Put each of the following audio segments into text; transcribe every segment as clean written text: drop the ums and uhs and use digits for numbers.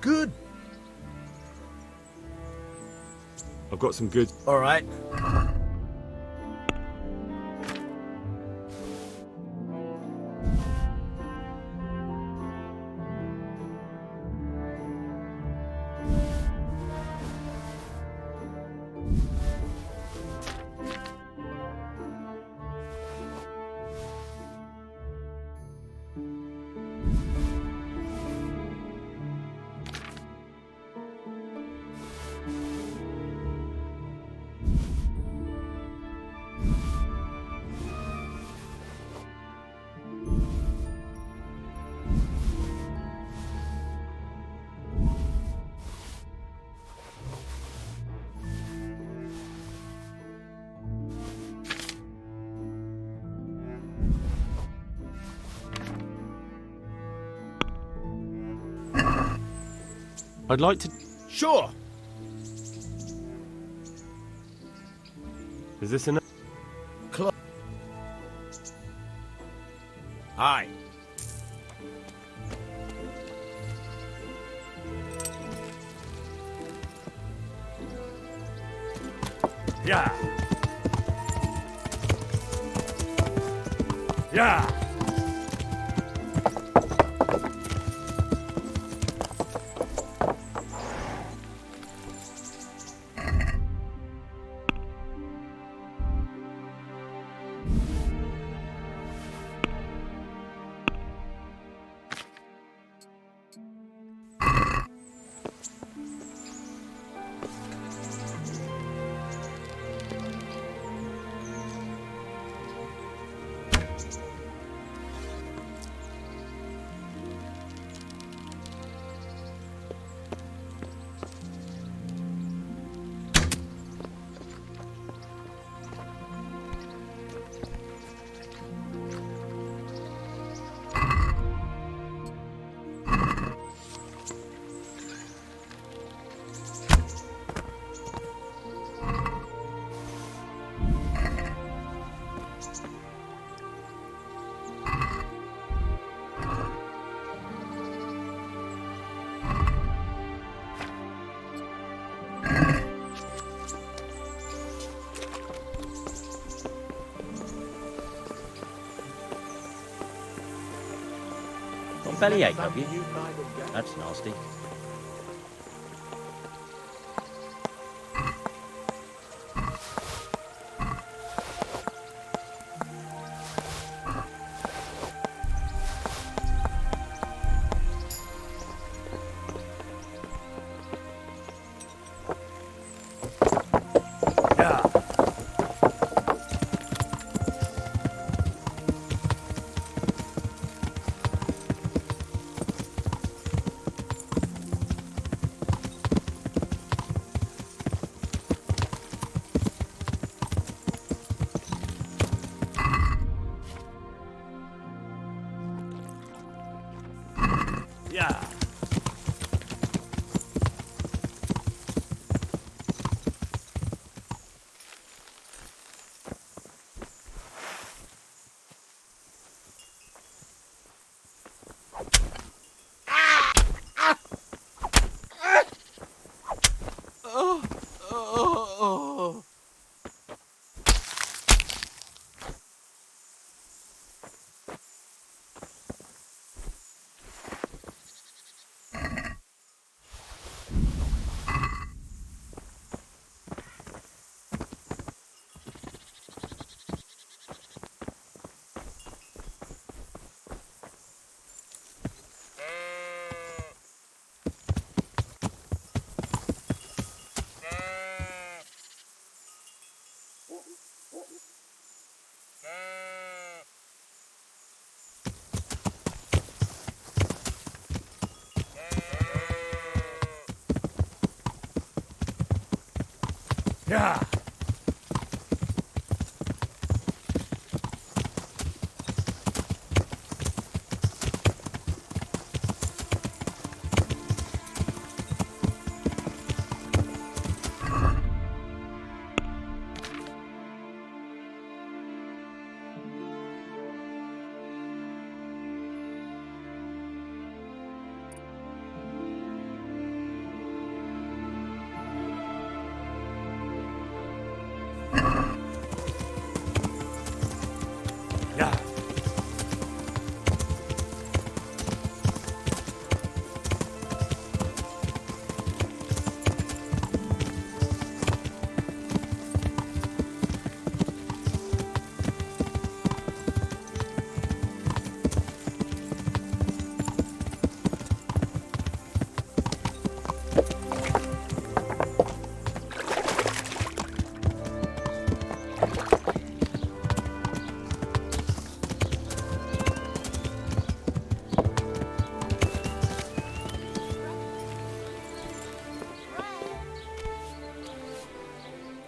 good. I've got some good. All right. I'd like to. Sure. Is this enough? Aye. Yeah. Yeah. Got a bellyache, have you? That's nasty. Yeah. Yeah.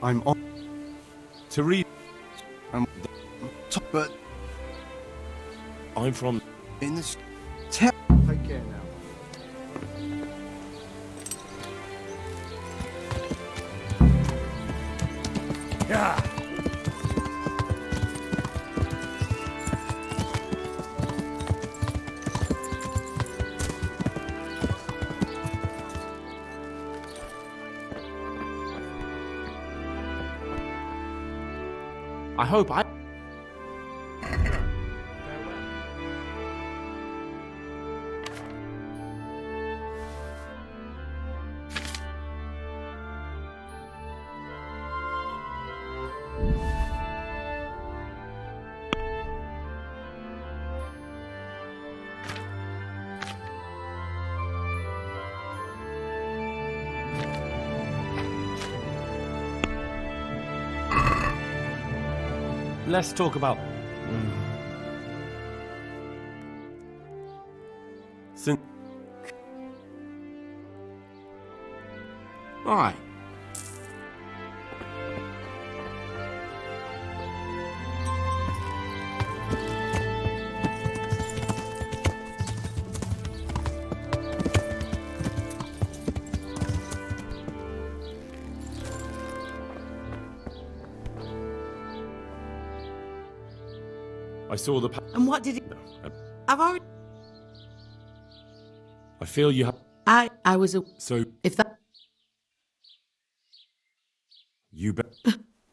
I'm on To read. top, but I'm from. in this tell. Take care now. Yeah. I hope I. Let's talk about. Sin. Right. I saw the. And what did he... I've already... I feel you have. I was a... So If that... you bet.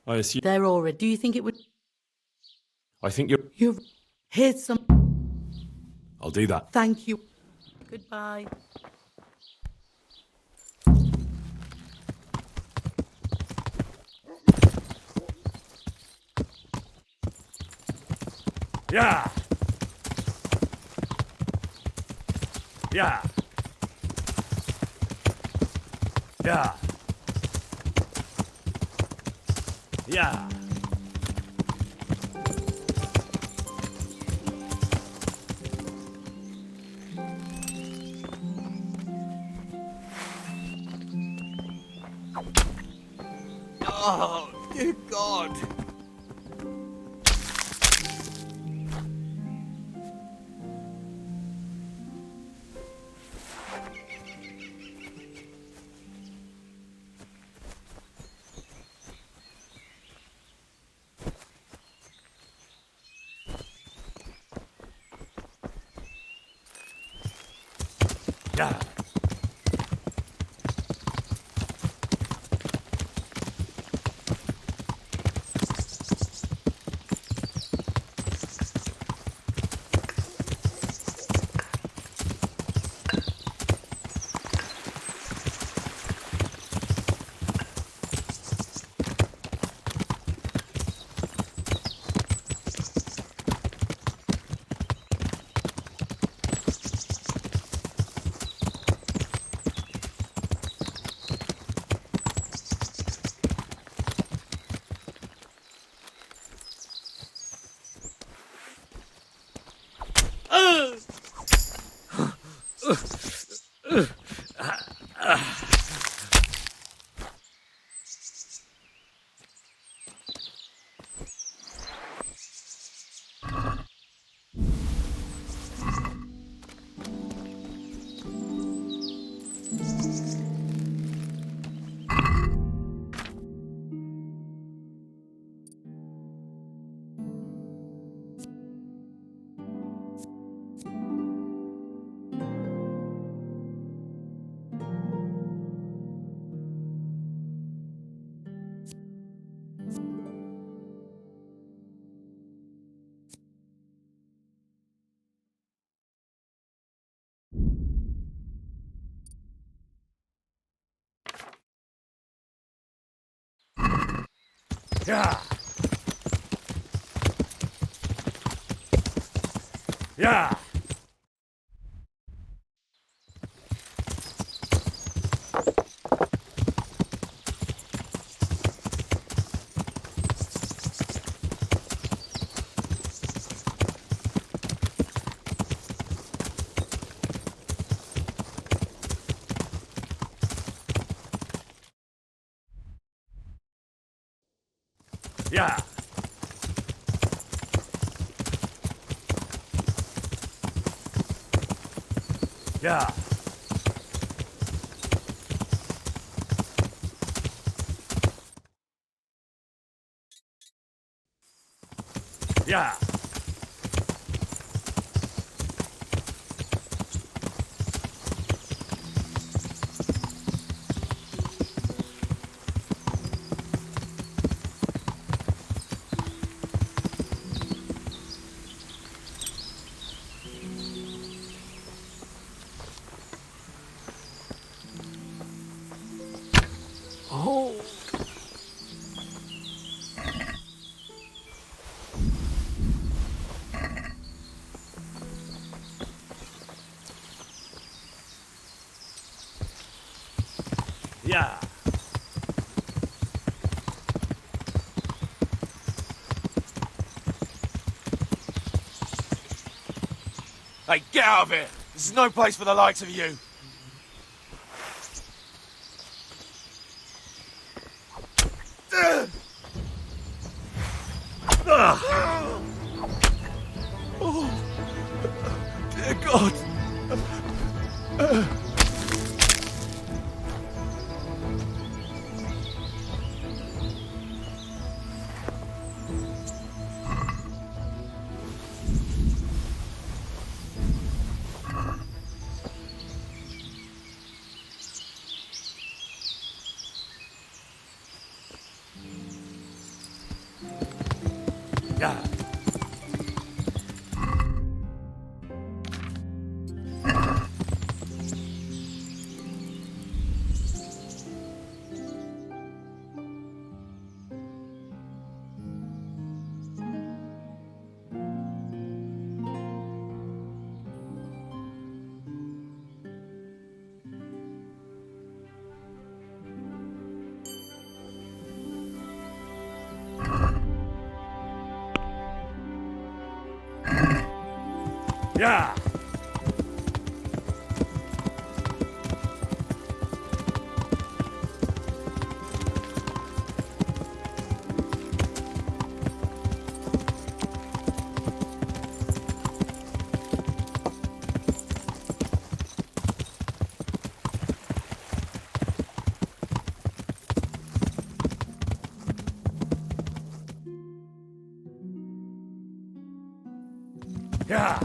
I assume. They're already... Do you think it would... I think you're. You've... Here's some... I'll do that. Thank you. Goodbye. Yeah. Yeah. Yeah. Yeah. Oh, dear God. Yeah. Yeah. Yeah. Yeah. Yeah. Yeah. Oh. Yeah. Hey, get out of here! This is no place for the likes of you! Dear God! Yeah. Yeah. Yeah.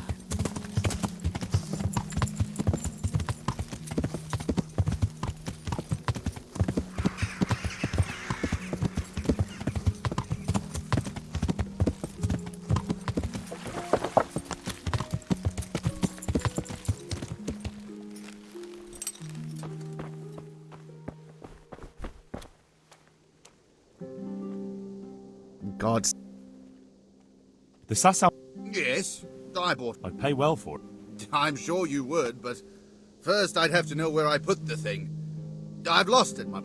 God's. Does that sound... Yes, I bought. I'd pay well for it. I'm sure you would, but first I'd have to know where I put the thing. I've lost it, my.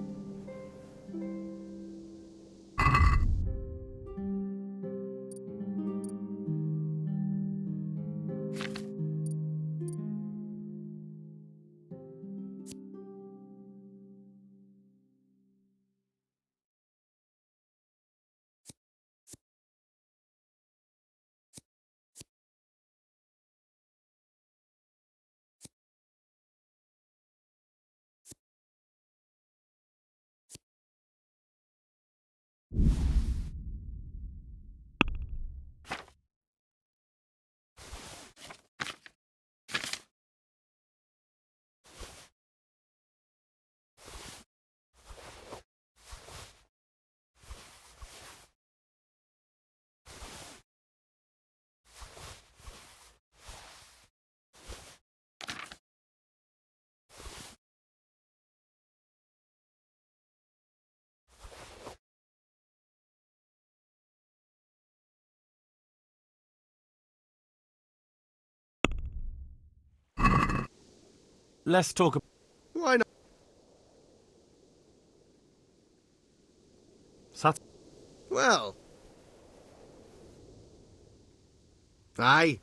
Let's talk... Why not? Sat... Well. Aye.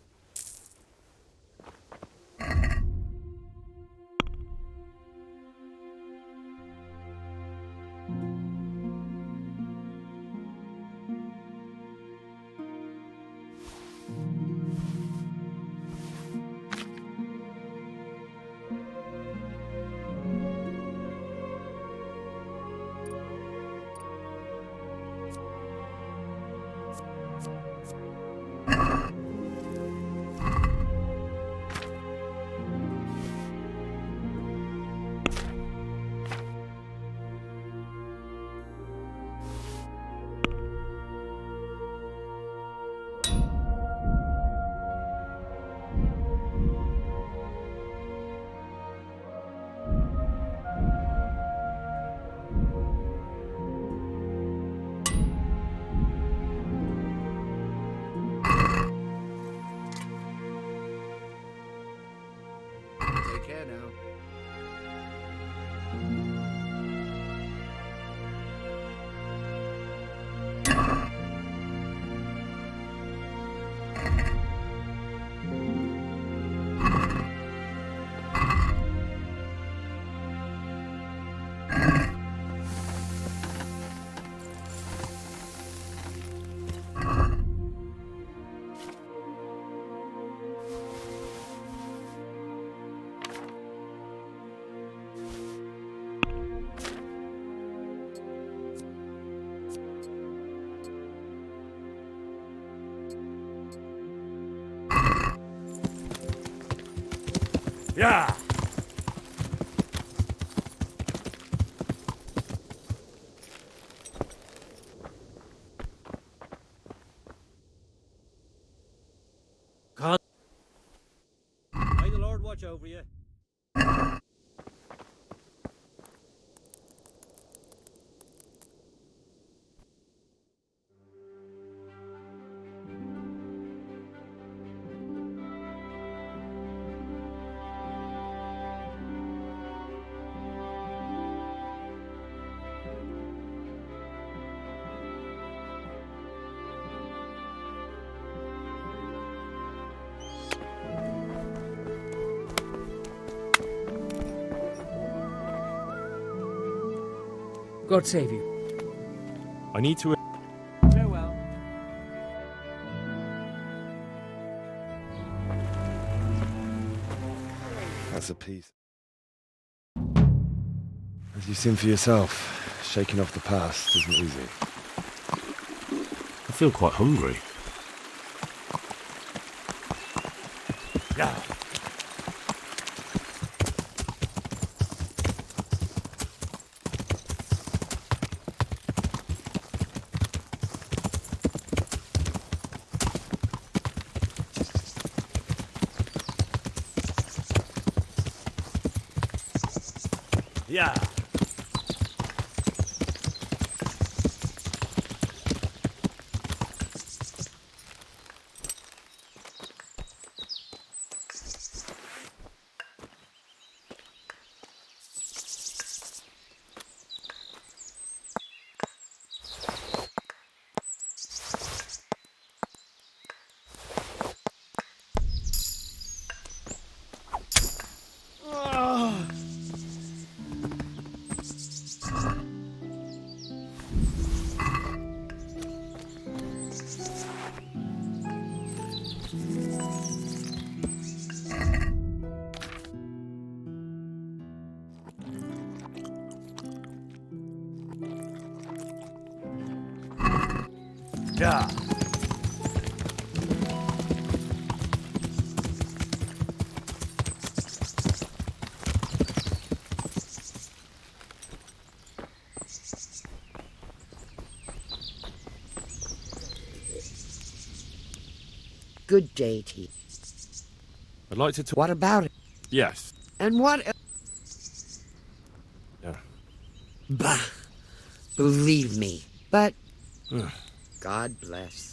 Yeah. May the Lord watch over you. God save you. I need to. Farewell. That's a piece. As you've seen for yourself, shaking off the past isn't easy. I feel quite hungry. Yeah. Yeah. Yeah. Good day to you. I'd like to talk. What about it? Yes. And what? Yeah. Bah! Believe me. But God bless.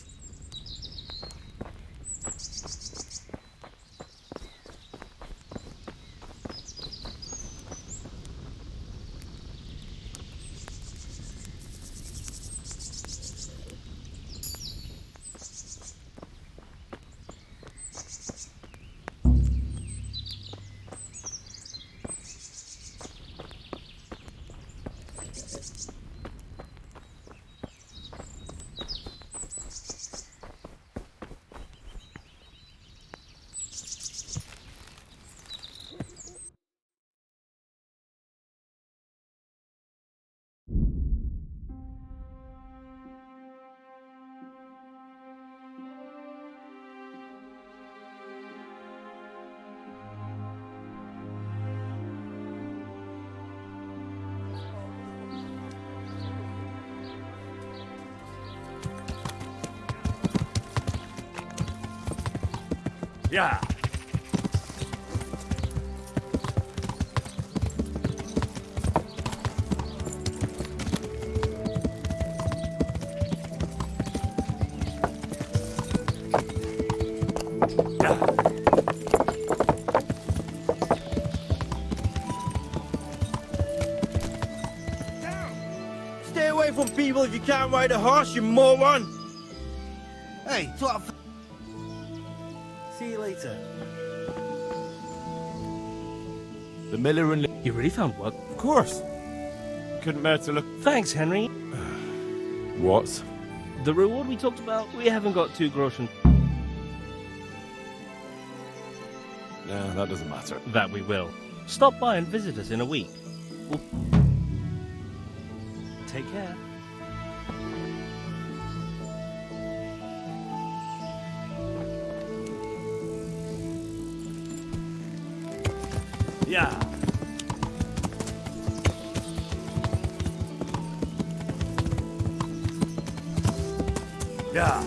Yeah. Stay away from people if you can't ride a horse, you moron! Hey, talk. See you later. The miller and. You really found work? Of course. Couldn't bear to look. Thanks, Henry. What? The reward we talked about, we haven't got 2 groschen. No, that doesn't matter. That we will. Stop by and visit us in a week. We'll... Take care. Yeah. Yeah.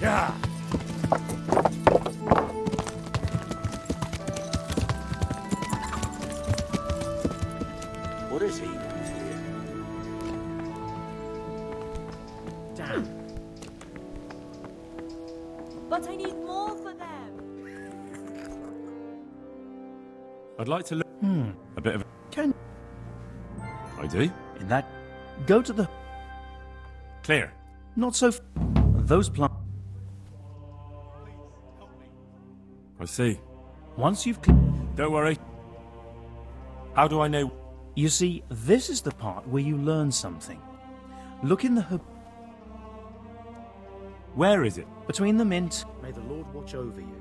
Yeah. What is he want here? Damn. But I need more for them. I'd like to look. A bit of. Can I do. in that go to the Clear. not so those plants. I see. Once you've Don't worry. How do I know? you see, this is the part where you learn something. Look in the Where is it? between the mint. May the Lord watch over you.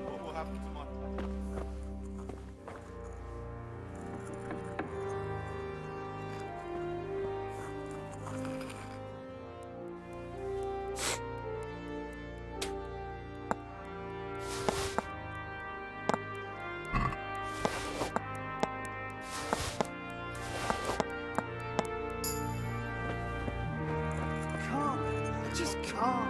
What will happen to my... Can't. Just can't.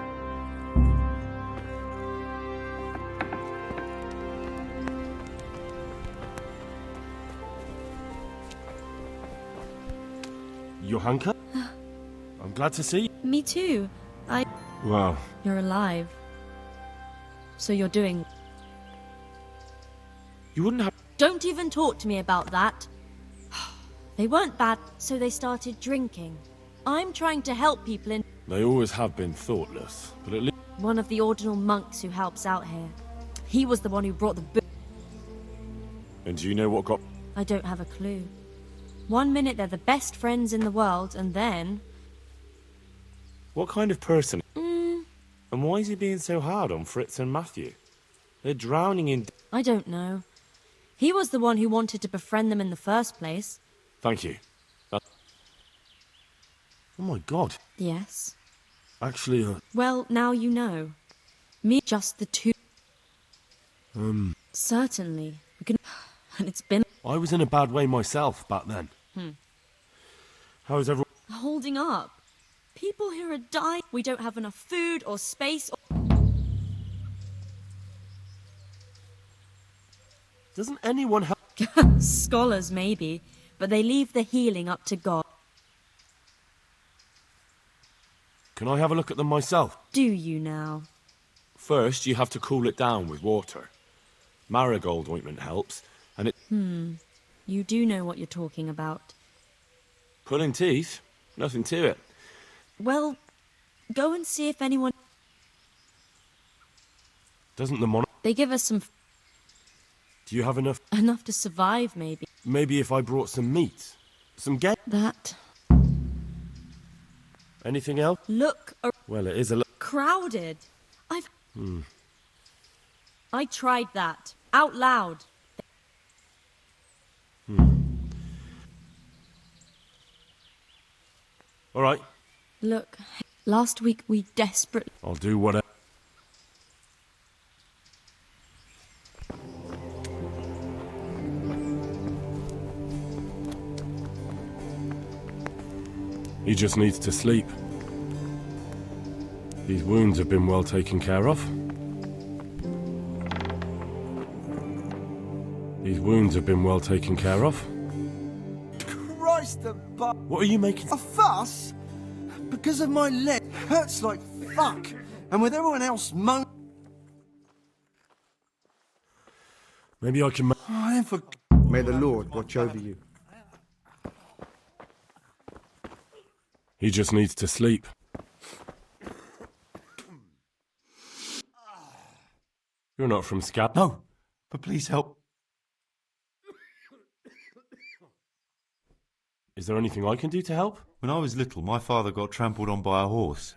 Johanka? I'm glad to see you. Me too. Well, You're alive. So you're doing... you wouldn't have. Don't even talk to me about that. They weren't bad, so they started drinking. I'm trying to help people in... They always have been thoughtless, but at least. One of the ordinal monks who helps out here. He was the one who brought the book. And do you know what got? I don't have a clue. One minute they're the best friends in the world, and then... What kind of person? And why is he being so hard on Fritz and Matthew? They're drowning in. I don't know. He was the one who wanted to befriend them in the first place. Thank you. Oh my God. Yes. Actually, Well, now you know. Me, just the two. Certainly. We can... And it's been... I was in a bad way myself back then. How is everyone? holding up. People here are dying. We don't have enough food or space or... Doesn't anyone help? Scholars, maybe, but they leave the healing up to God. Can I have a look at them myself? Do you now? First, you have to cool it down with water. Marigold ointment helps, and it. You do know what you're talking about. Pulling teeth? Nothing to it. Well, go and see if anyone... Doesn't the mon? They give us some... Do you have enough? enough to survive, maybe. Maybe if I brought some meat, some game. That... Anything else? Look, Well, it is a. crowded. I tried that. Out loud. All right, Look, last week we desperately... I'll do whatever. He just needs to sleep. These wounds have been well taken care of. These wounds have been well taken care of. Christ the What are you making? A fuss? Because of my leg. Hurts like fuck. And with everyone else Maybe I can. May the Lord watch over you. He just needs to sleep. You're not from Scab. No, but please help. Is there anything I can do to help? When I was little, my father got trampled on by a horse.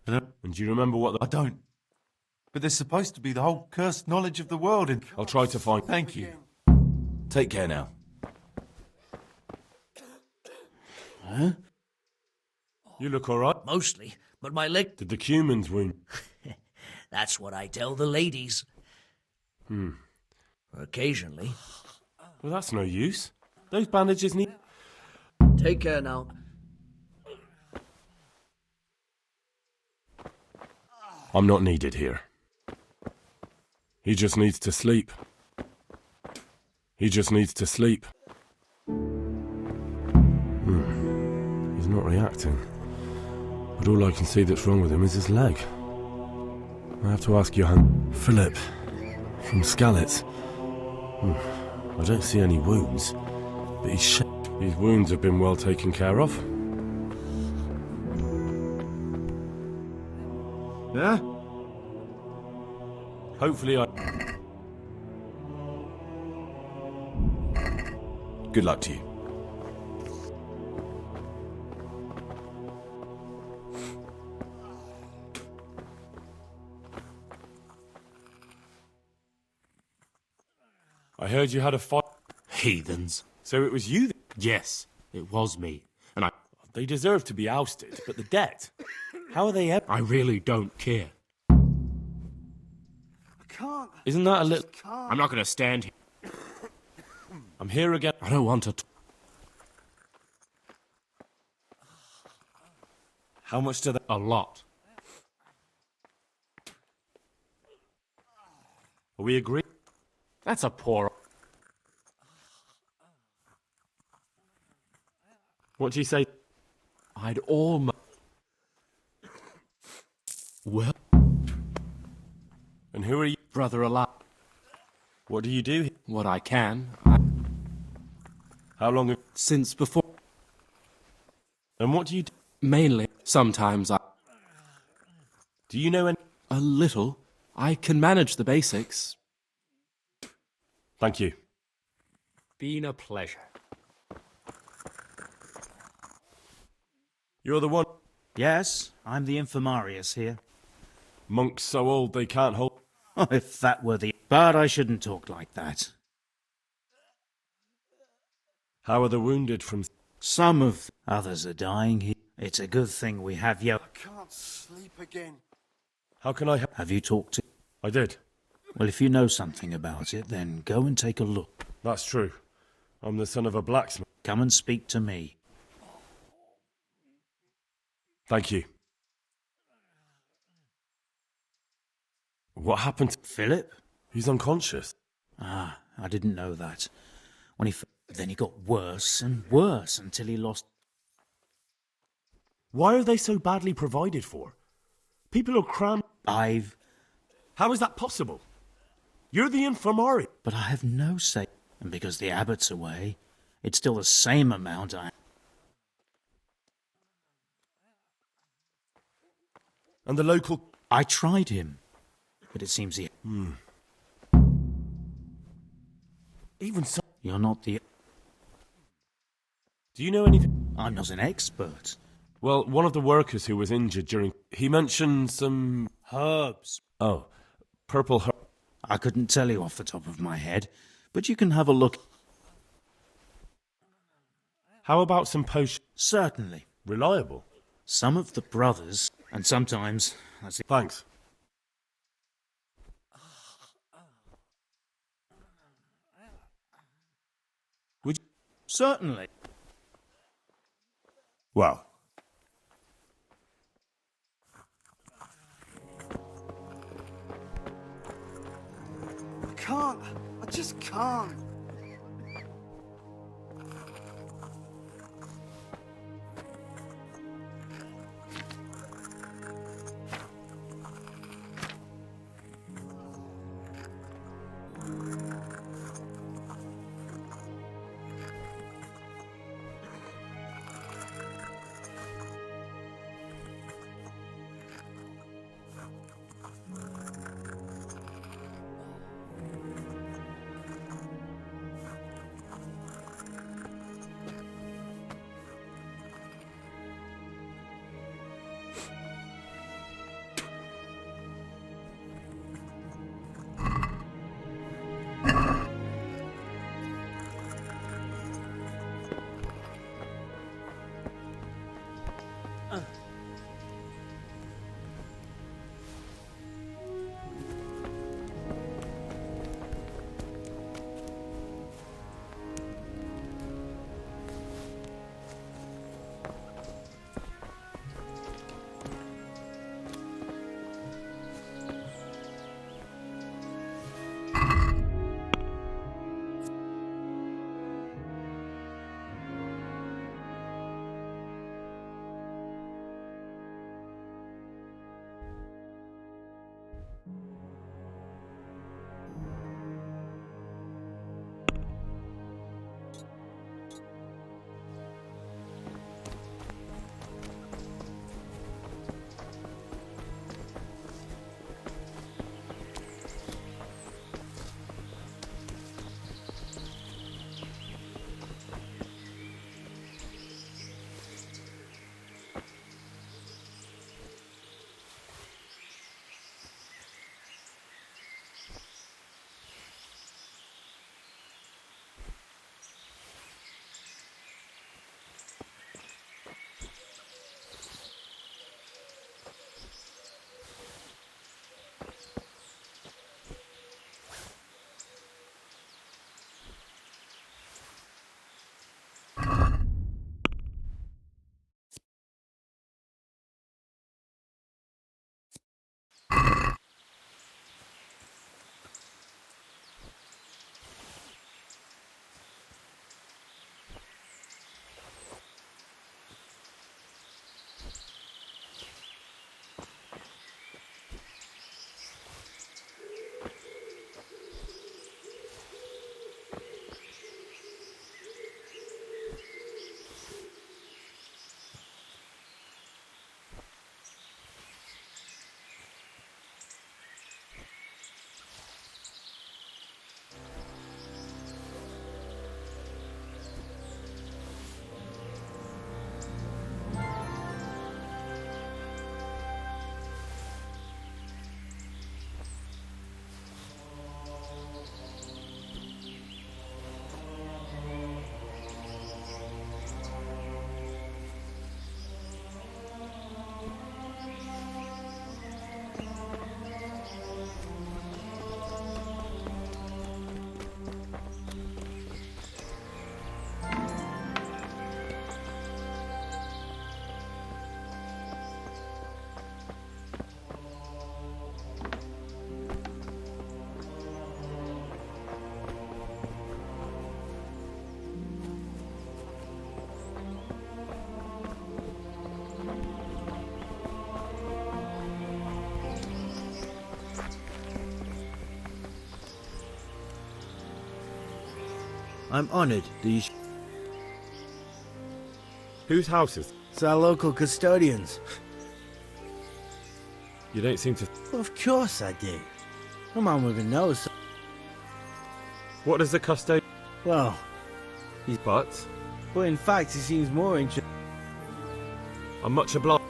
And do you remember what I don't. But there's supposed to be the whole cursed knowledge of the world in... I'll try to find... Thank you. Take care now. Huh? You look all right. Mostly, but my leg... Did the Cumans wound? That's what I tell the ladies. Occasionally. Well, that's no use. Those bandages need... Take care now. I'm not needed here. He just needs to sleep. He just needs to sleep. He's not reacting. But all I can see that's wrong with him is his leg. I have to ask Johann Philip from Skalitz. I don't see any wounds, but his wounds have been well taken care of. Yeah? Hopefully Good luck to you. I heard you had a fight. Heathens. So it was you? Yes, it was me. And They deserve to be ousted, but the debt? How are they ever... I really don't care. I can't. Isn't that a little... I'm not going to stand here. I'm here again. I don't want to... How much do they... A lot. Are we agreed? That's a poor... What do you say? I'd almost... Well... And who are you? Brother alive. What do you do here? What I can. How long have... Since before... And what do you do? Mainly, sometimes I... Do you know any... A little. I can manage the basics. Thank you. Been a pleasure. You're the one... Yes, I'm the infirmarius here. Monks so old they can't hold... Oh, if that were the... But I shouldn't talk like that. How are the wounded from... Some of others are dying here. It's a good thing we have you. I can't sleep again. How can I help? Have you talked to... I did. Well, if you know something about it, then go and take a look. That's true. I'm the son of a blacksmith. Come and speak to me. Thank you. What happened to... Philip? He's unconscious. Ah, I didn't know that. Then he got worse and worse until he lost... Why are they so badly provided for? People are crammed... How is that possible? You're the infirmary. But I have no say. And because the abbot's away, it's still the same amount And the local... I tried him. But it seems he... Even so... You're not the... Do you know anything? I'm not an expert. Well, one of the workers who was injured during... He mentioned some... Herbs. Oh, purple herb. I couldn't tell you off the top of my head, but you can have a look. How about some potions? Certainly. Reliable. Some of the brothers, and sometimes... Thanks. Would you... Certainly. Well... I just can't. I'm honored these... Whose house is... It's our local custodians. You don't seem to... Well, of course I do. A man with a nose. What does the custodian... Well, But... in fact, he seems more interested. I'm much obliged.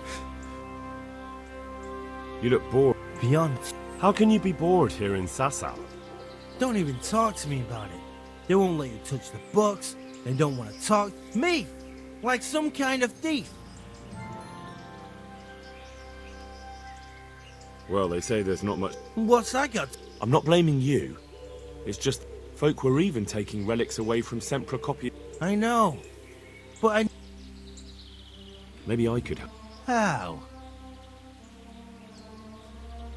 You look bored. Beyond. How can you be bored here in Sasau? Don't even talk to me about it. They won't let you touch the books. They don't want to talk. Me! Like some kind of thief. Well, they say there's not much... What's that got? I'm not blaming you. It's just... folk were even taking relics away from Sempra copy... I know. But I... Maybe I could... How?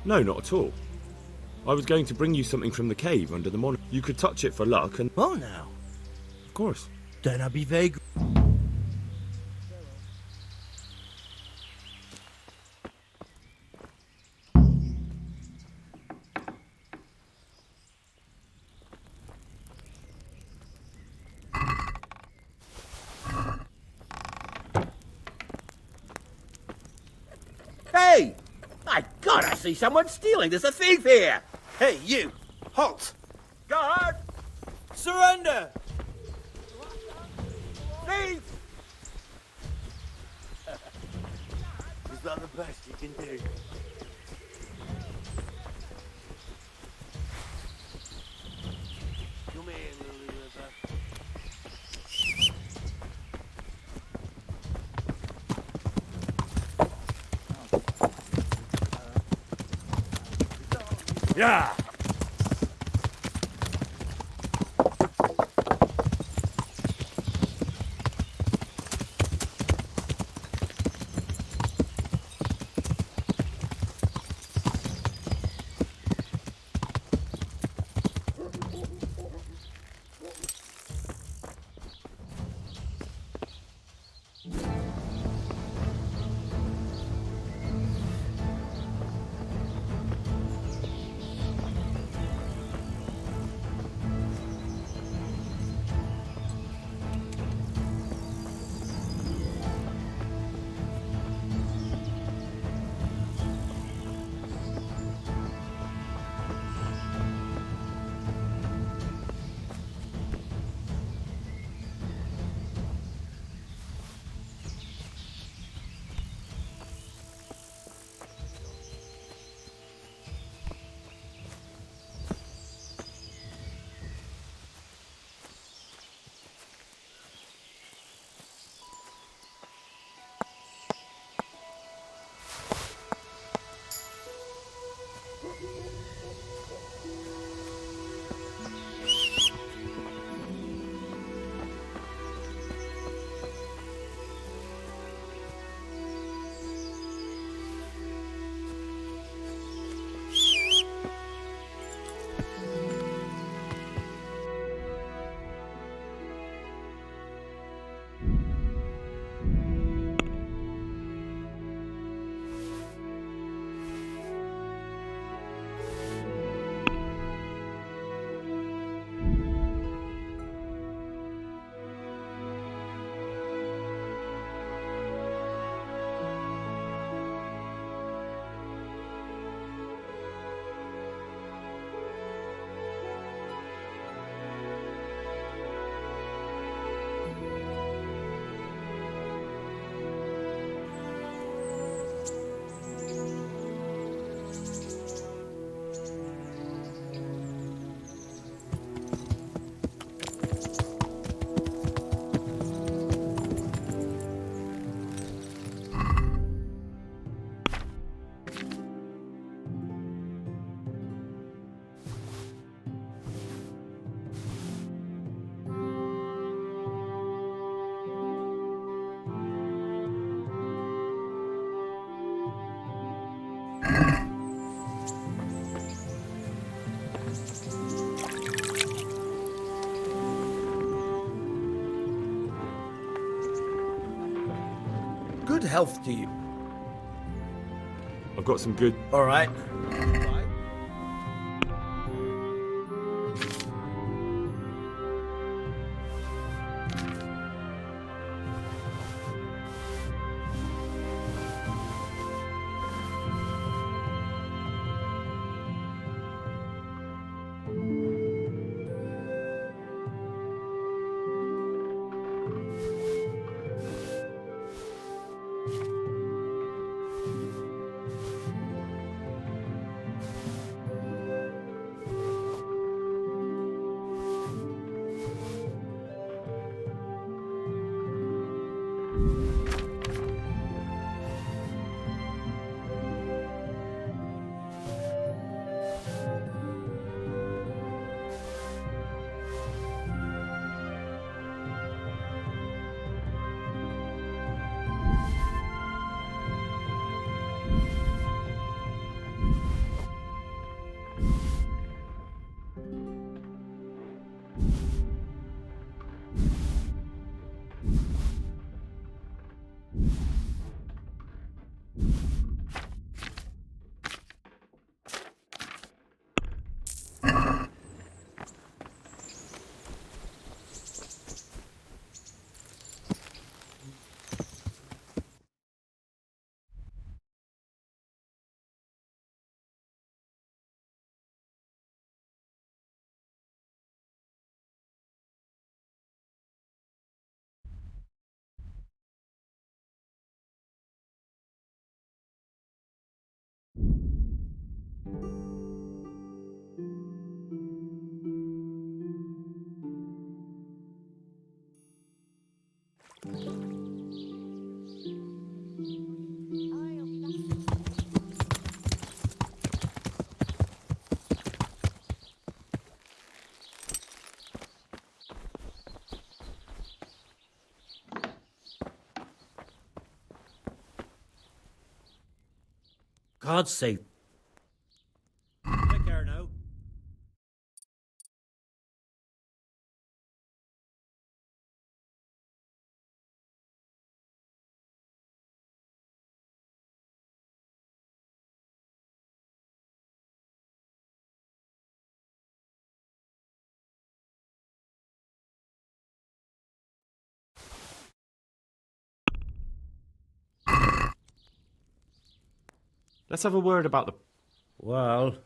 No, not at all. I was going to bring you something from the cave under the monument. You could touch it for luck and... Oh, now. Of course. Then I'll be very... Hey! My God, I see someone stealing. There's a thief here. Hey, you! Halt! Guard! Surrender! Thief! Is that the best you can do? Come here, Lily River. Yeah! Good health to you. I've got some good... All right. God's sake. Take care now. Let's have a word about the... Well,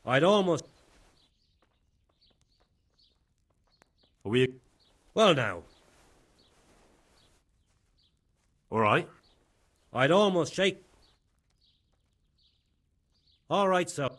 I'd almost... Are we... Well, now, All right. I'd almost shake... All right, so...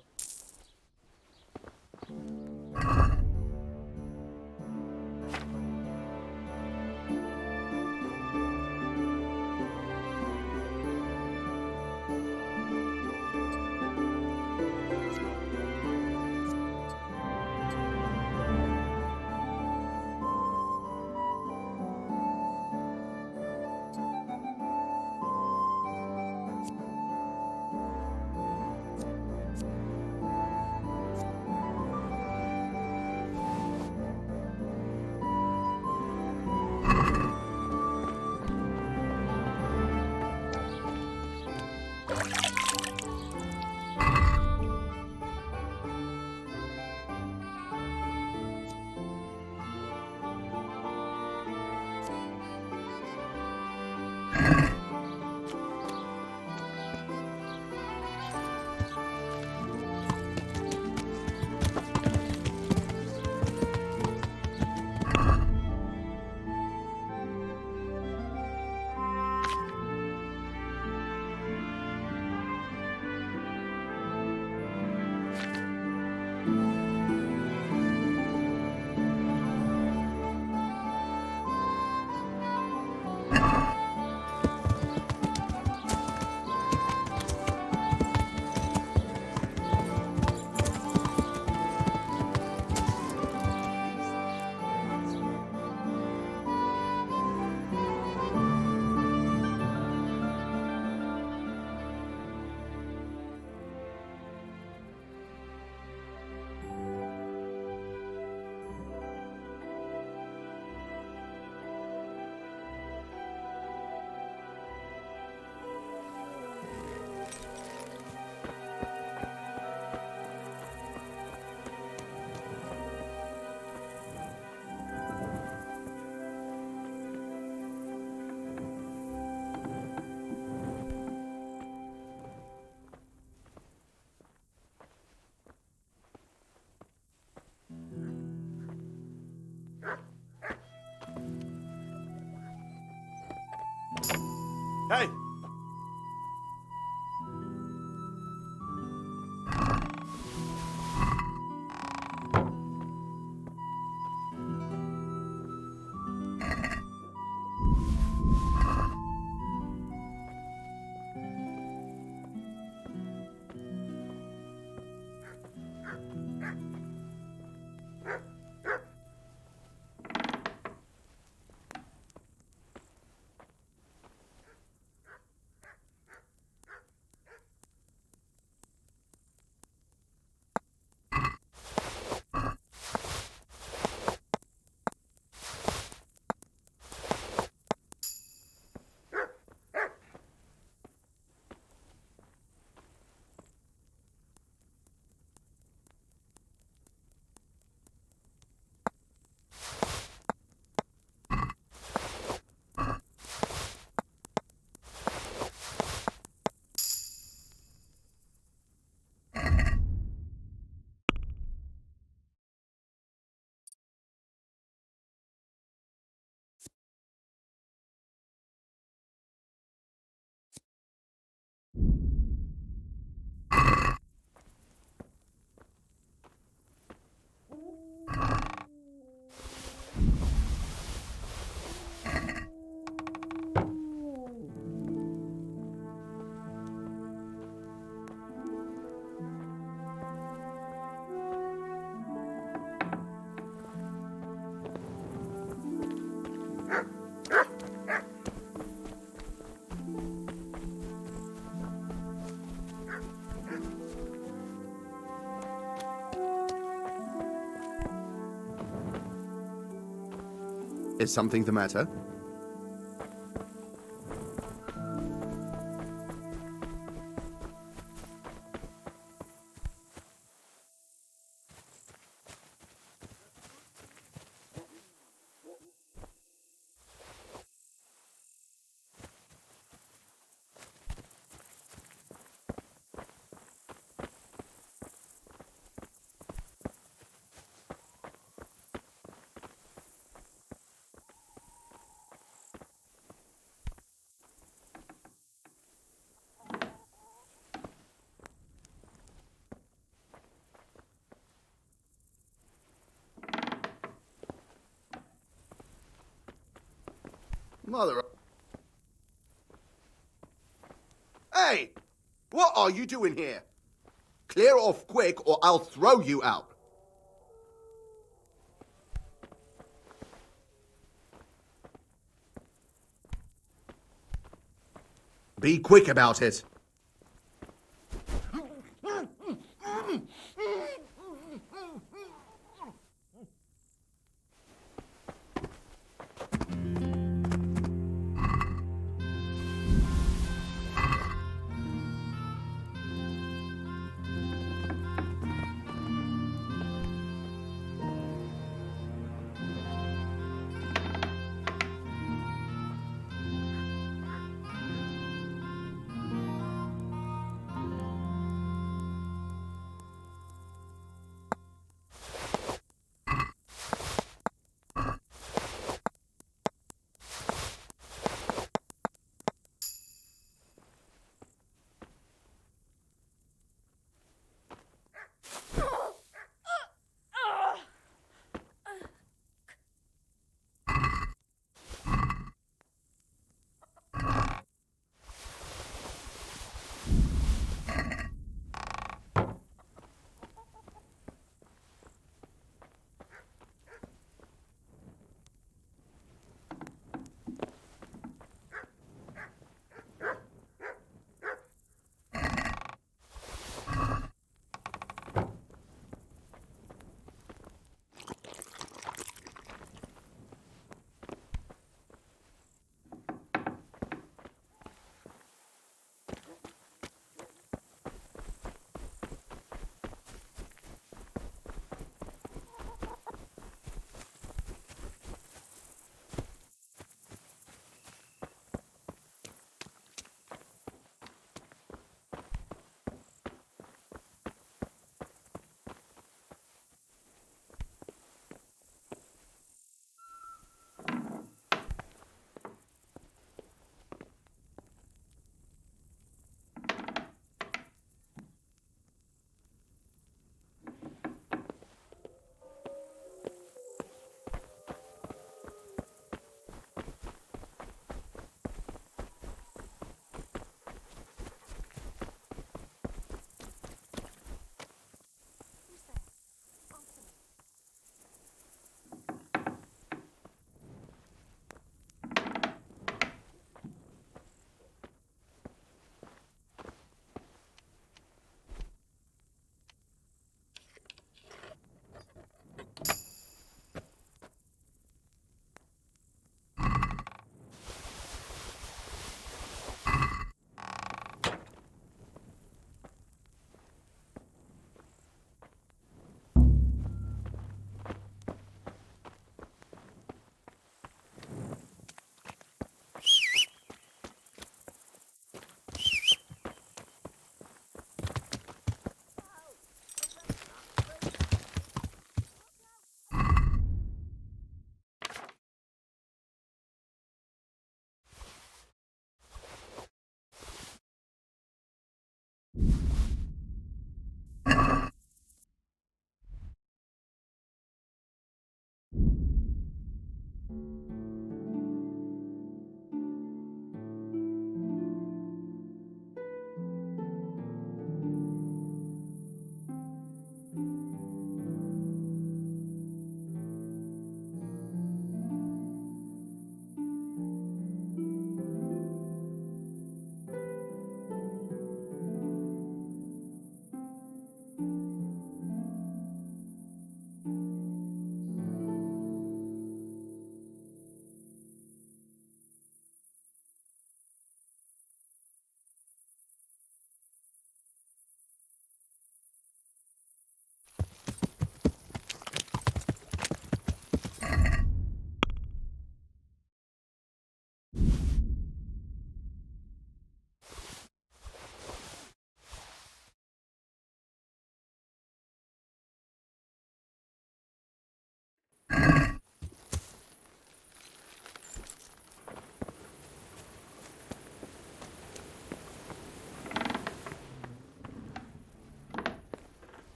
Is something the matter? Mother... Hey! What are you doing here? Clear off quick or I'll throw you out. Be quick about it.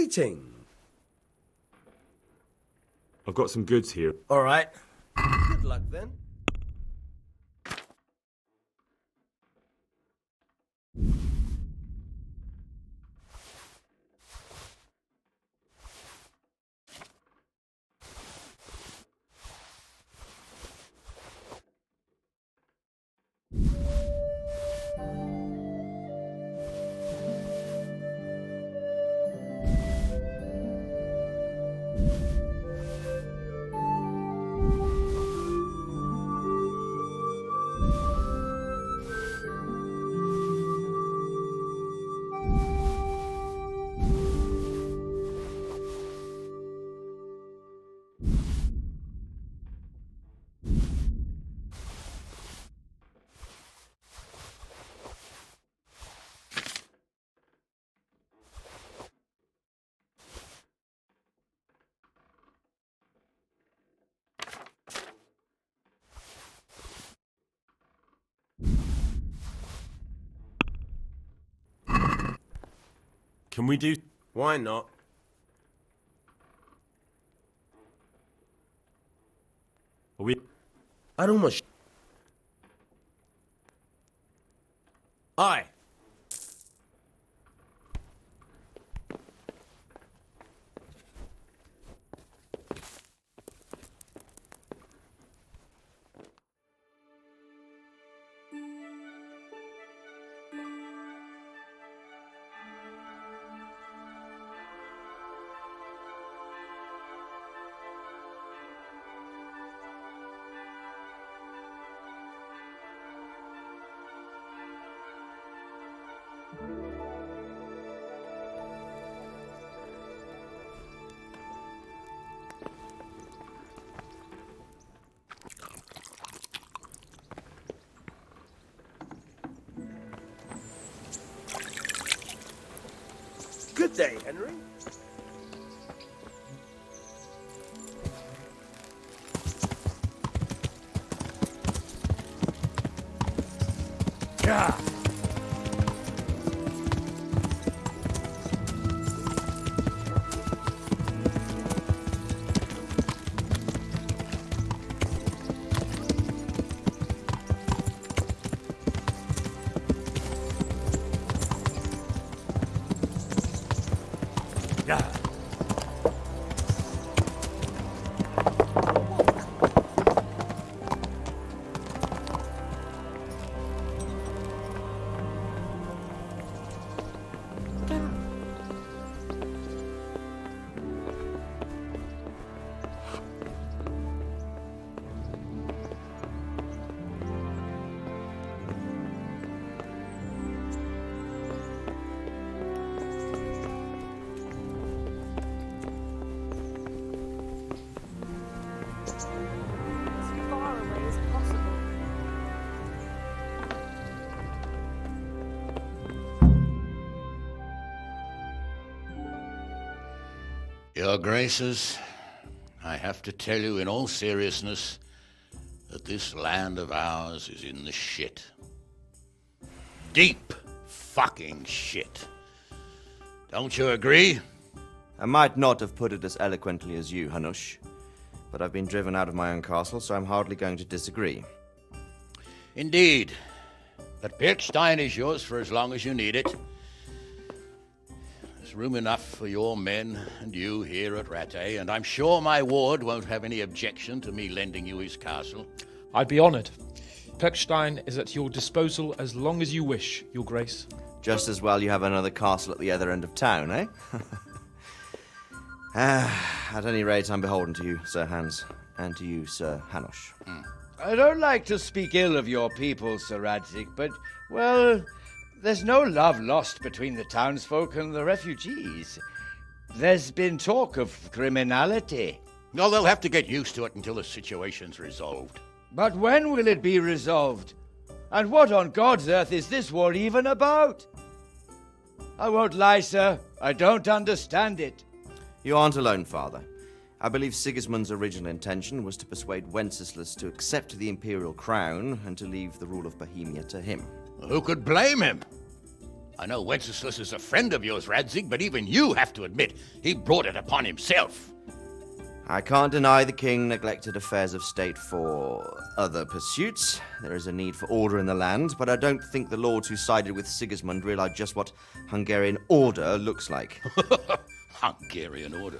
Greeting. I've got some goods here. All right. Good luck then. Can we do... Why not? Are we... I'd almost... Aye. Good day, Henry. Yeah. Your Graces, I have to tell you in all seriousness that this land of ours is in the shit. Deep fucking shit. Don't you agree? I might not have put it as eloquently as you, Hanush, but I've been driven out of my own castle, so I'm hardly going to disagree. Indeed. But Pirkstein is yours for as long as you need it. There's room enough for your men and you here at Rattay, and I'm sure my ward won't have any objection to me lending you his castle. I'd be honoured. Pirkstein is at your disposal as long as you wish, Your Grace. Just as well you have another castle at the other end of town, eh? At any rate, I'm beholden to you, Sir Hans, and to you, Sir Hanush. I don't like to speak ill of your people, Sir Radzik, but, well, there's no love lost between the townsfolk and the refugees. There's been talk of criminality. No, they'll have to get used to it until the situation's resolved. But when will it be resolved? And what on God's earth is this war even about? I won't lie, sir. I don't understand it. You aren't alone, Father. I believe Sigismund's original intention was to persuade Wenceslas to accept the imperial crown and to leave the rule of Bohemia to him. Who could blame him? I know Wenceslas is a friend of yours, Radzig, but even you have to admit he brought it upon himself. I can't deny the king neglected affairs of state for other pursuits. There is a need for order in the land, but I don't think the lords who sided with Sigismund realized just what Hungarian order looks like. Hungarian order.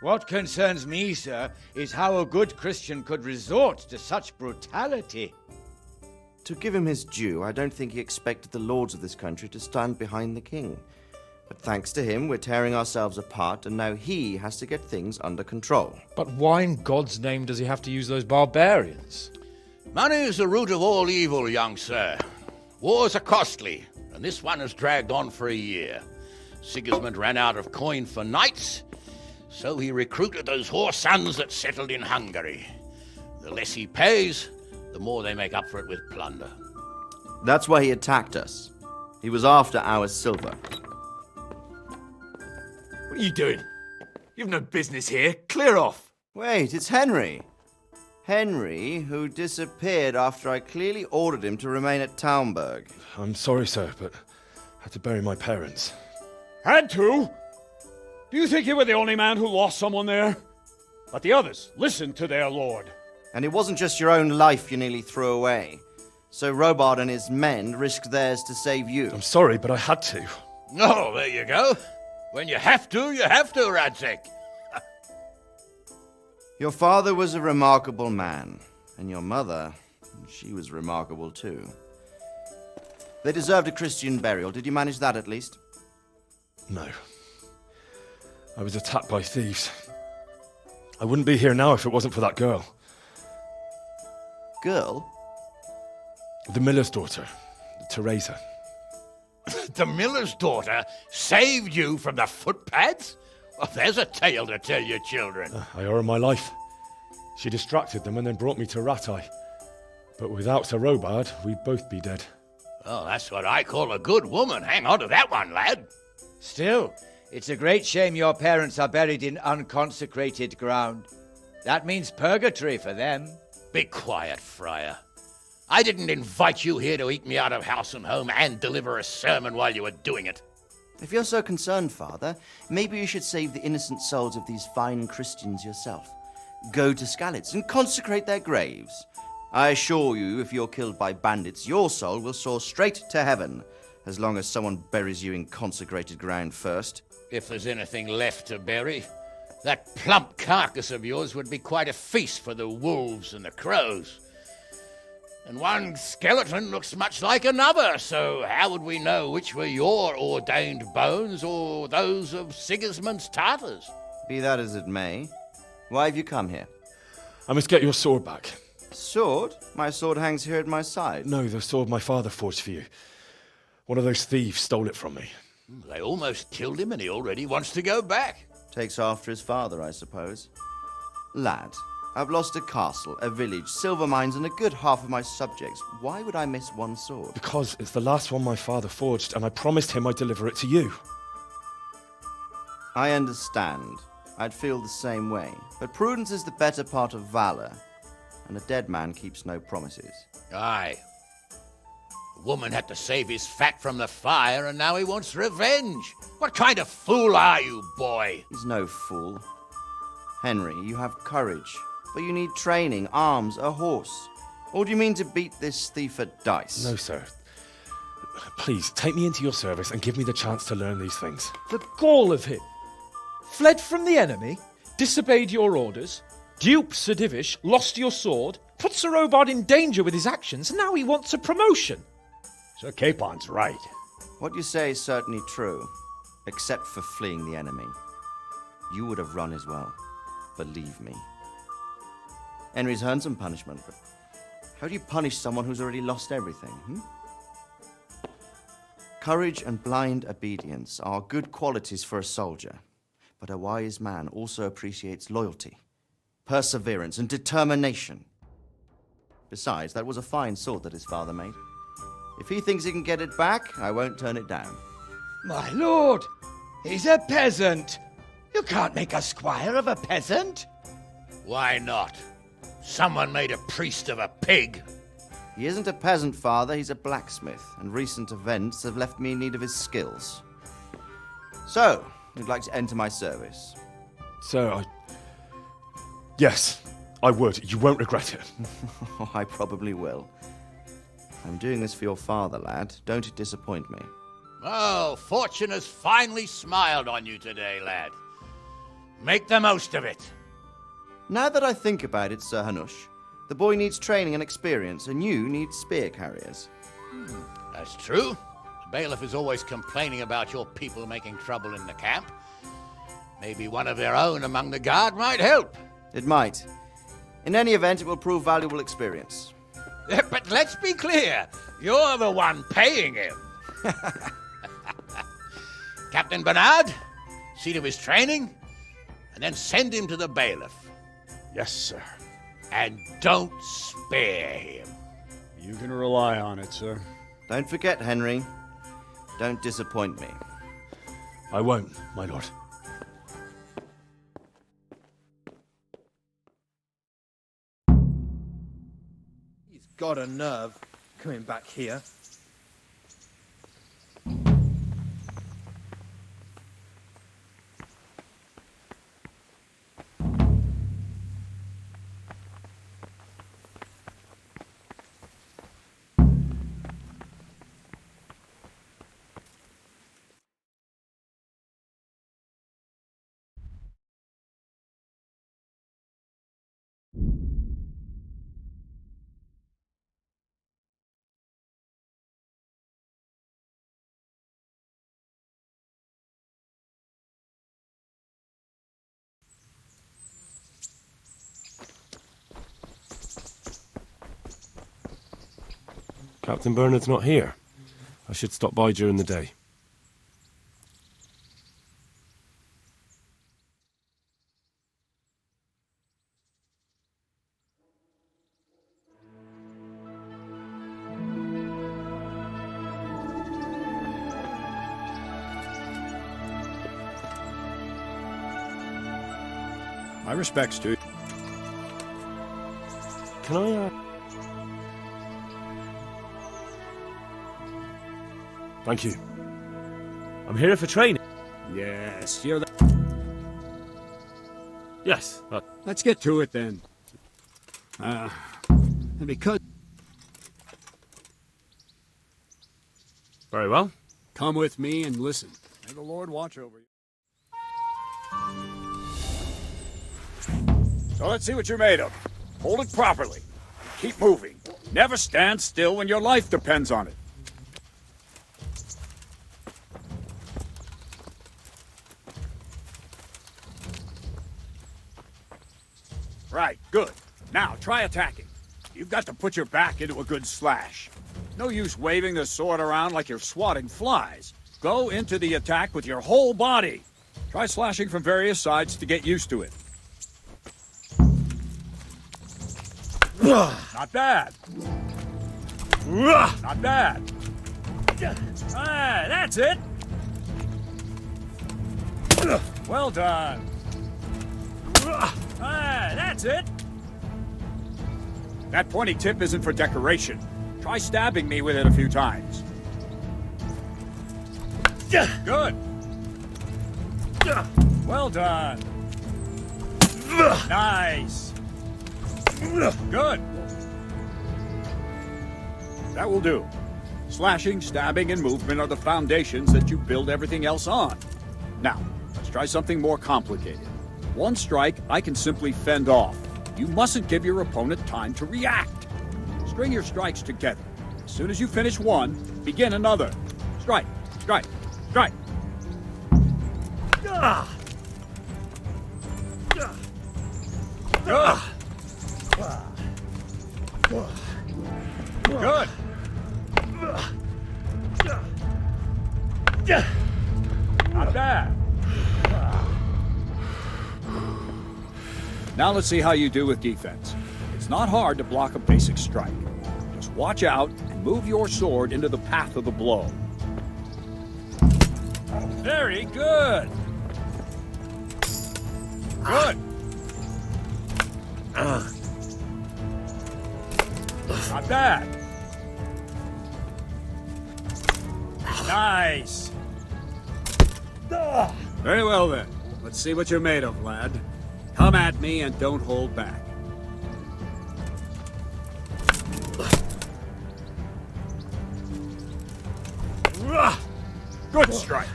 What concerns me, sir, is how a good Christian could resort to such brutality. To give him his due, I don't think he expected the lords of this country to stand behind the king. But thanks to him, we're tearing ourselves apart, and now he has to get things under control. But why in God's name does he have to use those barbarians? Money is the root of all evil, young sir. Wars are costly, and this one has dragged on for a year. Sigismund ran out of coin for knights, so he recruited those whore sons that settled in Hungary. The less he pays, the more they make up for it with plunder. That's why he attacked us. He was after our silver. What are you doing? You've no business here. Clear off. Wait, it's Henry. Henry, who disappeared after I clearly ordered him to remain at Taunberg. I'm sorry, sir, but I had to bury my parents. Had to? Do you think you were the only man who lost someone there? But the others listened to their lord. And it wasn't just your own life you nearly threw away. So Robard and his men risked theirs to save you. I'm sorry, but I had to. Oh, there you go. When you have to, Radzig. Your father was a remarkable man, and your mother, she was remarkable too. They deserved a Christian burial. Did you manage that at least? No. I was attacked by thieves. I wouldn't be here now if it wasn't for that girl. Girl? The miller's daughter, Teresa. The miller's daughter saved you from the footpads? Well, there's a tale to tell your children. I owe her my life. She distracted them and then brought me to Rattay. But without Sir Robard, we'd both be dead. Oh, that's what I call a good woman. Hang on to that one, lad. Still, it's a great shame your parents are buried in unconsecrated ground. That means purgatory for them. Be quiet, friar. I didn't invite you here to eat me out of house and home and deliver a sermon while you were doing it. If you're so concerned, Father, maybe you should save the innocent souls of these fine Christians yourself. Go to Skalitz and consecrate their graves. I assure you, if you're killed by bandits, your soul will soar straight to heaven, as long as someone buries you in consecrated ground first. If there's anything left to bury, that plump carcass of yours would be quite a feast for the wolves and the crows. And one skeleton looks much like another, so how would we know which were your ordained bones or those of Sigismund's Tartars? Be that as it may, why have you come here? I must get your sword back. Sword? My sword hangs here at my side. No, the sword my father forged for you. One of those thieves stole it from me. They almost killed him and he already wants to go back. Takes after his father, I suppose. Lad, I've lost a castle, a village, silver mines, and a good half of my subjects. Why would I miss one sword? Because it's the last one my father forged, and I promised him I'd deliver it to you. I understand. I'd feel the same way. But prudence is the better part of valor, and a dead man keeps no promises. Aye. The woman had to save his fat from the fire, and now he wants revenge. What kind of fool are you, boy? He's no fool. Henry, you have courage, but you need training, arms, a horse. Or do you mean to beat this thief at dice? No, sir. Please, take me into your service and give me the chance to learn these things. The gall of him. Fled from the enemy, disobeyed your orders, duped Sir Divish, lost your sword, put Sir Robard in danger with his actions, and now he wants a promotion. Sir Capon's right. What you say is certainly true, except for fleeing the enemy. You would have run as well. Believe me. Henry's earned some punishment, but how do you punish someone who's already lost everything? Courage and blind obedience are good qualities for a soldier, but a wise man also appreciates loyalty, perseverance, and determination. Besides, that was a fine sword that his father made. If he thinks he can get it back, I won't turn it down. My lord, he's a peasant. You can't make a squire of a peasant. Why not? Someone made a priest of a pig. He isn't a peasant, Father, he's a blacksmith, and recent events have left me in need of his skills. So, you'd like to enter my service? Sir, Yes, I would. You won't regret it. Oh, I probably will. I'm doing this for your father, lad. Don't disappoint me. Well, fortune has finally smiled on you today, lad. Make the most of it. Now that I think about it, Sir Hanush, the boy needs training and experience, and you need spear carriers. That's true. The bailiff is always complaining about your people making trouble in the camp. Maybe one of their own among the guard might help. It might. In any event, it will prove valuable experience. But let's be clear. You're the one paying him. Captain Bernard, see to his training, and then send him to the bailiff. Yes, sir. And don't spare him. You can rely on it, sir. Don't forget, Henry. Don't disappoint me. I won't, my lord. He's got a nerve coming back here. Captain Bernard's not here. I should stop by during the day. My respects to you. Can I, Thank you. I'm here for training. Yes, you're the... Yes. Let's get to it then. And because... Very well. Come with me and listen. May the Lord watch over you. So let's see what you're made of. Hold it properly. Keep moving. Never stand still when your life depends on it. Right, good. Now, try attacking. You've got to put your back into a good slash. No use waving the sword around like you're swatting flies. Go into the attack with your whole body. Try slashing from various sides to get used to it. Not bad. Not bad. Ah, that's it. Well done. Ah, that's it. That pointy tip isn't for decoration. Try stabbing me with it a few times. Good. Well done. Nice. Good. That will do. Slashing, stabbing, and movement are the foundations that you build everything else on. Now, let's try something more complicated. One strike, I can simply fend off. You mustn't give your opponent time to react. String your strikes together. As soon as you finish one, begin another. Strike, strike, strike. Good. Good. Not bad. Now let's see how you do with defense. It's not hard to block a basic strike. Just watch out and move your sword into the path of the blow. Very good. Good. Not bad. Nice. Very well then. Let's see what you're made of, lad. Come at me and don't hold back. Good strike.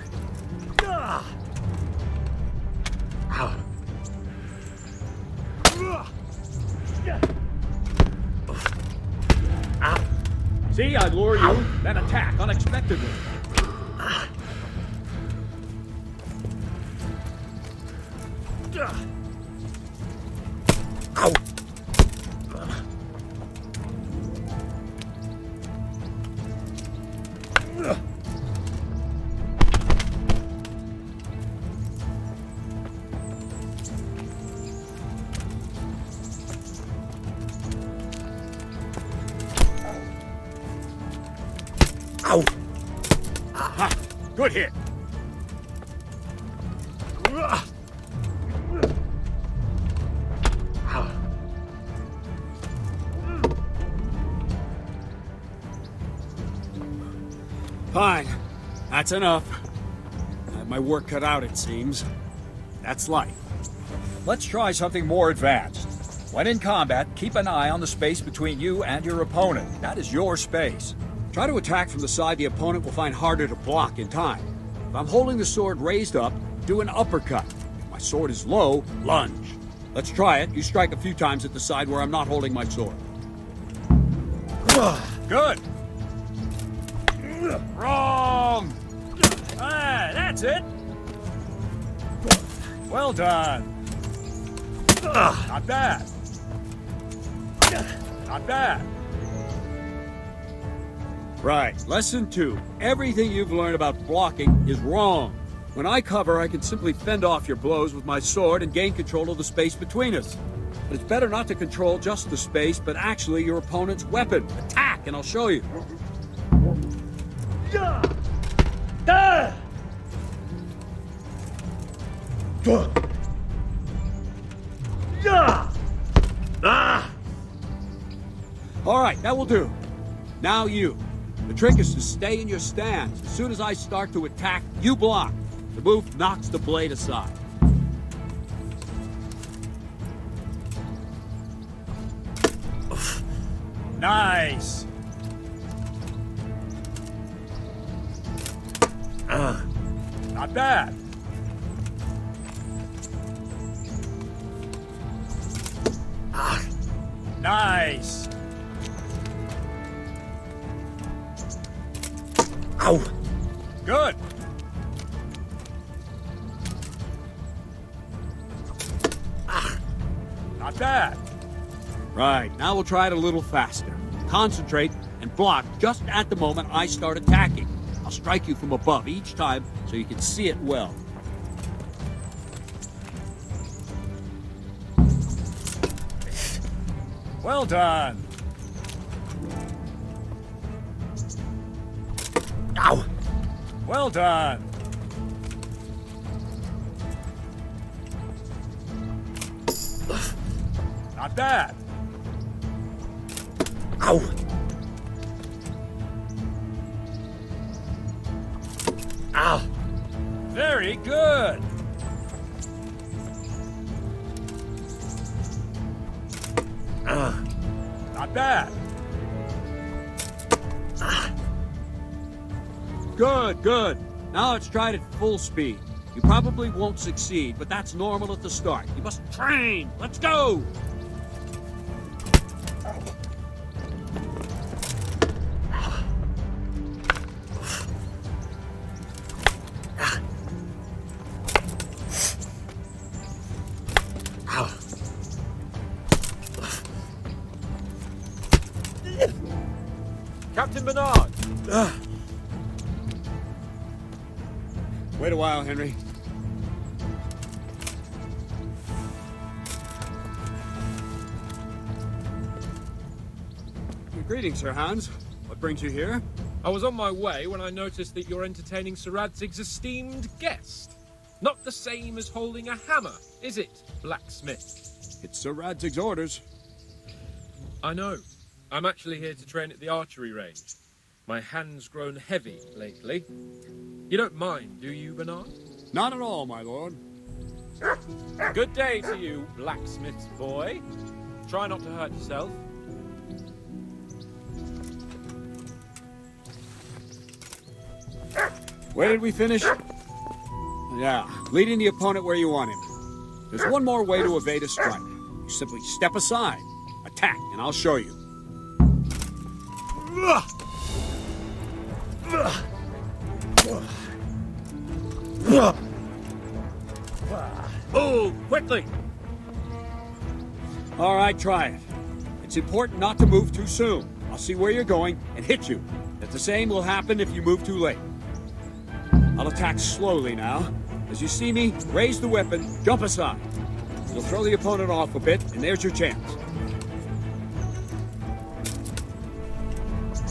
See, I lure you, then attack unexpectedly. Ow. Ow! Aha! Good hit! Fine. That's enough. I have my work cut out, it seems. That's life. Let's try something more advanced. When in combat, keep an eye on the space between you and your opponent. That is your space. Try to attack from the side the opponent will find harder to block in time. If I'm holding the sword raised up, do an uppercut. If my sword is low, lunge. Let's try it. You strike a few times at the side where I'm not holding my sword. Good. Wrong! Ah, that's it! Well done. Not bad. Not bad. Right, lesson 2. Everything you've learned about blocking is wrong. When I cover, I can simply fend off your blows with my sword and gain control of the space between us. But it's better not to control just the space, but actually your opponent's weapon. Attack, and I'll show you. All right, that will do. Now you. The trick is to stay in your stance. As soon as I start to attack, you block. The move knocks the blade aside. Nice. Not bad. Nice. Ow. Good. Not bad. Right, now we'll try it a little faster. Concentrate and block just at the moment I start attacking. I'll strike you from above each time so you can see it well. Well done. Ow. Well done. Not bad. Ow. Ow. Very good. Not bad. Good, good. Now let's try it at full speed. You probably won't succeed, but that's normal at the start. You must train. Let's go. Captain Bernard! Wait a while, Henry. Greetings, Sir Hans. What brings you here? I was on my way when I noticed that you're entertaining Sir Radzig's esteemed guest. Not the same as holding a hammer, is it, blacksmith? It's Sir Radzig's orders. I know. I'm actually here to train at the archery range. My hand's grown heavy lately. You don't mind, do you, Bernard? Not at all, my lord. Good day to you, blacksmith's boy. Try not to hurt yourself. Where did we finish? Yeah, leading the opponent where you want him. There's one more way to evade a strike. You simply step aside, attack, and I'll show you. Move, quickly! All right, try it. It's important not to move too soon. I'll see where you're going and hit you. But the same will happen if you move too late. I'll attack slowly now. As you see me, raise the weapon, jump aside. You'll throw the opponent off a bit, and there's your chance.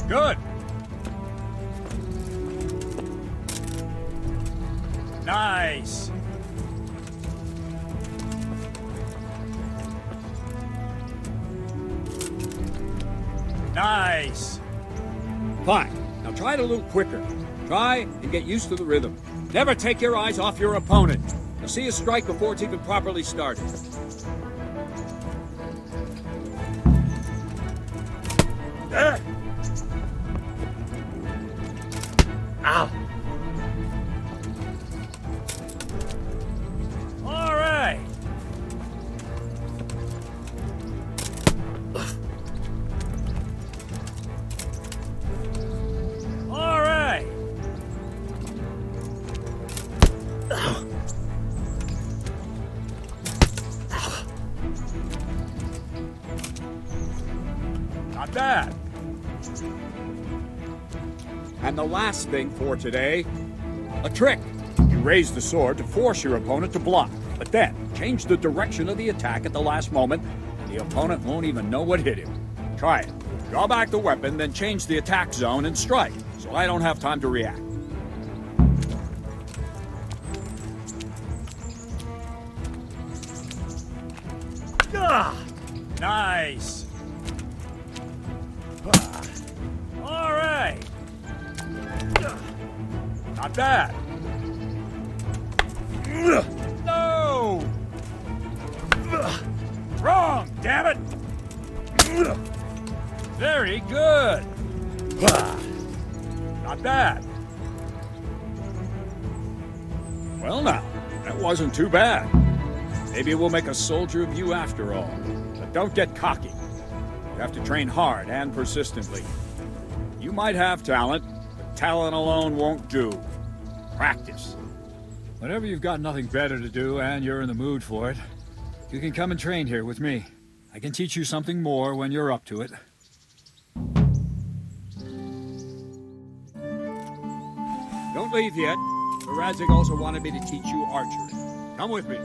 Good. Nice. Nice. Fine. Now try it a little quicker. Try and get used to the rhythm. Never take your eyes off your opponent. You'll see a strike before it's even properly started. Ow! All right. All right. Not bad. And the last thing for today, a trick. You raise the sword to force your opponent to block, but then change the direction of the attack at the last moment, and the opponent won't even know what hit him. Try it. Draw back the weapon, then change the attack zone and strike, so I don't have time to react. Nice. All right. Not bad. No! Wrong, damn it! Very good. Not bad. Well now, that wasn't too bad. Maybe we'll make a soldier of you after all. But don't get cocky. You have to train hard and persistently. You might have talent, but talent alone won't do. Practice. Whenever you've got nothing better to do and you're in the mood for it, you can come and train here with me. I can teach you something more when you're up to it. Don't leave yet. Radzik also wanted me to teach you archery. Come with me.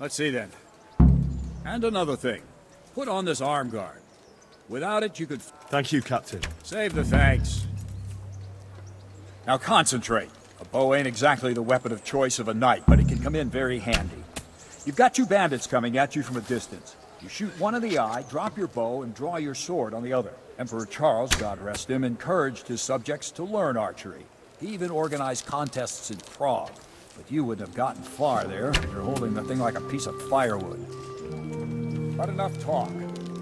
Let's see then. And another thing. Put on this arm guard. Without it, you could... Thank you, Captain. Save the thanks. Now concentrate. A bow ain't exactly the weapon of choice of a knight, but it can come in very handy. You've got two bandits coming at you from a distance. You shoot one in the eye, drop your bow, and draw your sword on the other. Emperor Charles, God rest him, encouraged his subjects to learn archery. He even organized contests in Prague. But you wouldn't have gotten far there. You're holding the thing like a piece of firewood. But enough talk.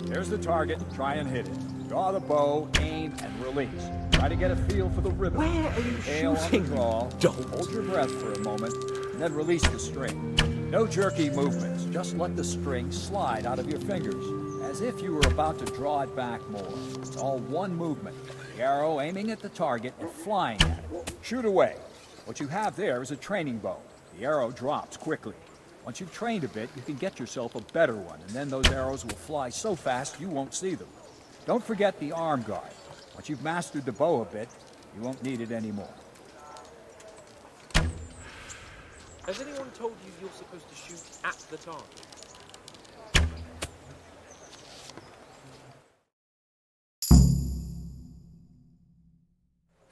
There's the target. Try and hit it. Draw the bow, aim, and release. Try to get a feel for the rhythm. Where are you Tail shooting? on the draw. Don't. Hold your breath for a moment, and then release the string. No jerky movements. Just let the string slide out of your fingers, as if you were about to draw it back more. It's all one movement. The arrow aiming at the target and flying at it. Shoot away. What you have there is a training bow. The arrow drops quickly. Once you've trained a bit, you can get yourself a better one, and then those arrows will fly so fast you won't see them. Don't forget the arm guard. Once you've mastered the bow a bit, you won't need it anymore. Has anyone told you you're supposed to shoot at the target?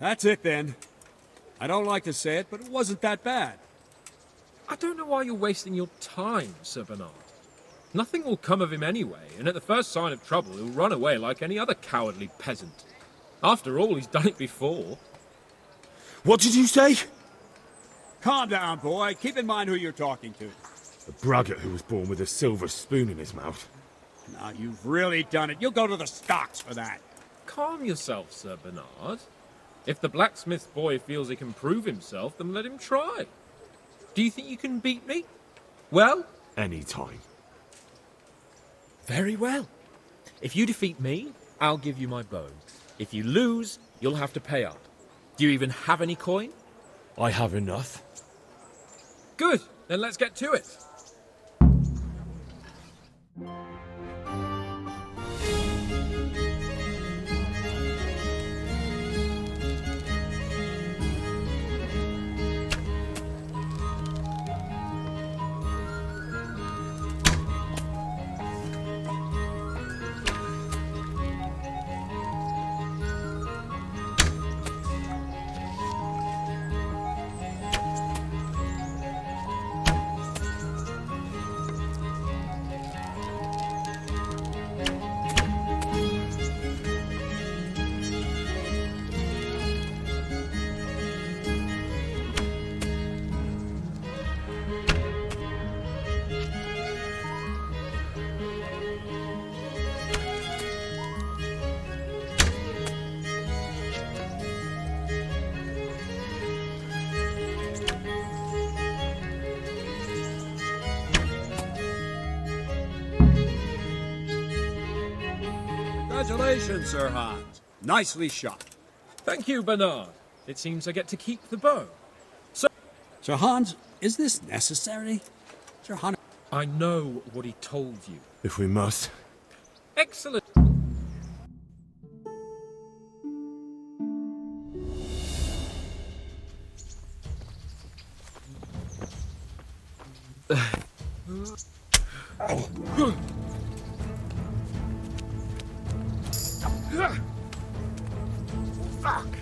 That's it then. I don't like to say it, but it wasn't that bad. I don't know why you're wasting your time, Sir Bernard. Nothing will come of him anyway, and at the first sign of trouble he'll run away like any other cowardly peasant. After all, he's done it before. What did you say? Calm down, boy. Keep in mind who you're talking to. A braggart who was born with a silver spoon in his mouth. Now, you've really done it. You'll go to the stocks for that. Calm yourself, Sir Bernard. If the blacksmith boy feels he can prove himself, then let him try. Do you think you can beat me? Well? Any time. Very well. If you defeat me, I'll give you my bow. If you lose, you'll have to pay up. Do you even have any coin? I have enough. Good. Then let's get to it. Congratulations, Sir Hans. Nicely shot. Thank you, Bernard. It seems I get to keep the bow. Sir Hans, is this necessary? Sir Hans... I know what he told you. If we must. Excellent. Fuck!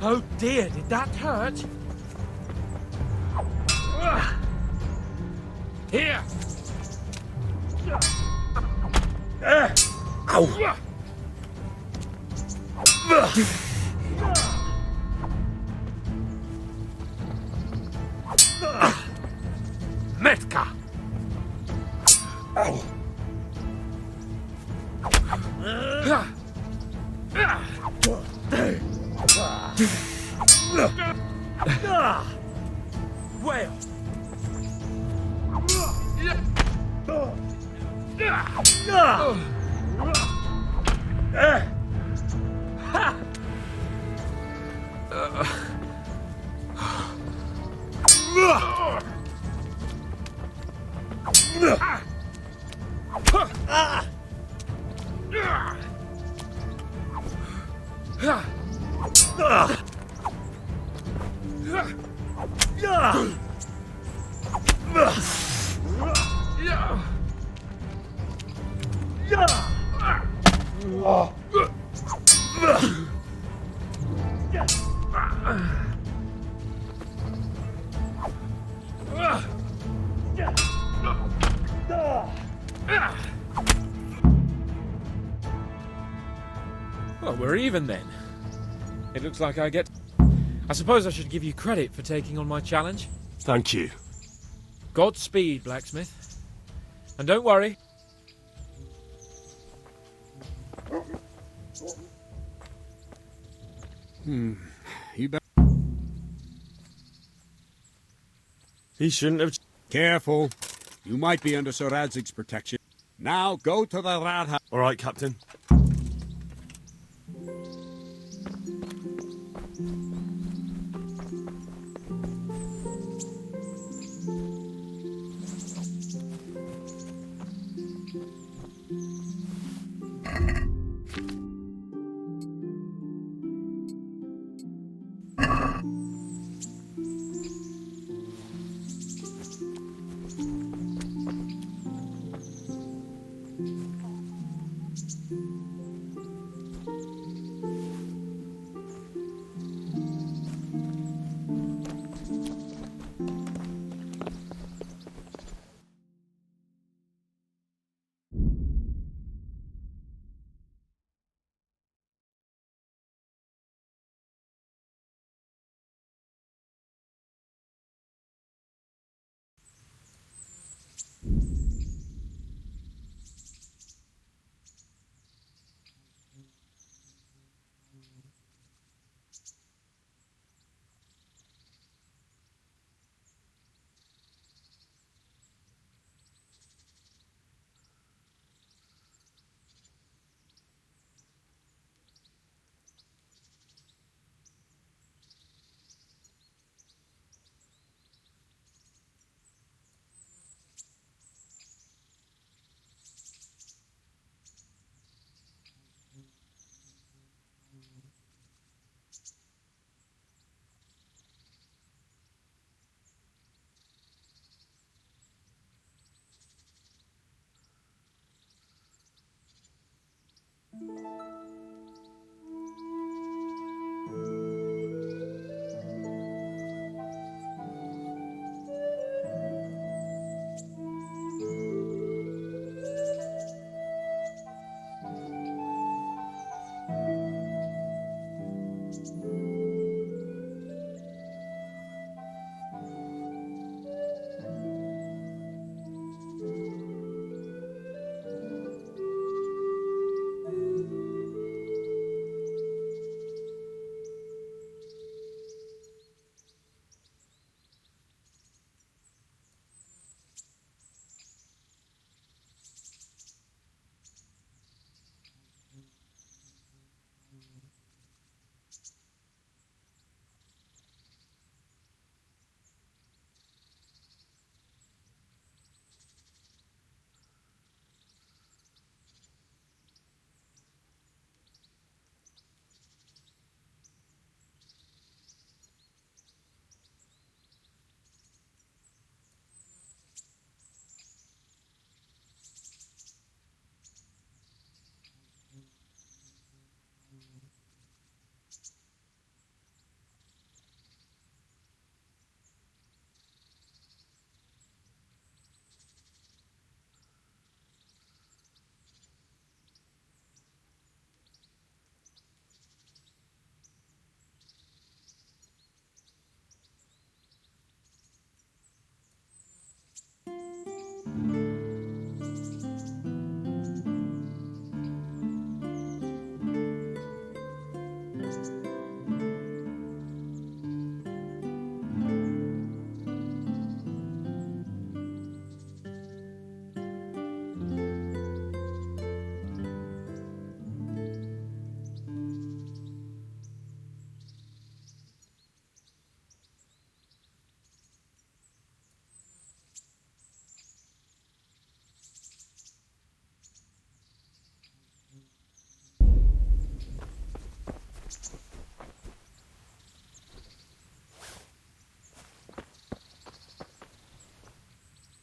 Oh dear, did that hurt? Here! Ow! Metka! Ow! Well. Well, we're even then. It looks like I get... I suppose I should give you credit for taking on my challenge. Thank you. Godspeed, blacksmith. And don't worry. You better... He shouldn't have... Careful. You might be under Sir Radzig's protection. Now go to the Radha. All right, Captain.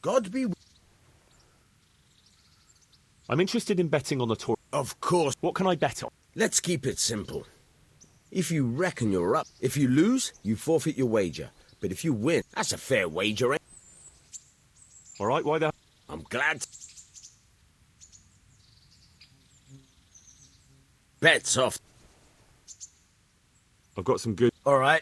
God be... I'm interested in betting on the tour. Of course. What can I bet on? Let's keep it simple. If you reckon you're up, if you lose, you forfeit your wager. But if you win, that's a fair wager, eh? All right, why the... I'm glad. Bets off. I've got some good... All right.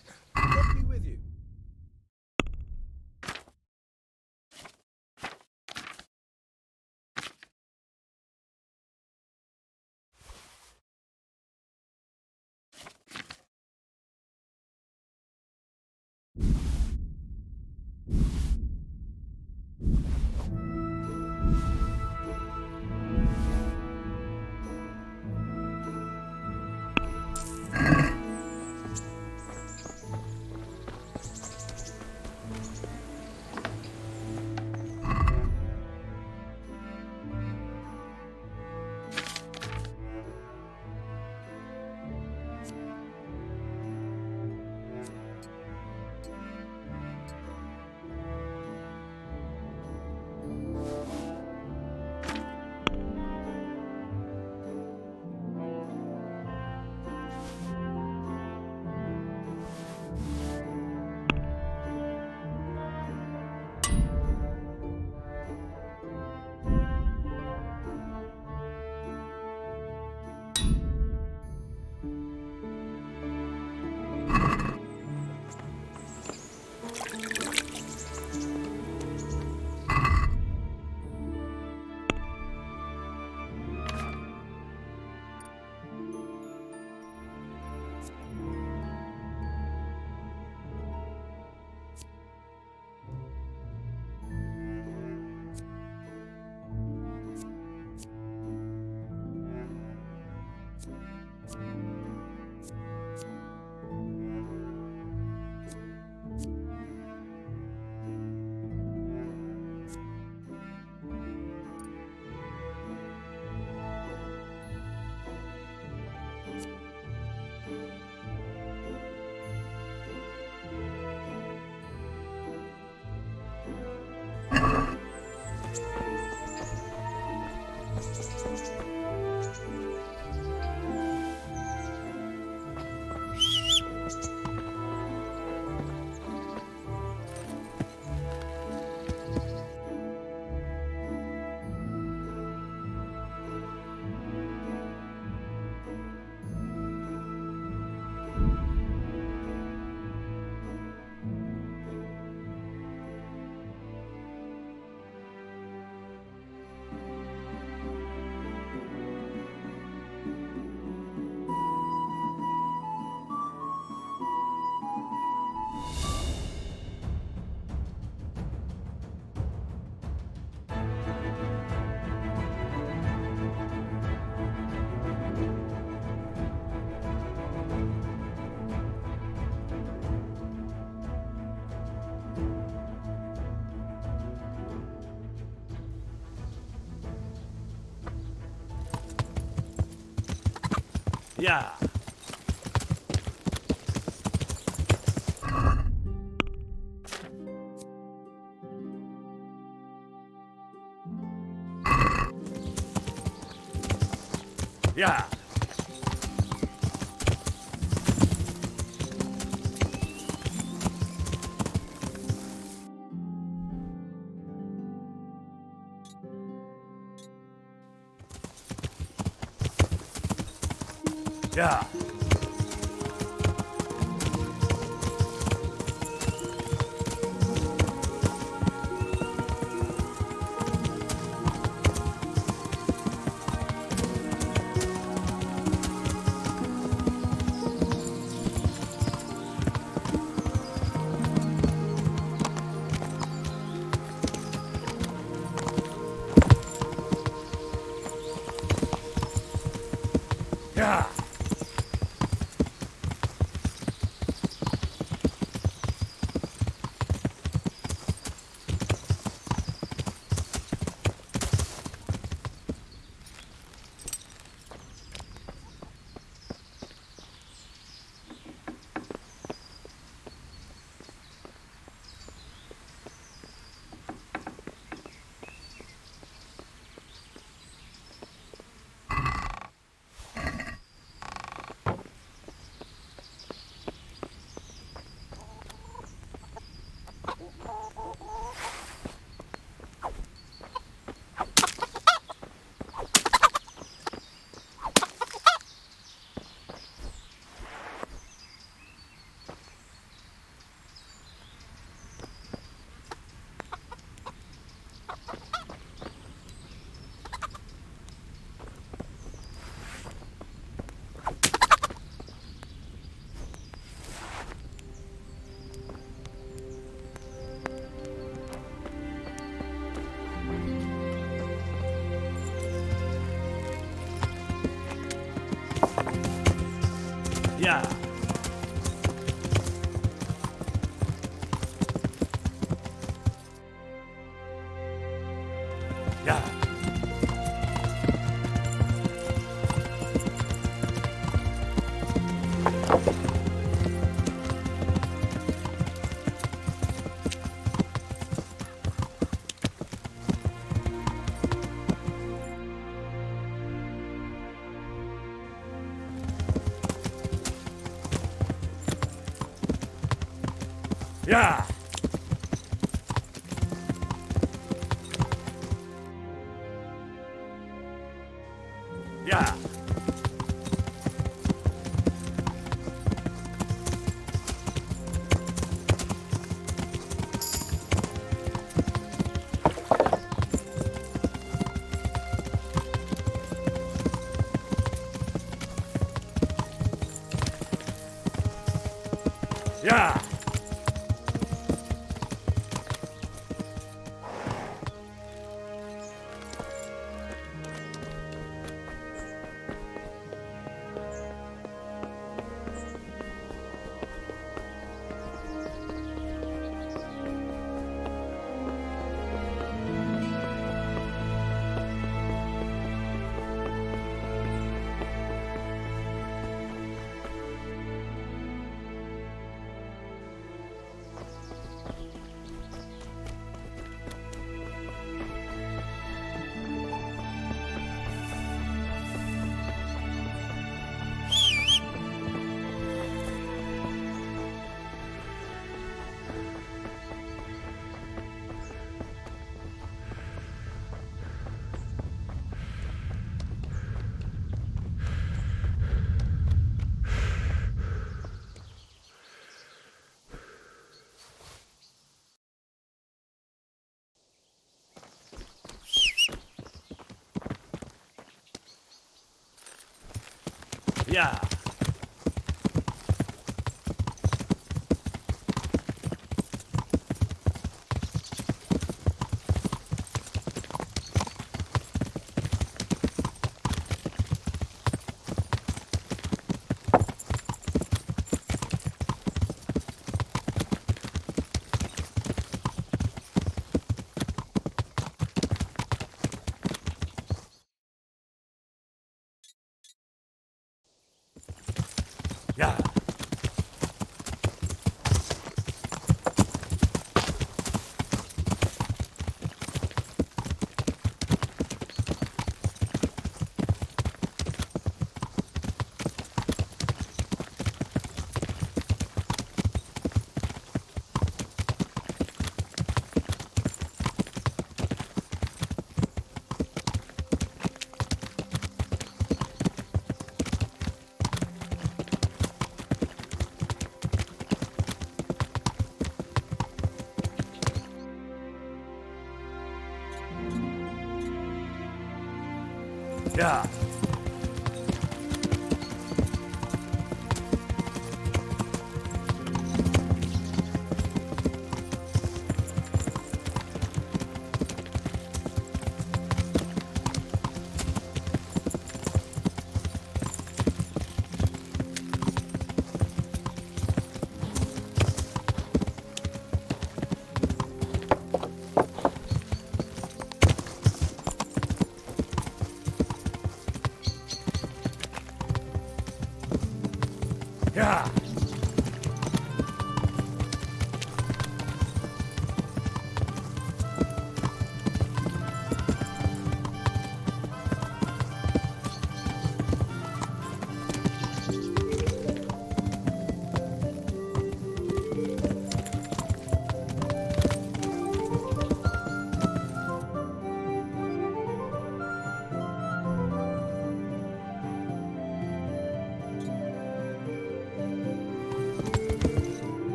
Yeah. Yeah. Yeah. Yeah. Yeah. Yeah. Yeah. Yeah. Yeah. Yeah. Yeah.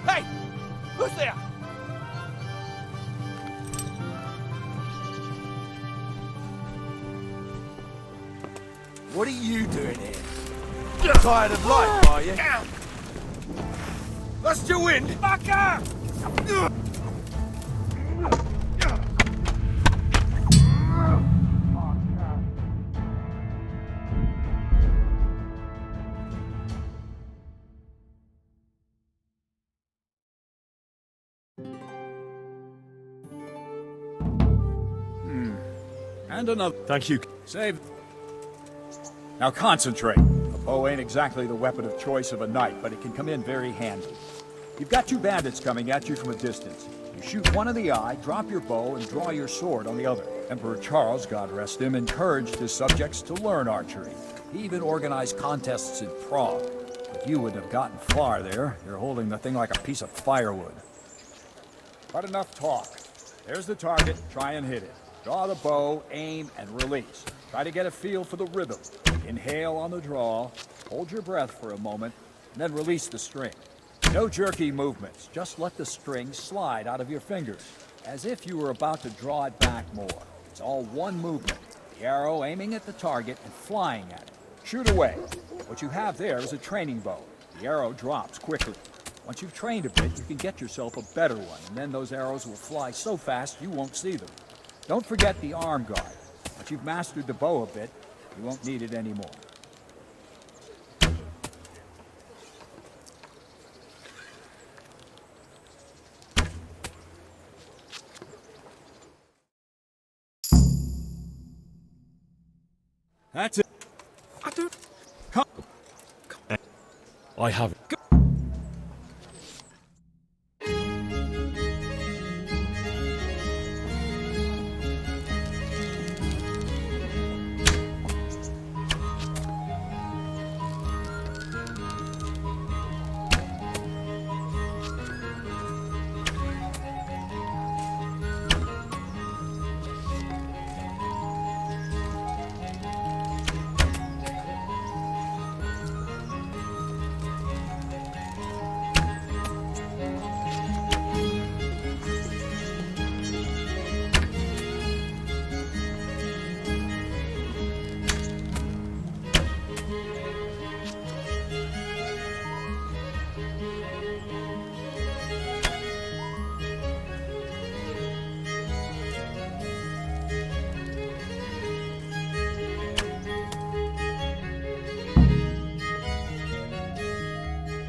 Hey! Who's there? What are you doing here? Tired of life, are you? Lost your wind! Fucker! And another. Thank you. Save. Now concentrate. A Bow ain't exactly the weapon of choice of a knight, but it can come in very handy. You've got two bandits coming at you from a distance. You shoot one in the eye, drop your bow, and draw your sword on the other. Emperor Charles, God rest him, encouraged his subjects to learn archery. He even organized contests in Prague. But you wouldn't have gotten far there. You're holding the thing like a piece of firewood. But enough talk. There's the target. Try and hit it. Draw the bow, aim, and release. Try to get a feel for the rhythm. Inhale on the draw, hold your breath for a moment, and then release the string. No jerky movements. Just let the string slide out of your fingers, as if you were about to draw it back more. It's all one movement. The arrow aiming at the target and flying at it. Shoot away. What you have there is a training bow. The arrow drops quickly. Once you've trained a bit, you can get yourself a better one, and then those arrows will fly so fast you won't see them. Don't forget the arm guard. Once you've mastered the bow a bit, you won't need it anymore. That's it. I don't... Come. I have.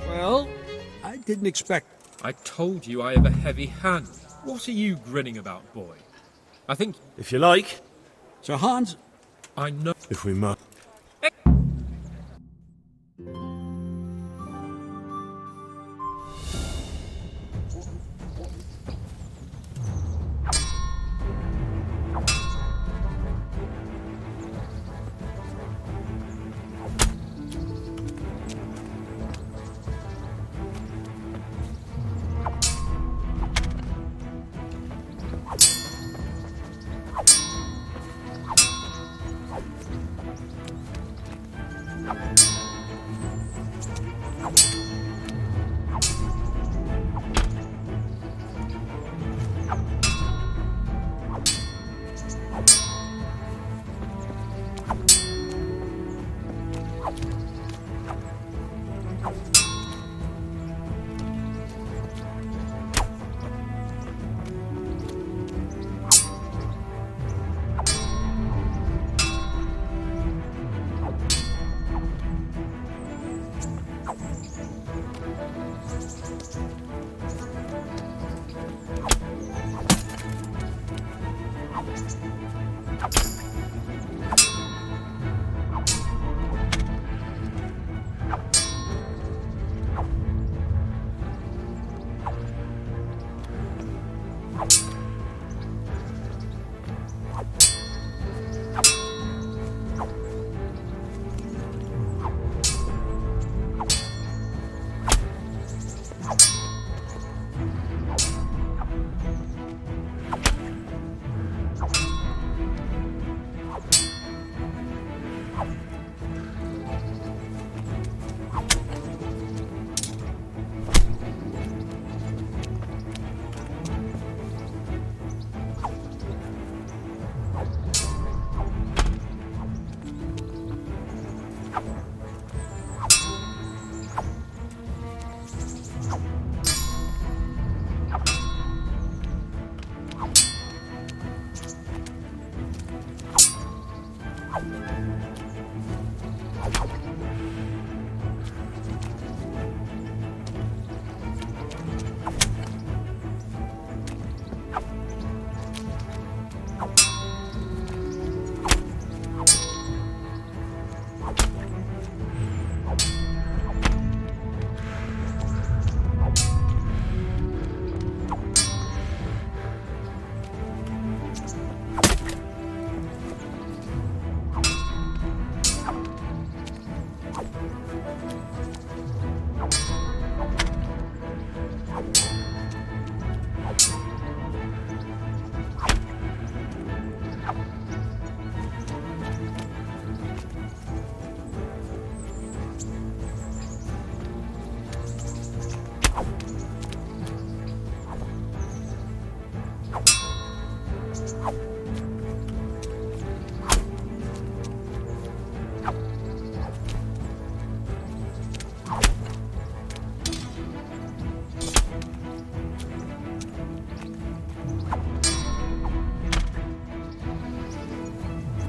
Well, I didn't expect... I told you I have a heavy hand. What are you grinning about, boy? I think... If you like. So Hans... I know... If we must.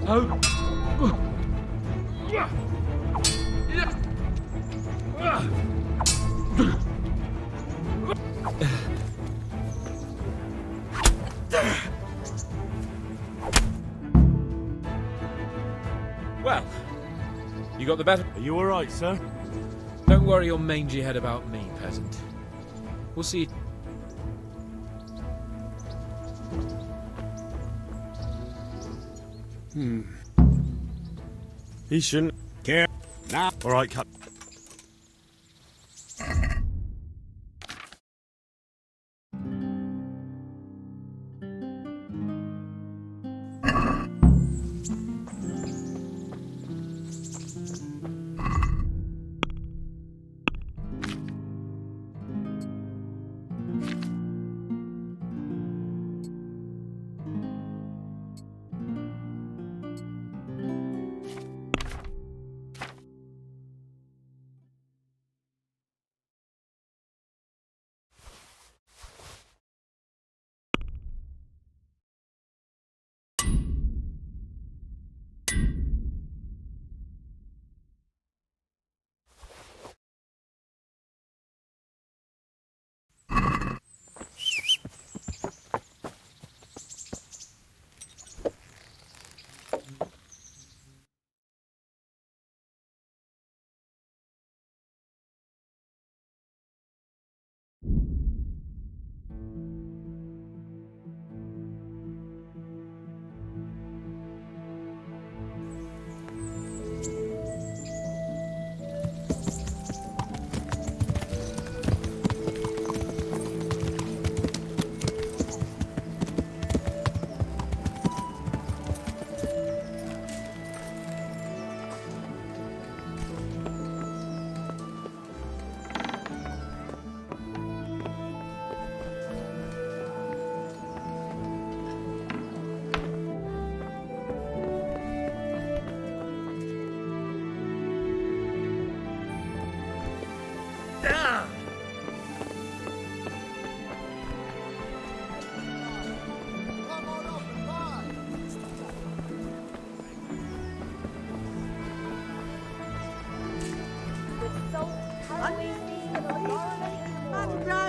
Well, you got the better. Are you all right, sir? Don't worry your mangy head about me, peasant. We'll see. He shouldn't care. Now. All right, cut.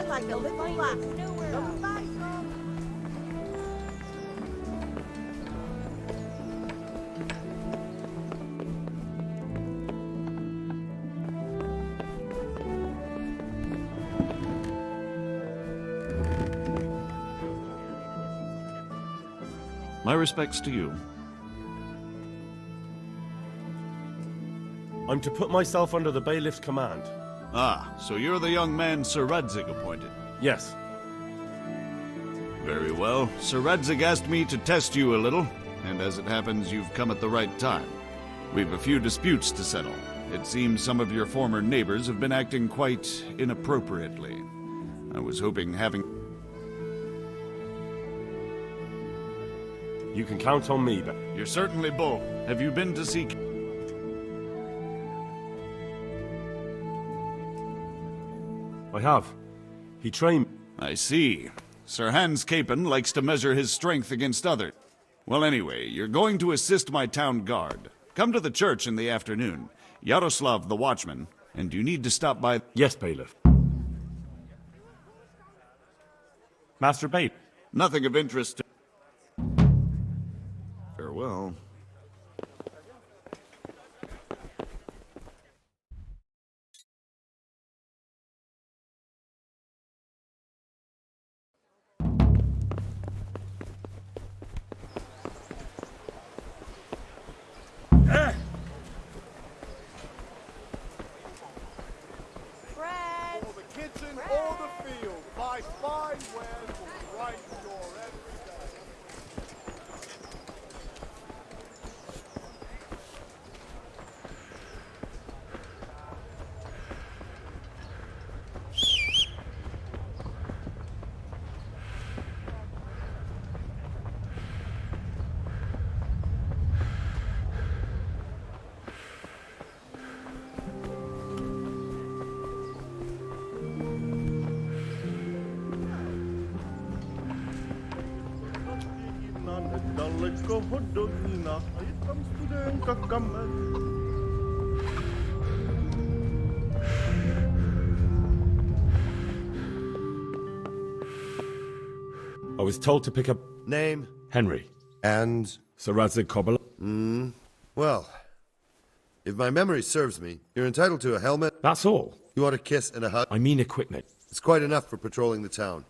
Like a little lass. My respects to you. I'm to put myself under the bailiff's command. Ah, so you're the young man Sir Radzig appointed? Yes. Very well. Sir Radzig asked me to test you a little, and as it happens, you've come at the right time. We've a few disputes to settle. It seems some of your former neighbors have been acting quite inappropriately. I was hoping having... You can count on me, but... You're certainly bold. Have you been to see... I have. He trained... I see. Sir Hans Capon likes to measure his strength against others. Well, anyway, you're going to assist my town guard. Come to the church in the afternoon. Yaroslav the watchman, and you need to stop by... Yes, bailiff. Master Bailiff. Nothing of interest to... Farewell. Or the kitchen or the field, buy fine wares will brighten your every day. Далеко до Догіна, I was told to pick up... Name? Henry. And? Sir Radzig Kobyla. Well, if my memory serves me, you're entitled to a helmet. That's all. You want a kiss and a hug? I mean equipment. It's quite enough for patrolling the town.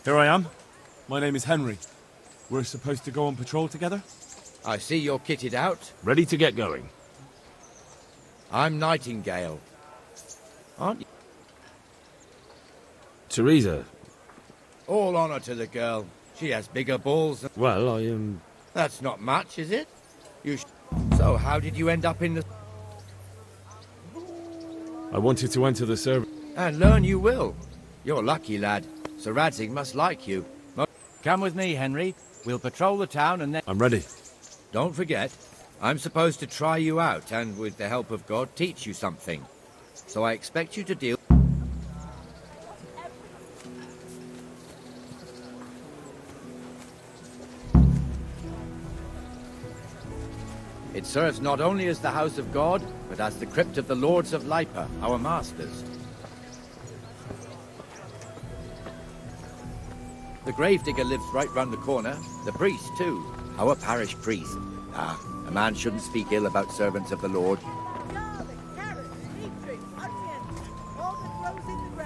Here I am. My name is Henry. We're supposed to go on patrol together? I see you're kitted out. Ready to get going. I'm Nightingale. Aren't you? Teresa. All honor to the girl. She has bigger balls than... Well, I am... That's not much, is it? So how did you end up in the... I wanted to enter the service. And learn you will. You're lucky, lad. Sir Radzig must like you. Come with me, Henry. We'll patrol the town and then... I'm ready. Don't forget, I'm supposed to try you out and, with the help of God, teach you something. So I expect you to deal... It serves not only as the house of God, but as the crypt of the lords of Lipa, our masters. The gravedigger lives right round the corner. The priest, too. Our parish priest. Ah, a man shouldn't speak ill about servants of the Lord.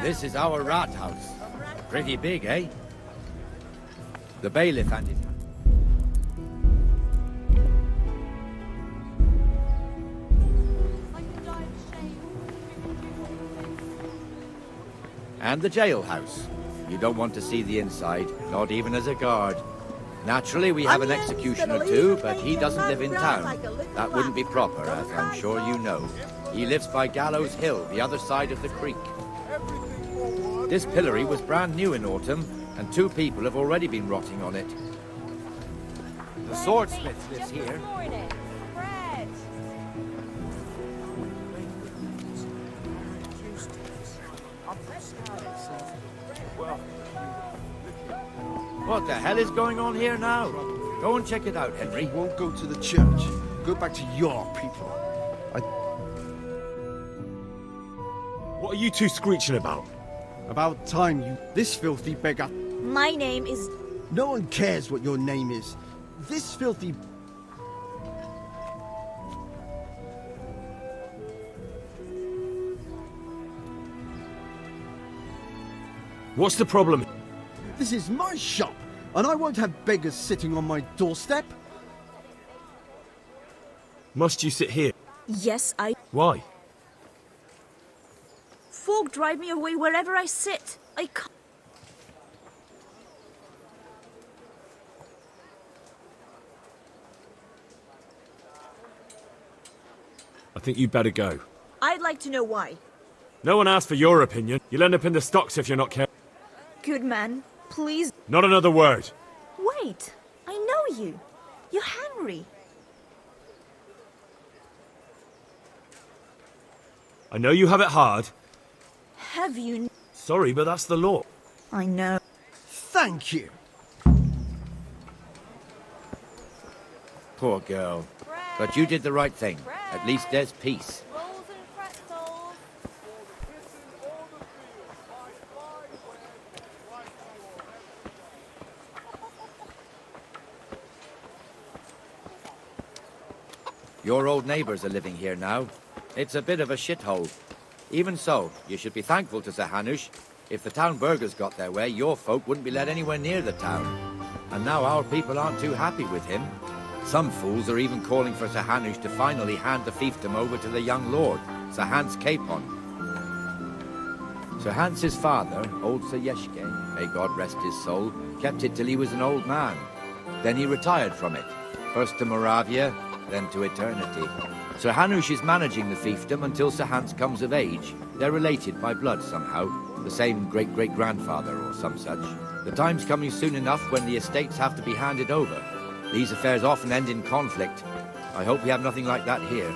This is our rat house. Pretty big, eh? The bailiff and his... And the jailhouse. You don't want to see the inside, not even as a guard. Naturally, we have an executioner too, but he doesn't live in town. That wouldn't be proper, as I'm sure you know. He lives by Gallows Hill, the other side of the creek. This pillory was brand new in autumn, and 2 people have already been rotting on it. The swordsmith lives here. What the hell is going on here now? Go and check it out, Henry. You won't go to the church. Go back to your people. What are you two screeching about? About time you... This filthy beggar... My name is... No one cares what your name is. This filthy... What's the problem? This is my shop, and I won't have beggars sitting on my doorstep. Must you sit here? Yes, I... Why? Folk drive me away wherever I sit. I can't... I think you'd better go. I'd like to know why. No one asked for your opinion. You'll end up in the stocks if you're not careful. Good man, please... Not another word. Wait, I know you. You're Henry. I know you have it hard. Have you... Sorry, but that's the law. I know. Thank you. Poor girl. But you did the right thing. At least there's peace. Your old neighbours are living here now. It's a bit of a shithole. Even so, you should be thankful to Sir Hanush. If the town burghers got their way, your folk wouldn't be let anywhere near the town. And now our people aren't too happy with him. Some fools are even calling for Sir Hanush to finally hand the fiefdom over to the young lord, Sir Hans Capon. Sir Hans's father, old Sir Yeshke, may God rest his soul, kept it till he was an old man. Then he retired from it, first to Moravia, then to eternity. Sir Hanush is managing the fiefdom until Sir Hans comes of age. They're related by blood somehow, the same great-great-grandfather or some such. The time's coming soon enough when the estates have to be handed over. These affairs often end in conflict. I hope we have nothing like that here.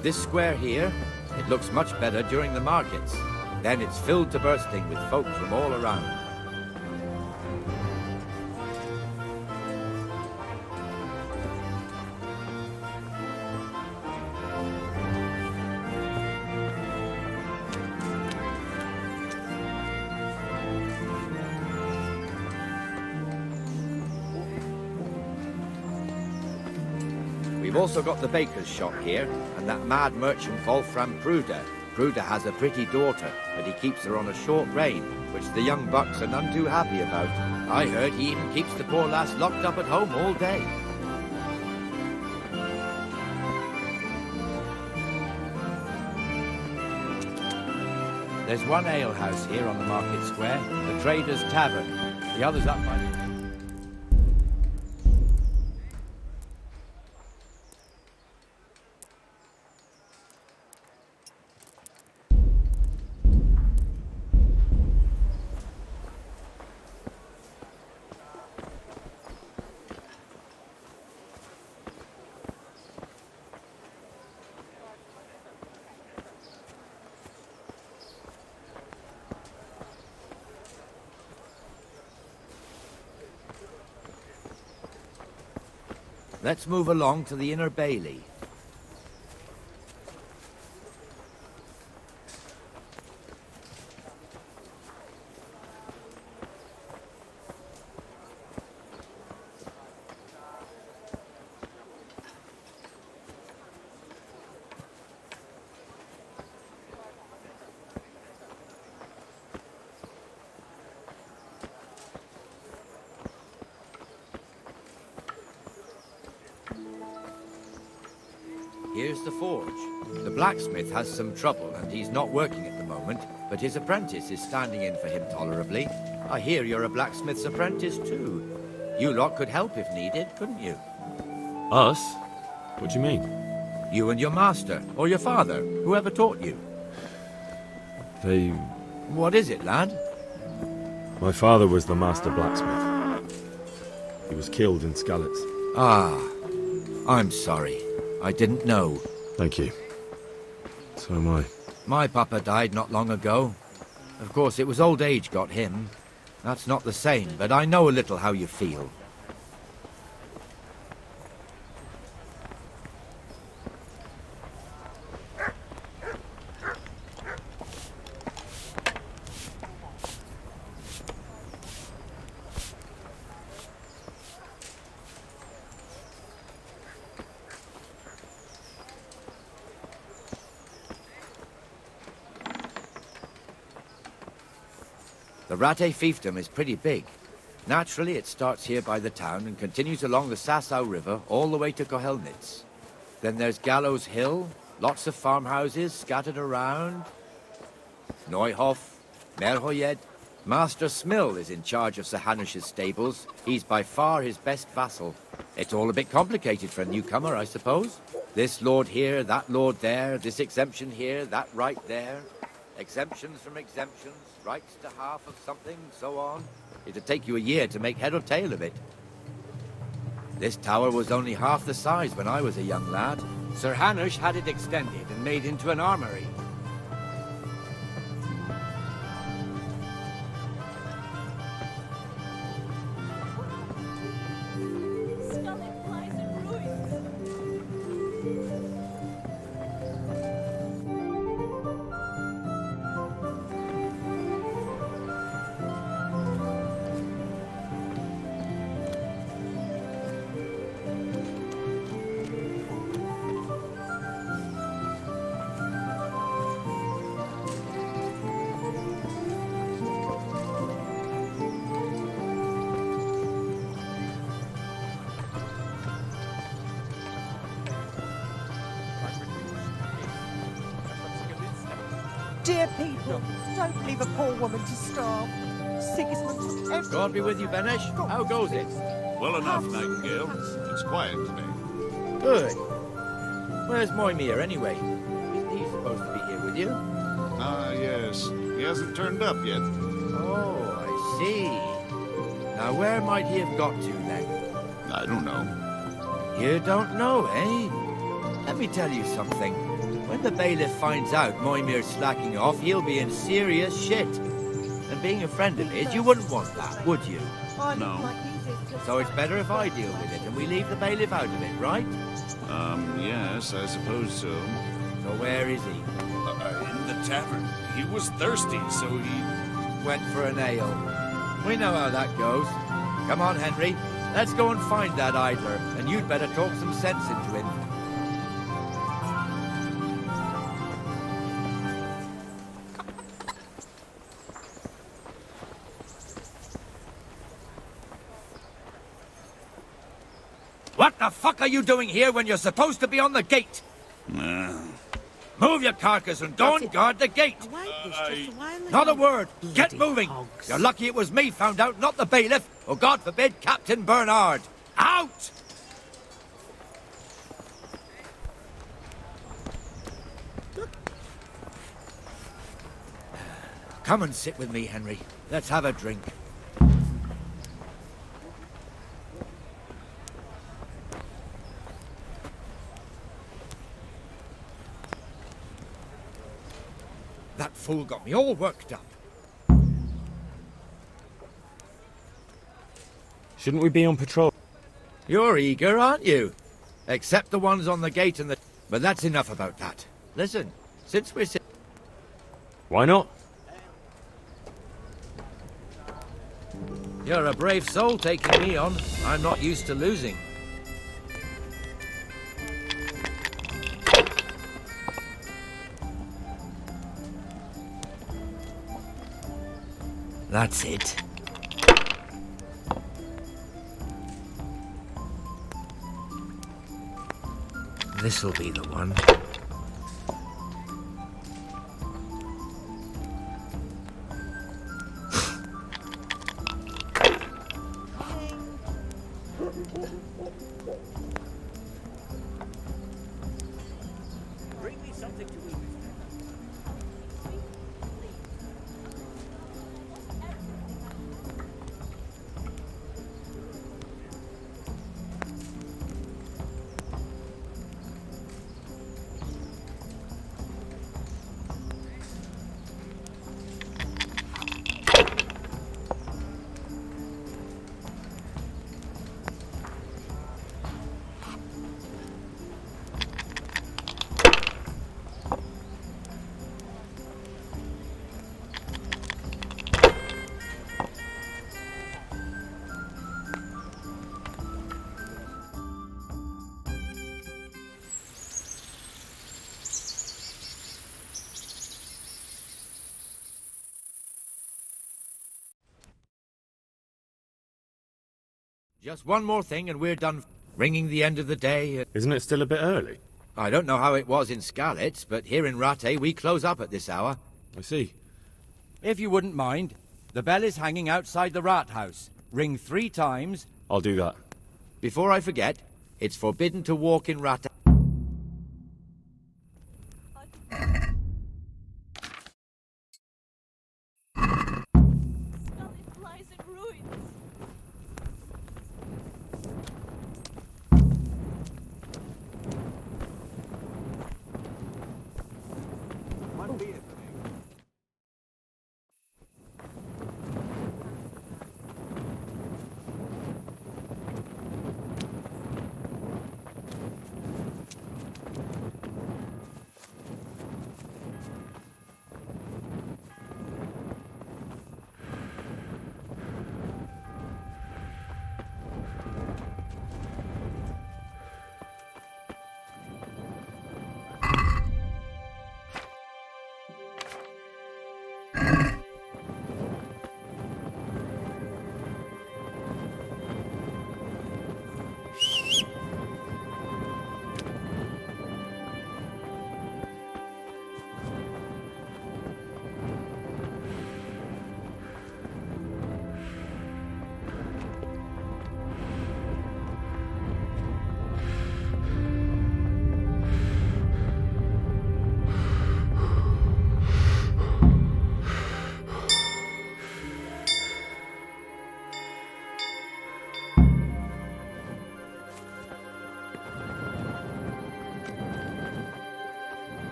This square here, it looks much better during the markets. Then it's filled to bursting with folk from all around. We've also got the baker's shop here, and that mad merchant Wolfram Pruder. Pruder has a pretty daughter, but he keeps her on a short rein, which the young bucks are none too happy about. I heard he even keeps the poor lass locked up at home all day. There's one alehouse here on the market square, the Trader's Tavern. The other's up by... Let's move along to the inner bailey. Here's the forge. The blacksmith has some trouble and he's not working at the moment, but his apprentice is standing in for him tolerably. I hear you're a blacksmith's apprentice too. You lot could help if needed, couldn't you? Us? What do you mean? You and your master, or your father, whoever taught you. They... What is it, lad? My father was the master blacksmith. He was killed in Skalitz. Ah, I'm sorry. I didn't know. Thank you. So am I. My papa died not long ago. Of course, it was old age got him. That's not the same, but I know a little how you feel. The Rate fiefdom is pretty big. Naturally, it starts here by the town and continues along the Sasau River all the way to Kohelnitz. Then there's Gallows Hill, lots of farmhouses scattered around. Neuhof, Merhoyed. Master Smill is in charge of Sir Hanush's stables. He's by far his best vassal. It's all a bit complicated for a newcomer, I suppose. This lord here, that lord there, this exemption here, that right there. Exemptions from exemptions, rights to half of something, so on. It'd take you a year to make head or tail of it. This tower was only half the size when I was a young lad. Sir Hanush had it extended and made into an armory. Dear people, don't leave a poor woman to starve. Sigismund, God be with you, Benesh. How goes it? Well enough, Nightingale. It's quiet today. Good. Where's Moimir, anyway? Isn't he supposed to be here with you? Ah, yes. He hasn't turned up yet. Oh, I see. Now, where might he have got to, then? I don't know. You don't know, eh? Let me tell you something. When the bailiff finds out Moimir's slacking off, he'll be in serious shit. And being a friend of his, you wouldn't want that, would you? No. So it's better if I deal with it and we leave the bailiff out of it, right? Yes, I suppose so. So where is he? In the tavern. He was thirsty, so he... Went for an ale. We know how that goes. Come on, Henry. Let's go and find that idler, and you'd better talk some sense into him. What the fuck are you doing here when you're supposed to be on the gate? Move your carcass and go and guard the gate. Not a word. Get moving. You're lucky it was me found out, not the bailiff, or God forbid, Captain Bernard. Out! Come and sit with me, Henry. Let's have a drink. That fool got me all worked up. Shouldn't we be on patrol? You're eager, aren't you? Except the ones on the gate and the... But that's enough about that. Listen, since we're... Why not? You're a brave soul taking me on. I'm not used to losing. That's it. This'll be the one. Bring me something to eat. Just one more thing and we're done ringing the end of the day. Isn't it still a bit early? I don't know how it was in Skalitz, but here in Rattay we close up at this hour. I see. If you wouldn't mind, the bell is hanging outside the rat house. Ring 3 times. I'll do that. Before I forget, it's forbidden to walk in Rattay. lies in ruins.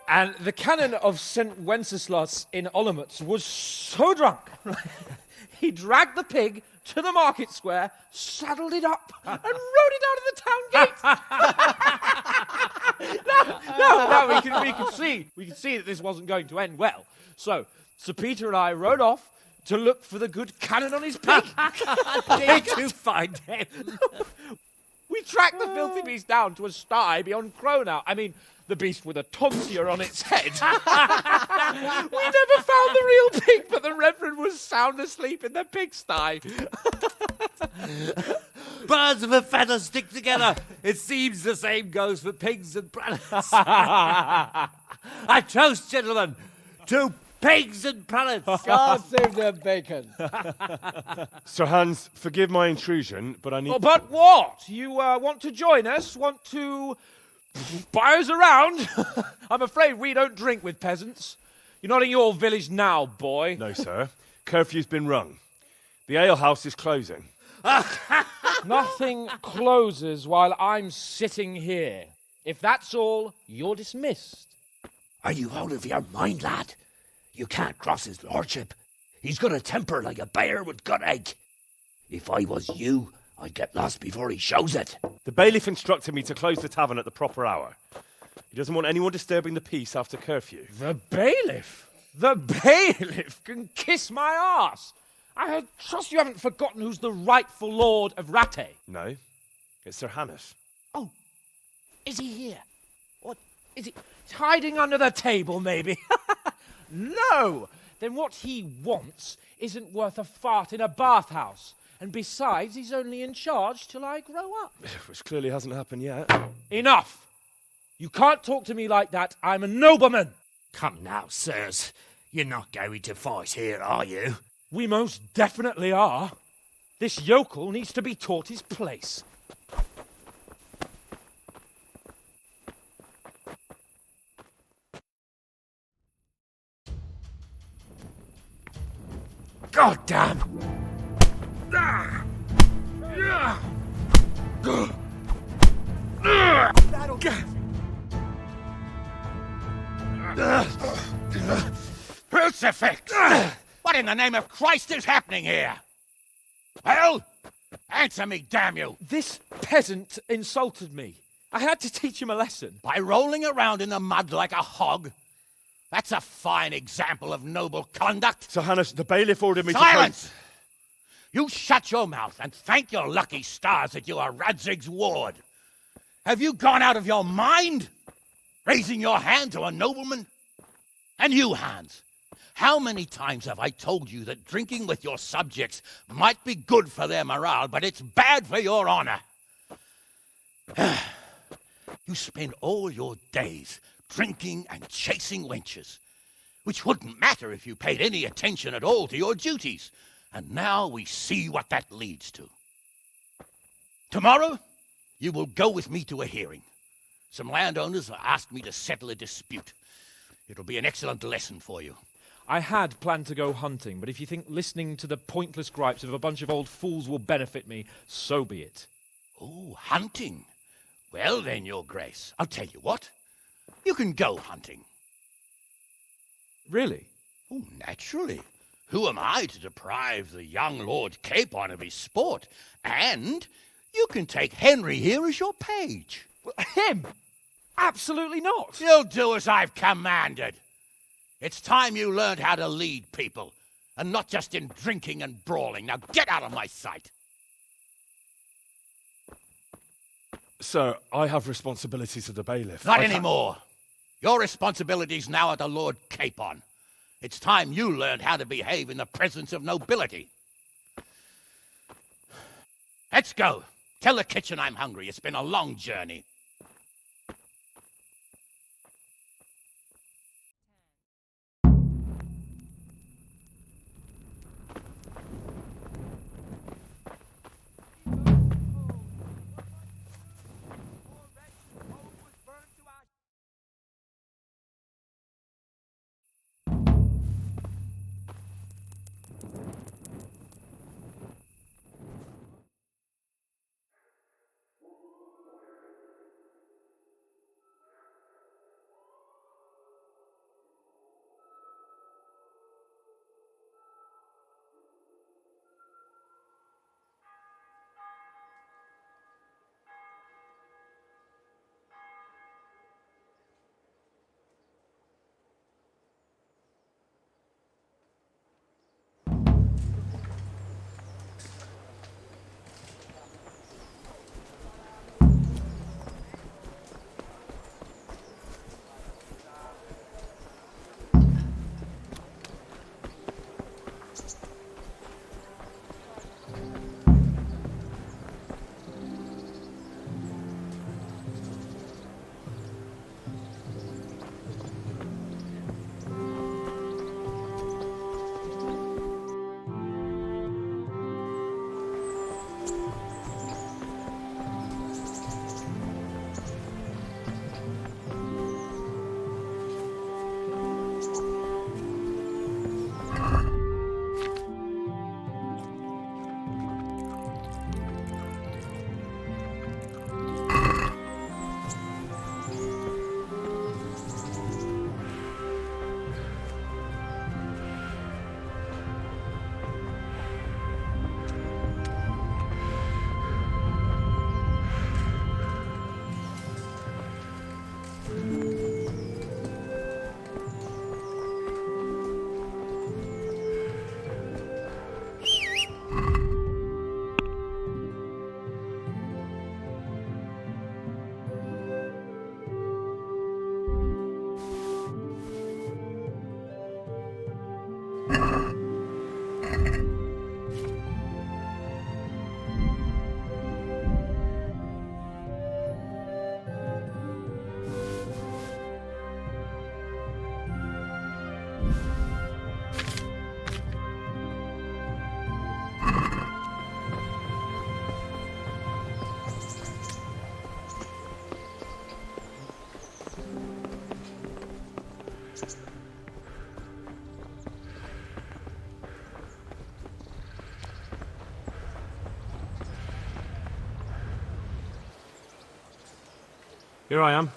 And the canon of St. Wenceslas in Olomouc was so drunk, he dragged the pig to the market square, saddled it up, and rode it out of the town gate. No, we can see that this wasn't going to end well. So, Sir Peter and I rode off to look for the good canon on his pig. Did you find him? We tracked the filthy beast down to a sty beyond Cronau. I mean, the beast with a tonsure on its head. We never found the real pig, but the Reverend was sound asleep in the pigsty. Birds of a feather stick together. It seems the same goes for pigs and prelates. I toast, gentlemen, to pigs and prelates. God save their bacon. Sir Hans, forgive my intrusion, but I need... Oh, but what? You want to join us? Want to Buyers around? I'm afraid we don't drink with peasants. You're not in your village now, boy. No, sir. Curfew's been rung. The alehouse is closing. Nothing closes while I'm sitting here. If that's all, you're dismissed. Are you out of your mind, lad? You can't cross his lordship. He's got a temper like a bear with gut ache. If I was you, I'd get lost before he shows it. The bailiff instructed me to close the tavern at the proper hour. He doesn't want anyone disturbing the peace after curfew. The bailiff? The bailiff can kiss my arse. I trust you haven't forgotten who's the rightful lord of Rattay. No, it's Sir Hannes. Oh, is he here? What, is he hiding under the table, maybe? No! Then what he wants isn't worth a fart in a bathhouse. And besides, he's only in charge till I grow up. Which clearly hasn't happened yet. Enough! You can't talk to me like that. I'm a nobleman. Come now, sirs. You're not going to fight here, are you? We most definitely are. This yokel needs to be taught his place. God damn! That'll get Crucifix! What in the name of Christ is happening here? Well, answer me, damn you! This peasant insulted me. I had to teach him a lesson. By rolling around in the mud like a hog? That's a fine example of noble conduct. Sir Hannes, the bailiff ordered me Silence! to... You shut your mouth and thank your lucky stars that you are Radzig's ward. Have you gone out of your mind? Raising your hand to a nobleman? And you, Hans, how many times have I told you that drinking with your subjects might be good for their morale, but it's bad for your honor? You spend all your days drinking and chasing wenches, which wouldn't matter if you paid any attention at all to your duties. And now we see what that leads to. Tomorrow, you will go with me to a hearing. Some landowners have asked me to settle a dispute. It'll be an excellent lesson for you. I had planned to go hunting, but if you think listening to the pointless gripes of a bunch of old fools will benefit me, so be it. Oh, hunting. Well then, Your Grace, I'll tell you what. You can go hunting. Really? Oh, naturally. Who am I to deprive the young Lord Capon of his sport? And you can take Henry here as your page. Him? Absolutely not. You'll do as I've commanded. It's time you learned how to lead people, and not just in drinking and brawling. Now get out of my sight. Sir, I have responsibilities of the bailiff. Not anymore. Your responsibilities now are the Lord Capon. It's time you learned how to behave in the presence of nobility. Let's go. Tell the kitchen I'm hungry. It's been a long journey. Here I am.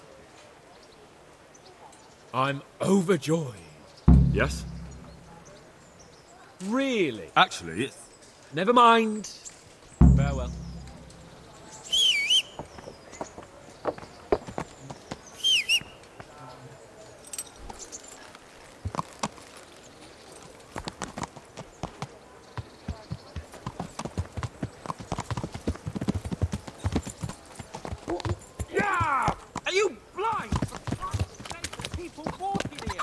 I'm overjoyed. Yes? Really? Actually, it's... Never mind. Farewell. Yeah! Are you blind? For Christ's sake, there's people walking here.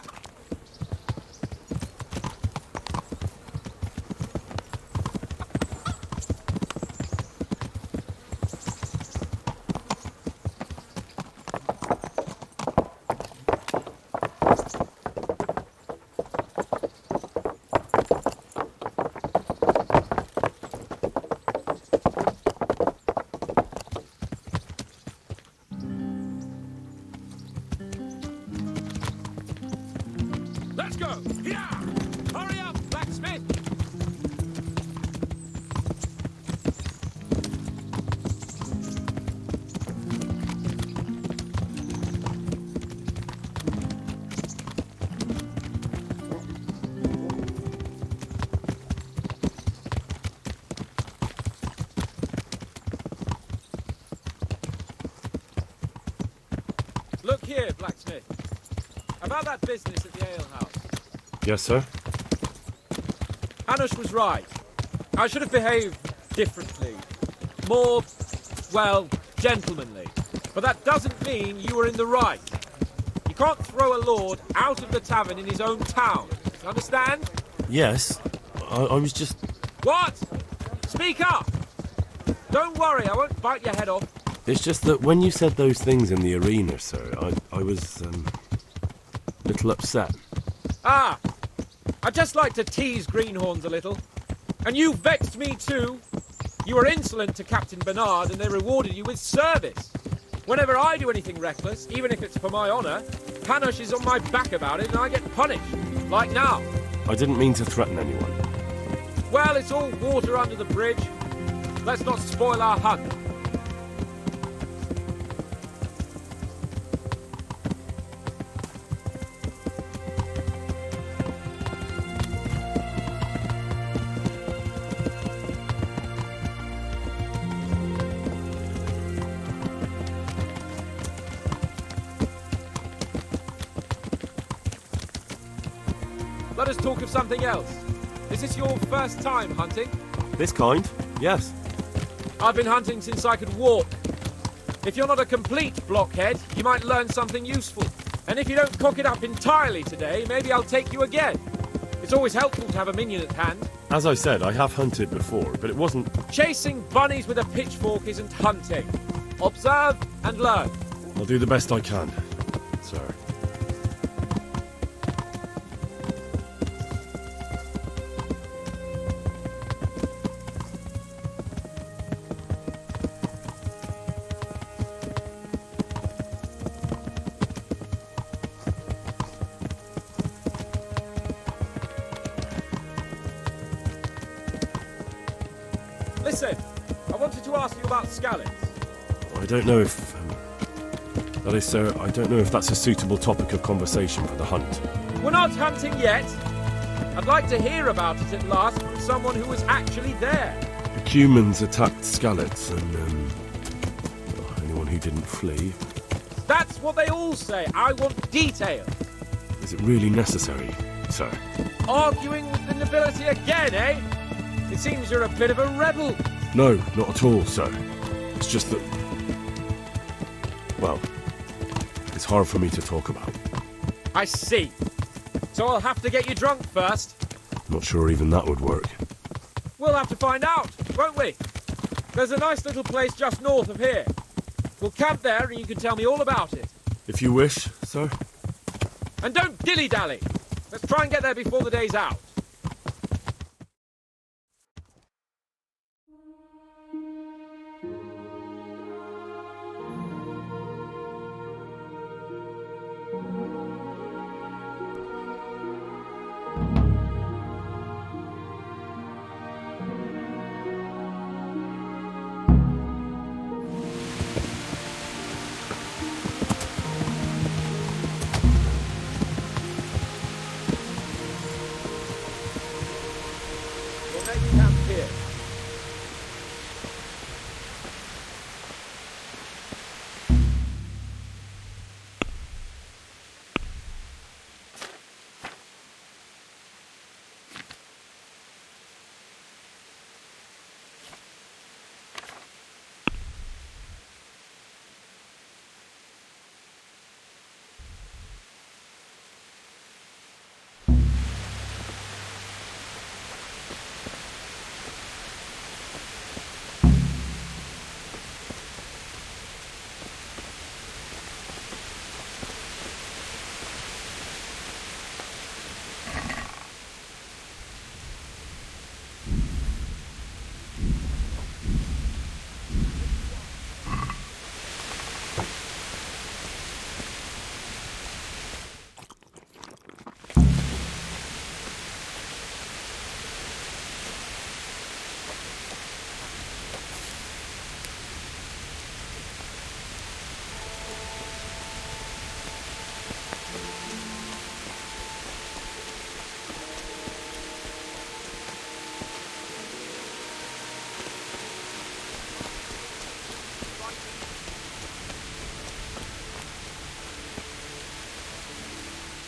Let's go! Yeah! Hurry up, blacksmith! Look here, blacksmith. About that business at the alehouse. Yes, sir? Hanush was right. I should have behaved differently. More, well, gentlemanly. But that doesn't mean you were in the right. You can't throw a lord out of the tavern in his own town. You understand? Yes. I was just... What? Speak up! Don't worry, I won't bite your head off. It's just that when you said those things in the arena, sir, I was, a little upset. Ah! I just like to tease greenhorns a little. And you vexed me too. You were insolent to Captain Bernard and they rewarded you with service. Whenever I do anything reckless, even if it's for my honour, Hanush is on my back about it and I get punished. Like now. I didn't mean to threaten anyone. Well, it's all water under the bridge. Let's not spoil our hunt. Let us talk of something else. Is this your first time hunting? This kind? Yes. I've been hunting since I could walk. If you're not a complete blockhead, you might learn something useful. And if you don't cock it up entirely today, maybe I'll take you again. It's always helpful to have a minion at hand. As I said, I have hunted before, but it wasn't... Chasing bunnies with a pitchfork isn't hunting. Observe and learn. I'll do the best I can, sir. Listen, I wanted to ask you about scallops. I don't know if... that is, sir, I don't know if that's a suitable topic of conversation for the hunt. We're not hunting yet. I'd like to hear about it at last from someone who was actually there. The humans attacked Skallets and, anyone who didn't flee. That's what they all say. I want detail. Is it really necessary, sir? Arguing with the nobility again, eh? It seems you're a bit of a rebel. No, not at all, sir. It's just that... well, it's hard for me to talk about. I see. So I'll have to get you drunk first. Not sure even that would work. We'll have to find out, won't we? There's a nice little place just north of here. We'll camp there and you can tell me all about it. If you wish, sir. And don't dilly-dally. Let's try and get there before the day's out.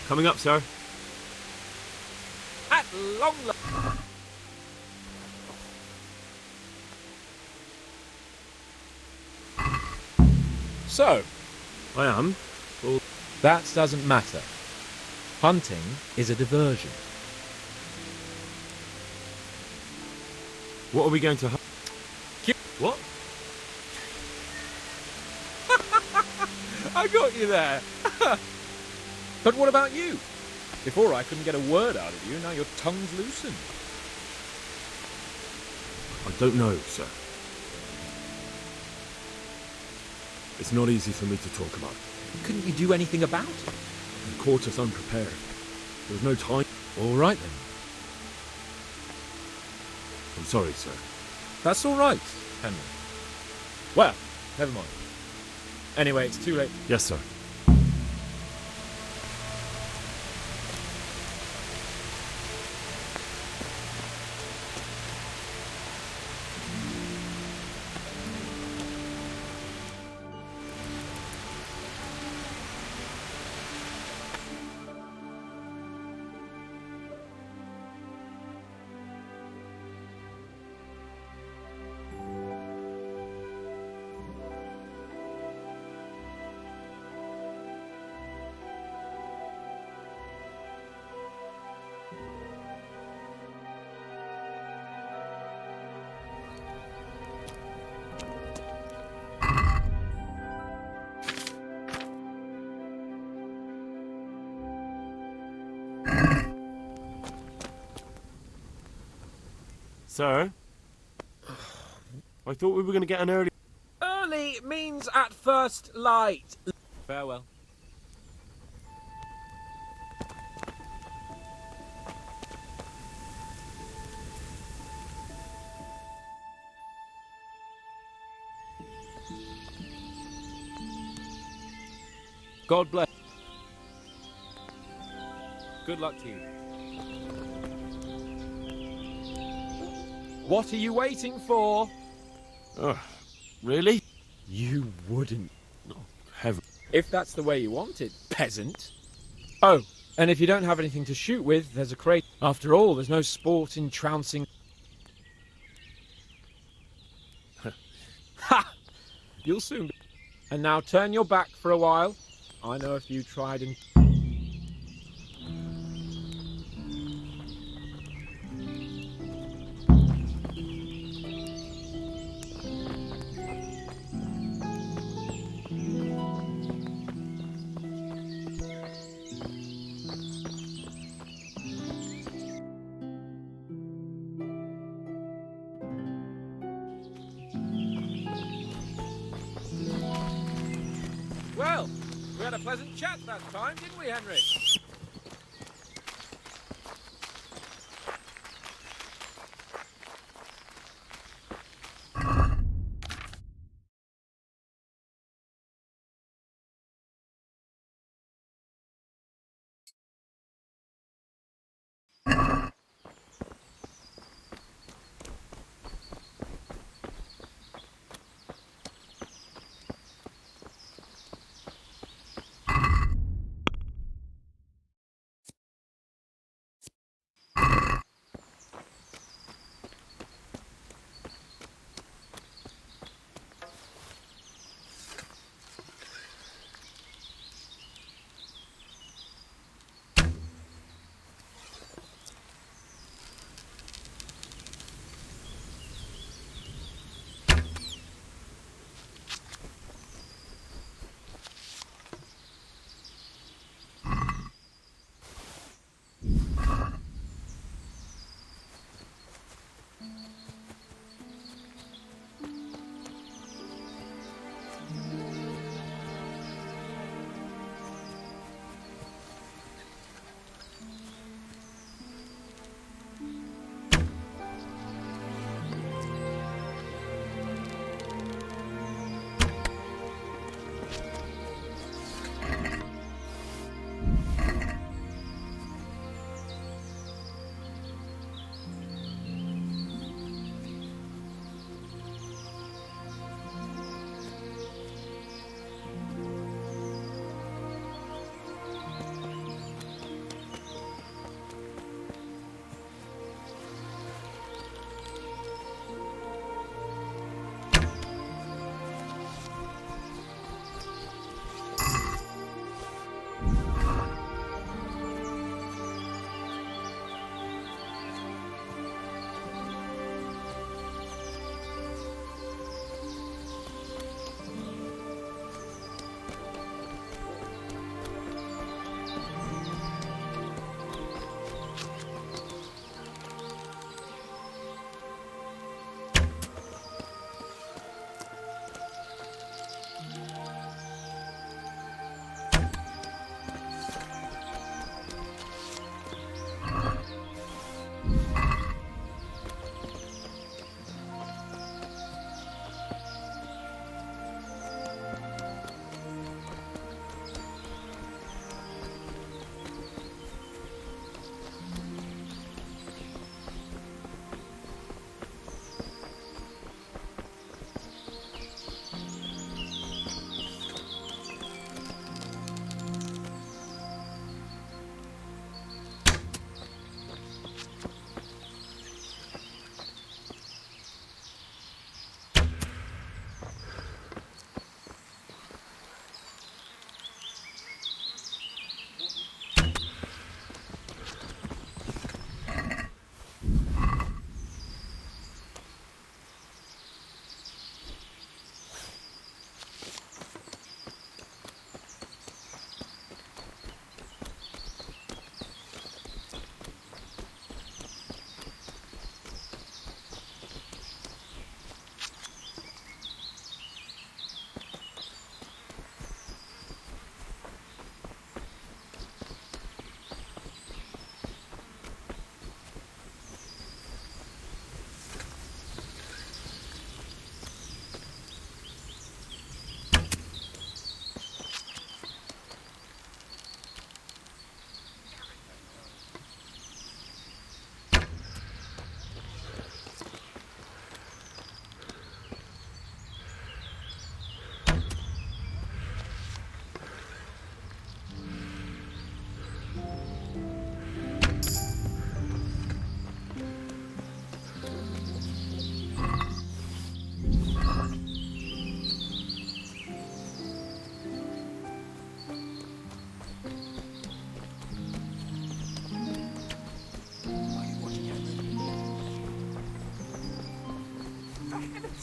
Coming up, sir. At long last. So, I am. Well, that doesn't matter. Hunting is a diversion. what are we going to hunt? What? I got you there. But what about you? Before I couldn't get a word out of you, now your tongue's loosened. I don't know, sir. It's not easy for me to talk about. Couldn't you do anything about it? They caught us unprepared. There was no time. All right then. I'm sorry, sir. That's all right, Henry. Well, never mind. Anyway, it's too late. Yes, sir. Sir? I thought we were going to get an early... Early means at first light. Farewell. God bless. Good luck to you. What are you waiting for? Really? You wouldn't. Oh, heaven. If that's the way you want it, peasant. Oh, and if you don't have anything to shoot with, there's a crate. After all, there's no sport in trouncing. Ha! You'll soon be. And now turn your back for a while. I know a few tried and... Well, we had a pleasant chat that time, didn't we, Henry?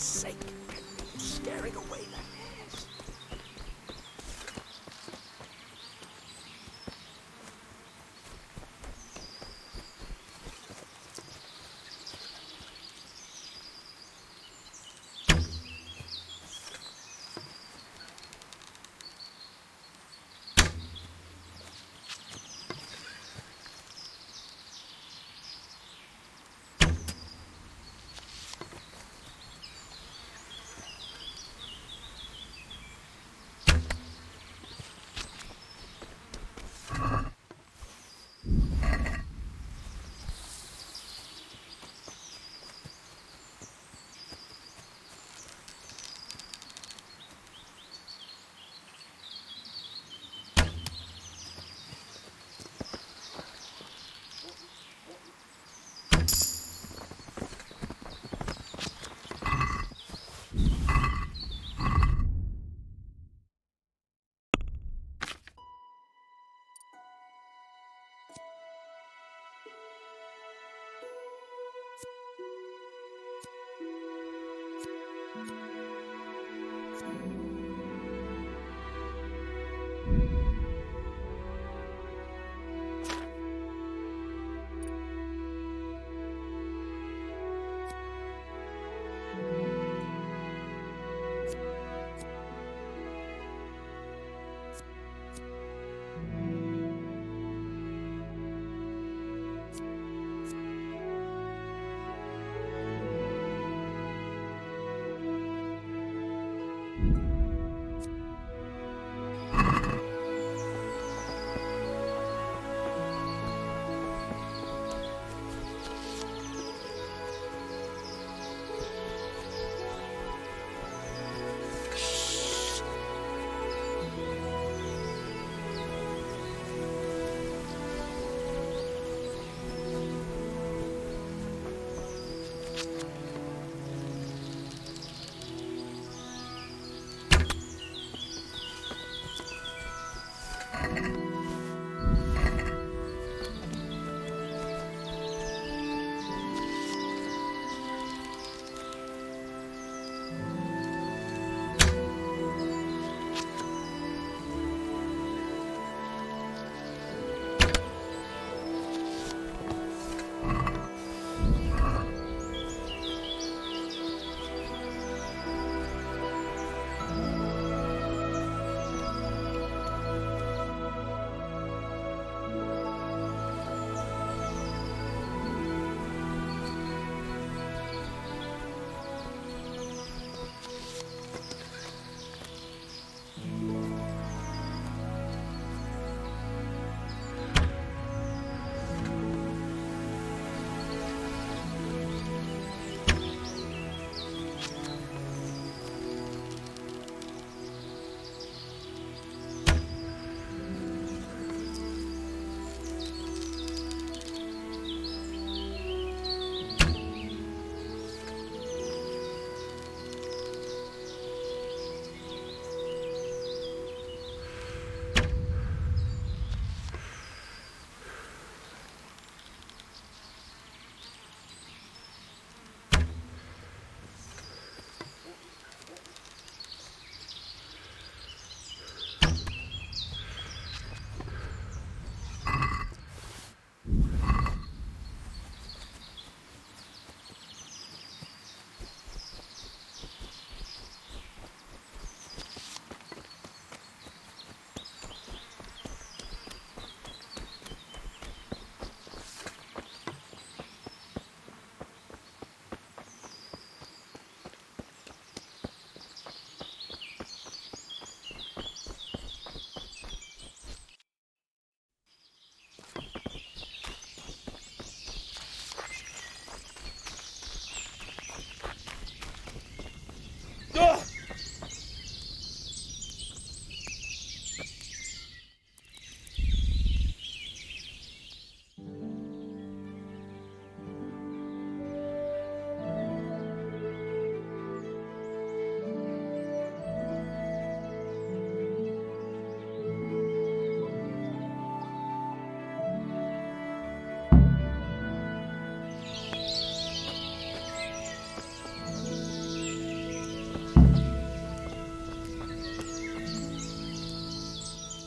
sake. Scaring away the hares.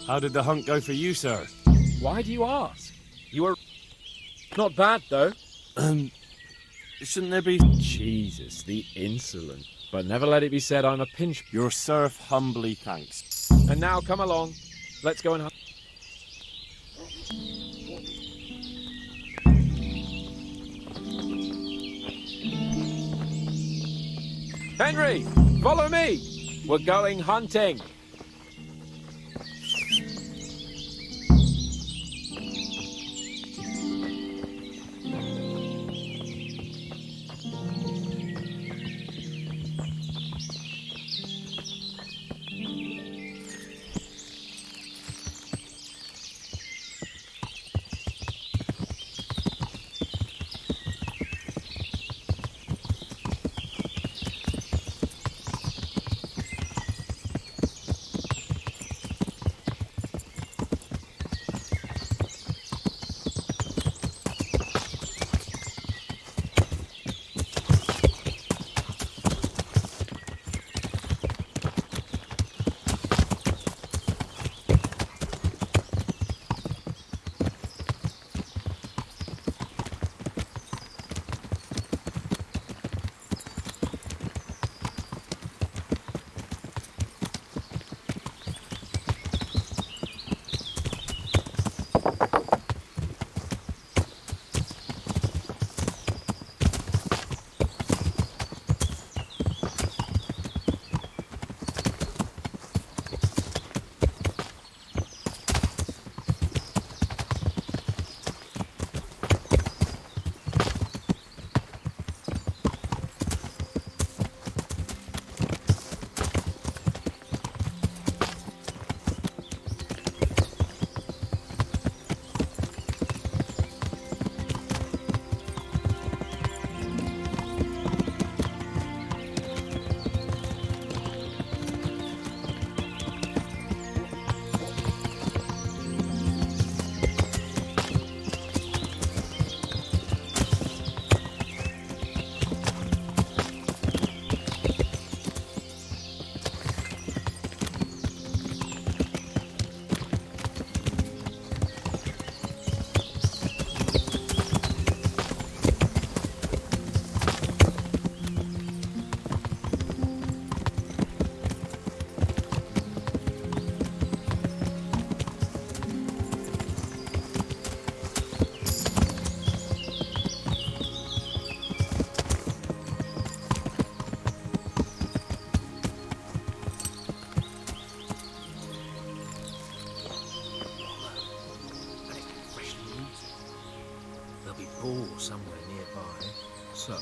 How did the hunt go for you, sir? Why do you ask? You were not bad, though. Shouldn't there be... Jesus, the insolent. But never let it be said I'm a pinch. Your serf humbly thanks. And now, come along. Let's go and hunt. Henry, follow me. We're going hunting. Somewhere nearby. So,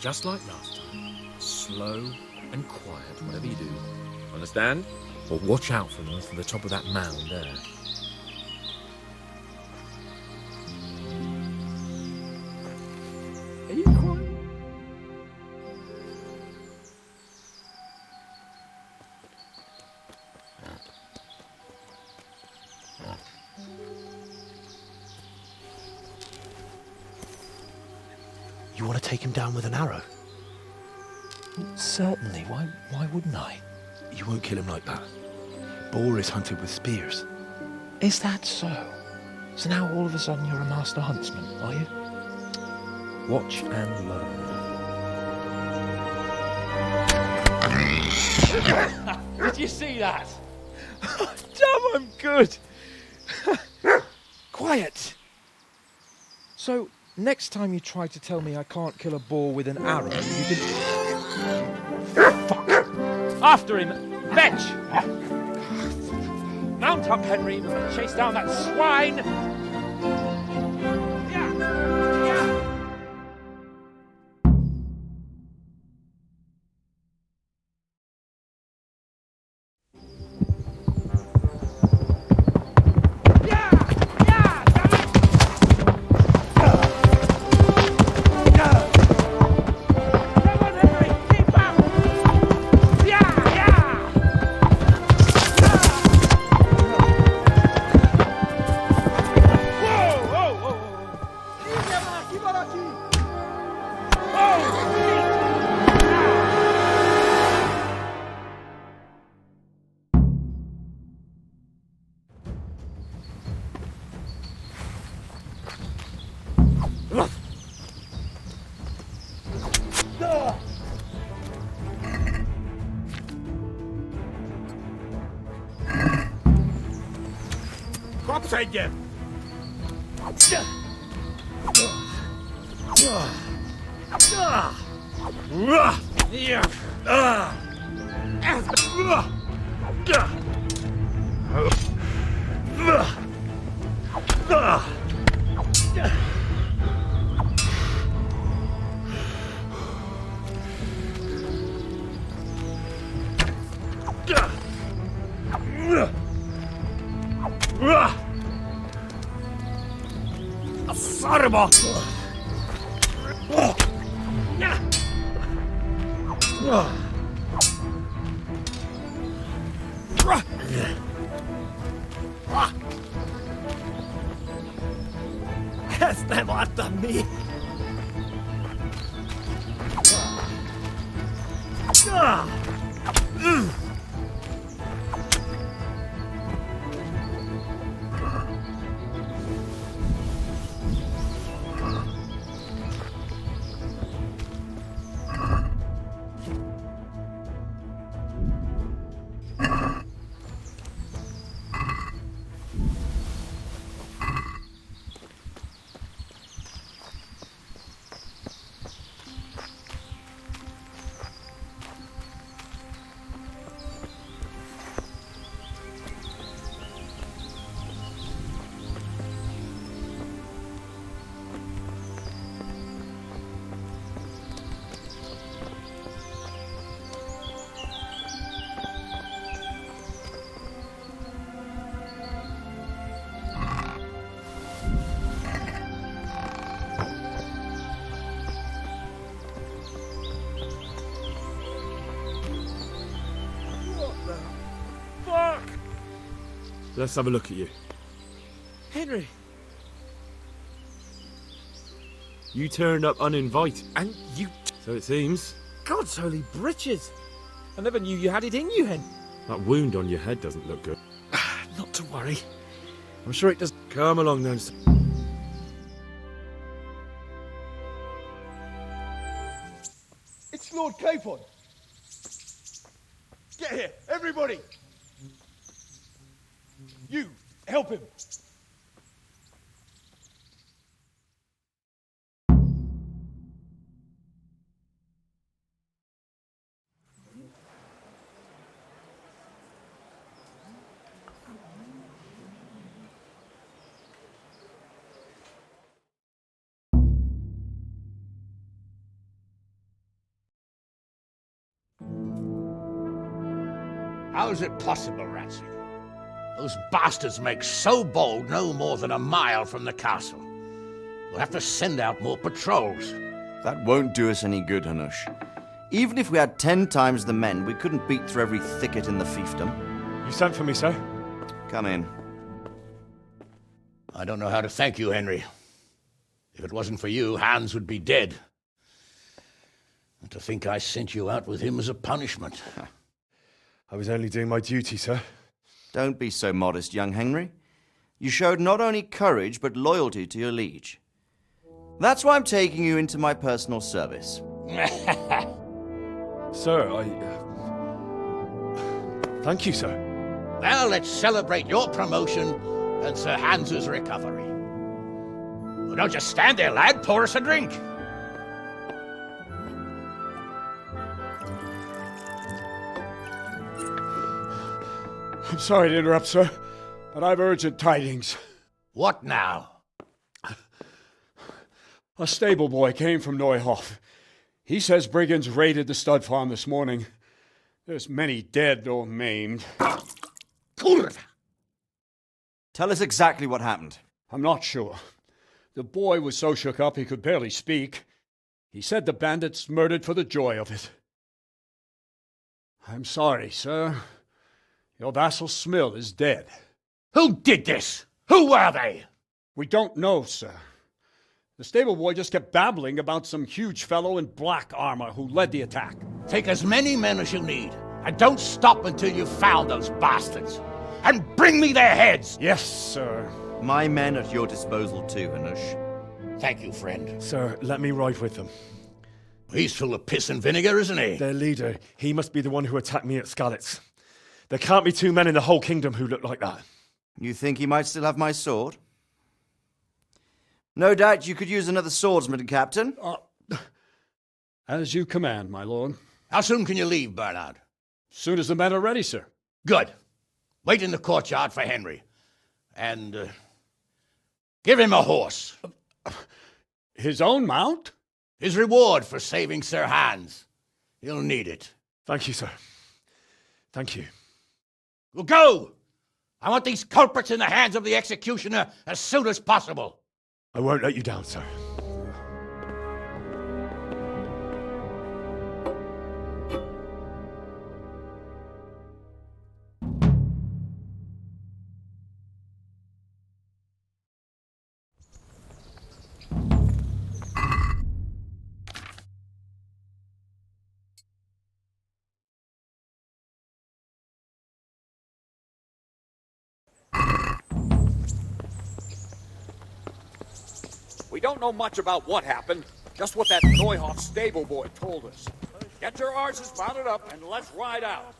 just like last time, slow and quiet, whatever you do. Understand? Or watch out for them from the top of that mound there. Are you quiet? You want to take him down with an arrow? Certainly. Why wouldn't I? You won't kill him like that. Boar is hunted with spears. Is that so? So now all of a sudden you're a master huntsman, are you? Watch and learn. Did you see that? Damn, I'm good. Quiet! So, next time you try to tell me I can't kill a boar with an arrow, you can... Fuck! After him! Fetch! Mount up, Henry. We're going to chase down that swine! train you! Sarma! Este mata mi! Let's have a look at you. Henry! You turned up uninvited. And you... So it seems. God's holy britches! I never knew you had it in you, Hen. That wound on your head doesn't look good. Not to worry. I'm sure it does... Come along then. It's Lord Capon. Get here, everybody. You, help him. How is it possible, Ratsy? Those bastards make so bold no more than a mile from the castle. We'll have to send out more patrols. That won't do us any good, Hanush. Even if we had 10 times the men, we couldn't beat through every thicket in the fiefdom. You sent for me, sir? Come in. I don't know how to thank you, Henry. If it wasn't for you, Hans would be dead. And to think I sent you out with him as a punishment. I was only doing my duty, sir. Don't be so modest, young Henry. You showed not only courage, but loyalty to your liege. That's why I'm taking you into my personal service. Sir, thank you, sir. Well, let's celebrate your promotion and Sir Hans's recovery. Well, don't just stand there, lad. Pour us a drink. I'm sorry to interrupt, sir, but I've urgent tidings. What now? A stable boy came from Neuhof. He says brigands raided the stud farm this morning. There's many dead or maimed. Tell us exactly what happened. I'm not sure. The boy was so shook up he could barely speak. He said the bandits murdered for the joy of it. I'm sorry, sir. Your vassal Smill is dead. Who did this? Who were they? We don't know, sir. The stable boy just kept babbling about some huge fellow in black armor who led the attack. Take as many men as you need, and don't stop until you've found those bastards. And bring me their heads! Yes, sir. My men at your disposal too, Hanush. Thank you, friend. Sir, let me ride with them. He's full of piss and vinegar, isn't he? Their leader, he must be the one who attacked me at Skalitz. There can't be 2 men in the whole kingdom who look like that. You think he might still have my sword? No doubt you could use another swordsman, Captain. As you command, my lord. How soon can you leave, Bernard? Soon as the men are ready, sir. Good. Wait in the courtyard for Henry. And give him a horse. His own mount? His reward for saving Sir Hans. He'll need it. Thank you, sir. Thank you. Well, go! I want these culprits in the hands of the executioner as soon as possible. I won't let you down, sir. We don't know much about what happened, just what that Neuhoff stable boy told us. Get your horses mounted up and let's ride out.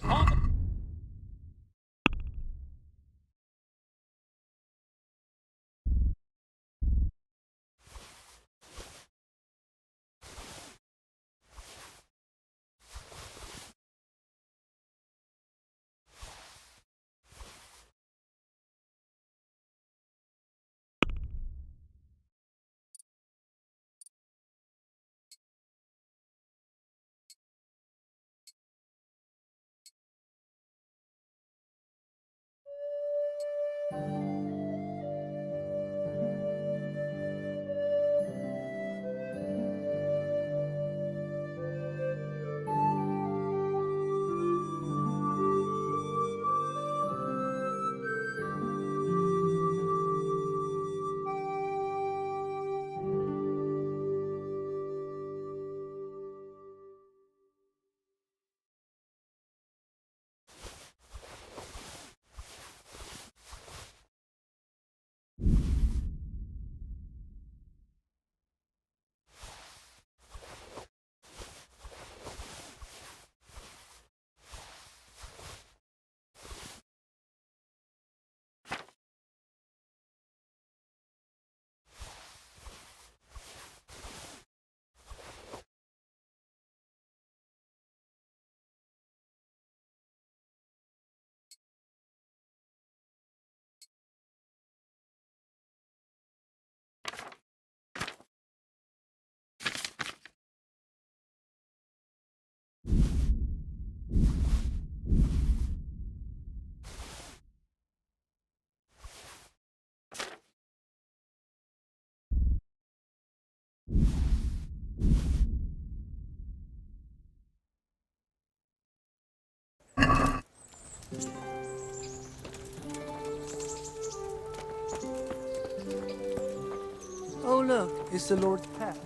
Oh, look, it's the Lord's pet.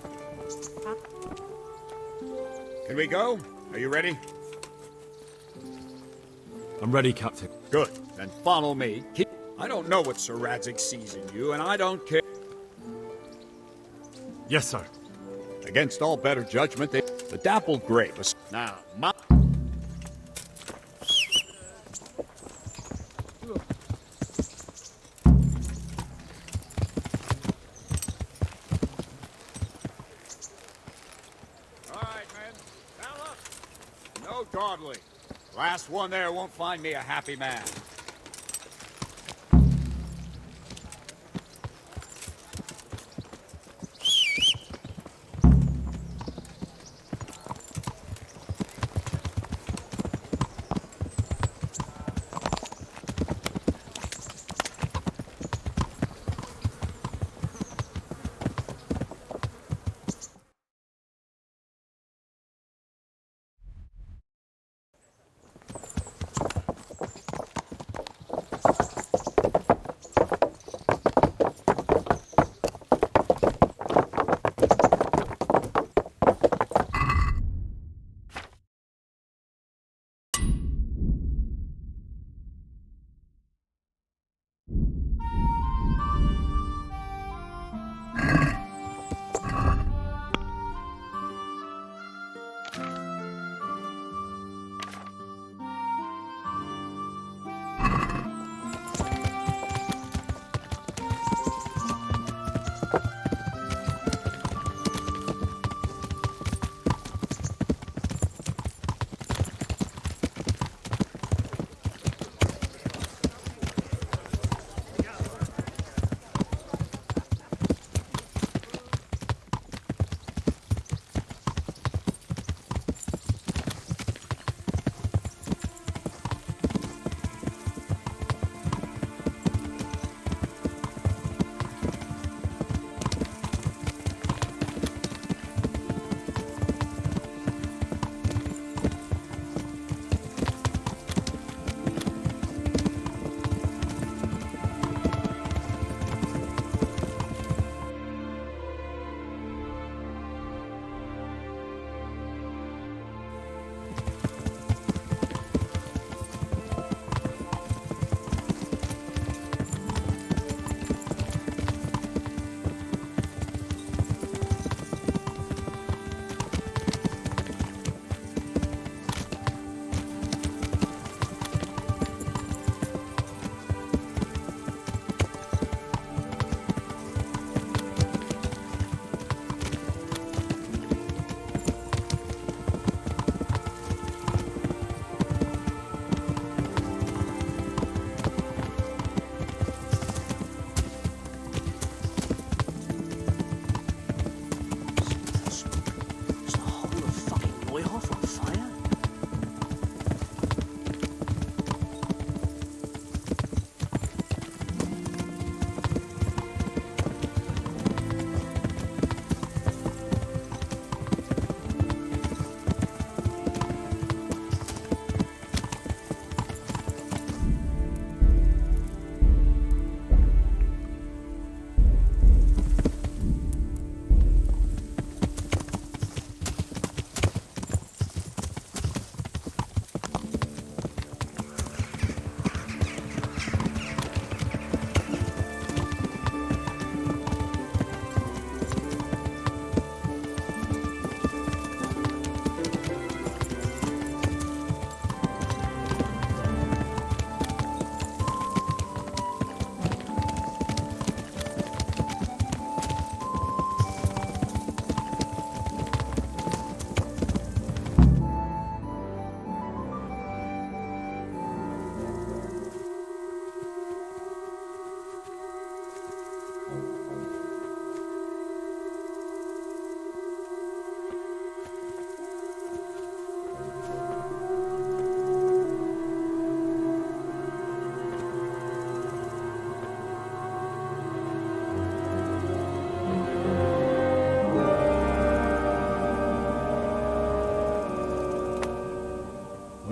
Can we go? Are you ready? I'm ready, Captain. Good. Then follow me. I don't know what Sir Radzig sees in you, and I don't care. Yes, sir. Against all better judgment, the dappled grape. Now, Godly. Last one there won't find me a happy man.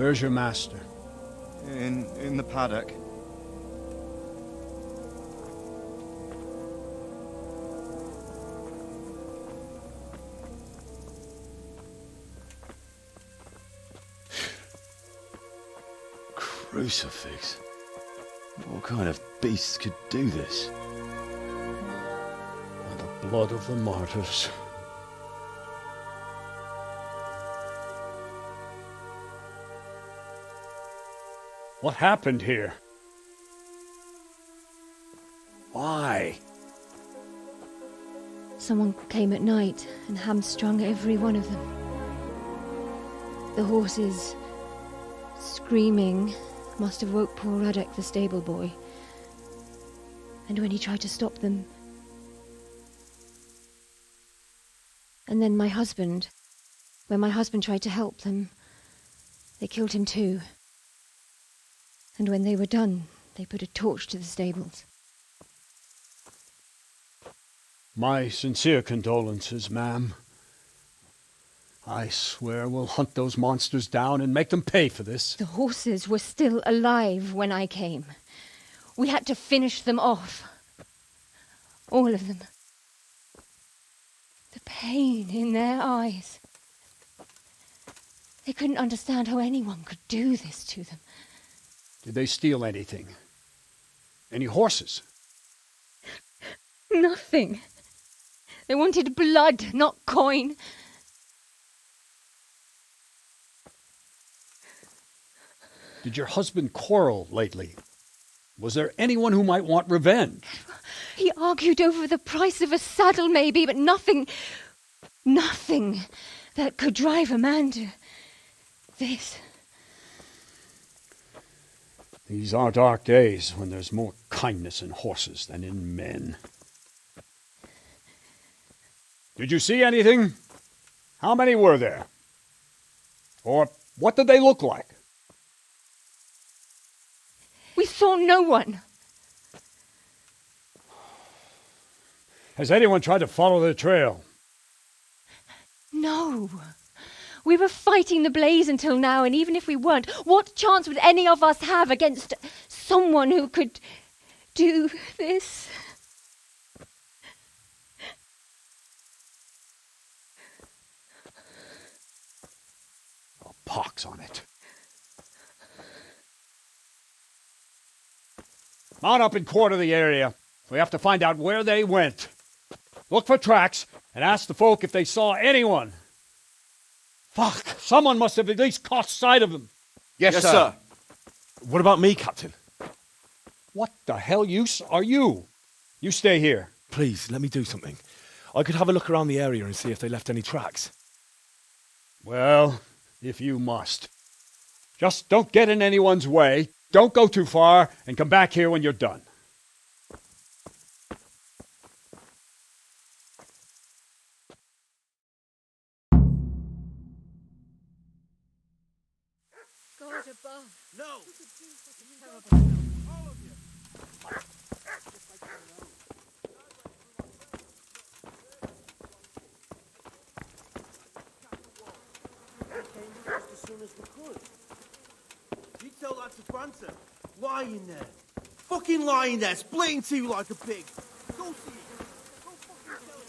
Where's your master? In the paddock. Crucifix? What kind of beast could do this? By the blood of the martyrs. What happened here? Why? Someone came at night and hamstrung every one of them. The horses, screaming, must have woke poor Radek, the stable boy. And when he tried to stop them... And then my husband, when my husband tried to help them, they killed him too. And when they were done, they put a torch to the stables. My sincere condolences, ma'am. I swear we'll hunt those monsters down and make them pay for this. The horses were still alive when I came. We had to finish them off. All of them. The pain in their eyes. They couldn't understand how anyone could do this to them. Did they steal anything? Any horses? Nothing. They wanted blood, not coin. Did your husband quarrel lately? Was there anyone who might want revenge? He argued over the price of a saddle, maybe, but nothing that could drive a man to this. These are dark days when there's more kindness in horses than in men. Did you see anything? How many were there? Or what did they look like? We saw no one. Has anyone tried to follow the trail? No. We were fighting the blaze until now, and even if we weren't, what chance would any of us have against someone who could do this? Oh, pox on it. Mount up and quarter the area. We have to find out where they went. Look for tracks and ask the folk if they saw anyone. Fuck! Someone must have at least caught sight of them. Yes, sir. What about me, Captain? What the hell use are you? You stay here. Please, let me do something. I could have a look around the area and see if they left any tracks. Well, if you must. Just don't get in anyone's way, don't go too far, and come back here when you're done. God above. No! All of you. As soon as we could. You tell that to Francis. Lying there. Fucking lying there, splitting two like a pig. Go see it.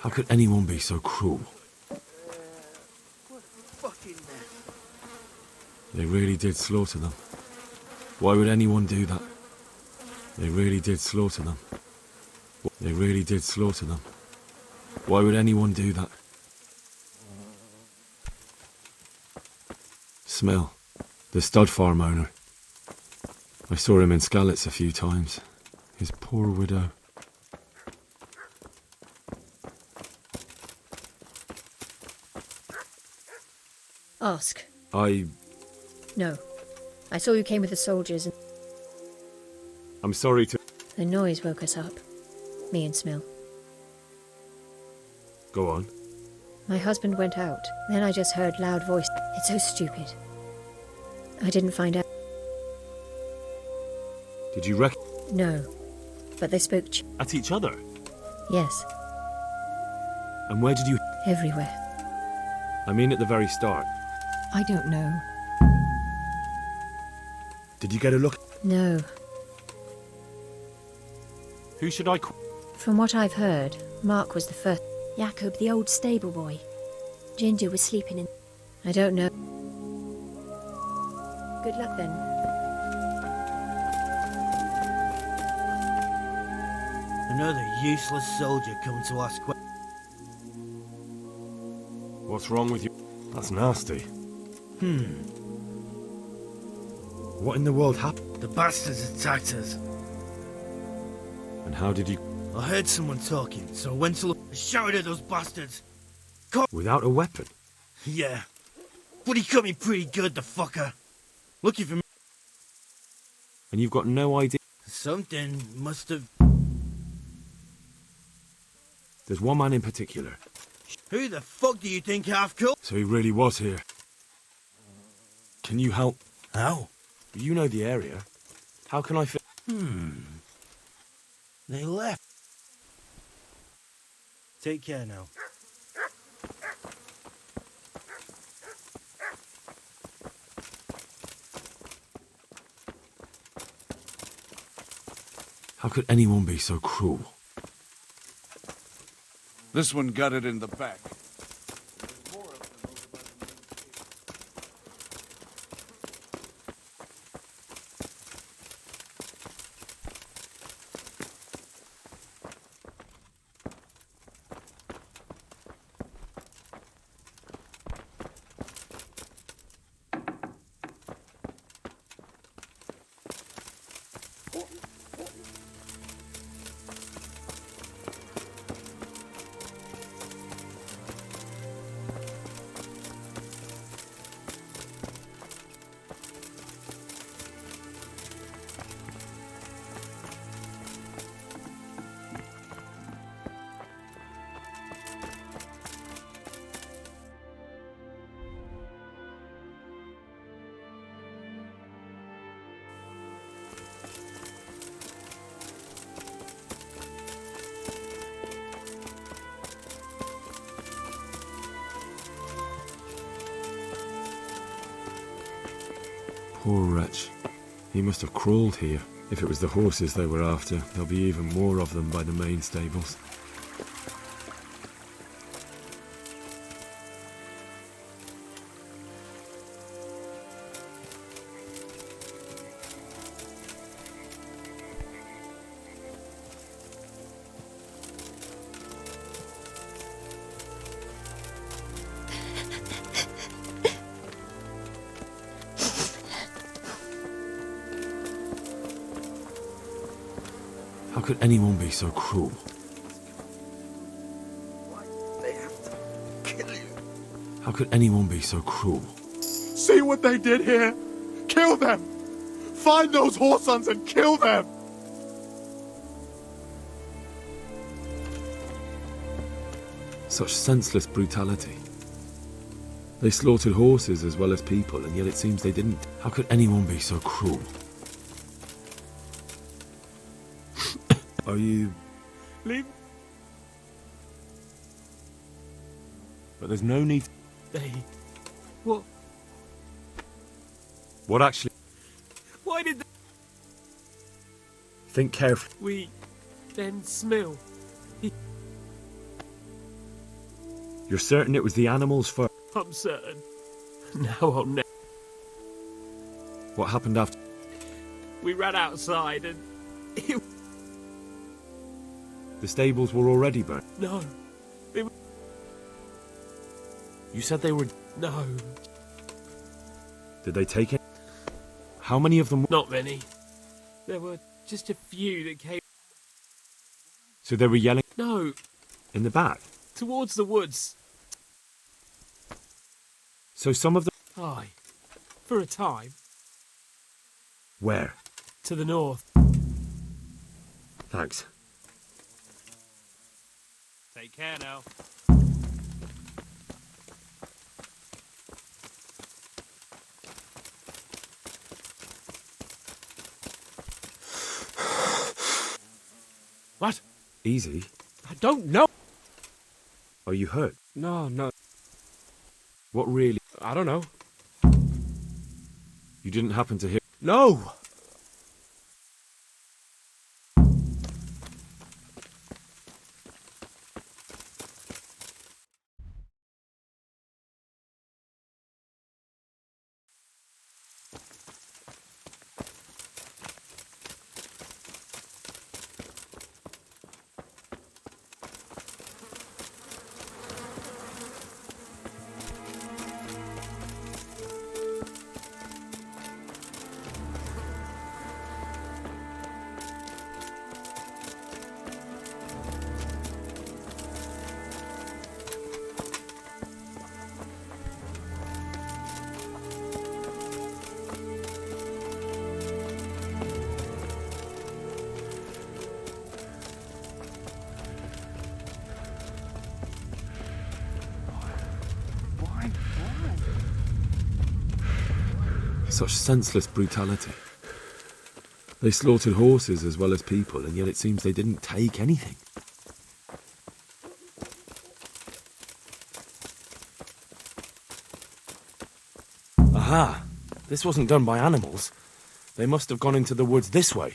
How could anyone be so cruel? Fucking mess. They really did slaughter them. Why would anyone do that? They really did slaughter them. They really did slaughter them. Why would anyone do that? Smell. The stud farm owner. I saw him in Skalitz a few times. His poor widow. Ask. No. I saw you came with the soldiers and I'm sorry to... the noise woke us up. Me and Smil. Go on. My husband went out. Then I just heard loud voice. It's so stupid. I didn't find out. Did you wreck... No. But they spoke At each other? Yes. And where did you... Everywhere. I mean at the very start. I don't know. Did you get a look? No. Who should I From what I've heard, Mark was the first. Jacob, the old stable boy. Ginger was sleeping in. I don't know. Good luck then. Another useless soldier coming to ask questions. What's wrong with you? That's nasty. What in the world happened? The bastards attacked us. And how did you... I heard someone talking, so I went to look. I shouted at those bastards. Without a weapon? Yeah. But he cut me pretty good, the fucker. Looking for me. And you've got no idea? Something must have... There's one man in particular. Who the fuck do you think half killed? So he really was here. Can you help? How? You know the area. How can I fit? They left. Take care now. How could anyone be so cruel? This one got it in the back. Poor wretch. He must have crawled here. If it was the horses they were after, there'll be even more of them by the main stables. How could anyone be so cruel? They have to kill you. How could anyone be so cruel? See what they did here? Kill them! Find those whoresons and kill them! Such senseless brutality. They slaughtered horses as well as people, and yet it seems they didn't. How could anyone be so cruel? Are you... Leave. But there's no need... They... What? What actually... Why did Think carefully. we then smell? You're certain it was the animals first? I'm certain. Now I'll never. What happened after? We ran outside and... The stables were already burnt. No. They were... You said they were... No. Did they take it? How many of them? Not many. There were just a few that came... So they were yelling? No. In the back? Towards the woods. So some of them... Aye. For a time. Where? To the north. Thanks. Take care now. What? Easy. I don't know. Are you hurt? No. What really? I don't know. You didn't happen to hear... No! Such senseless brutality. They slaughtered horses as well as people, and yet it seems they didn't take anything. Aha! This wasn't done by animals. They must have gone into the woods this way.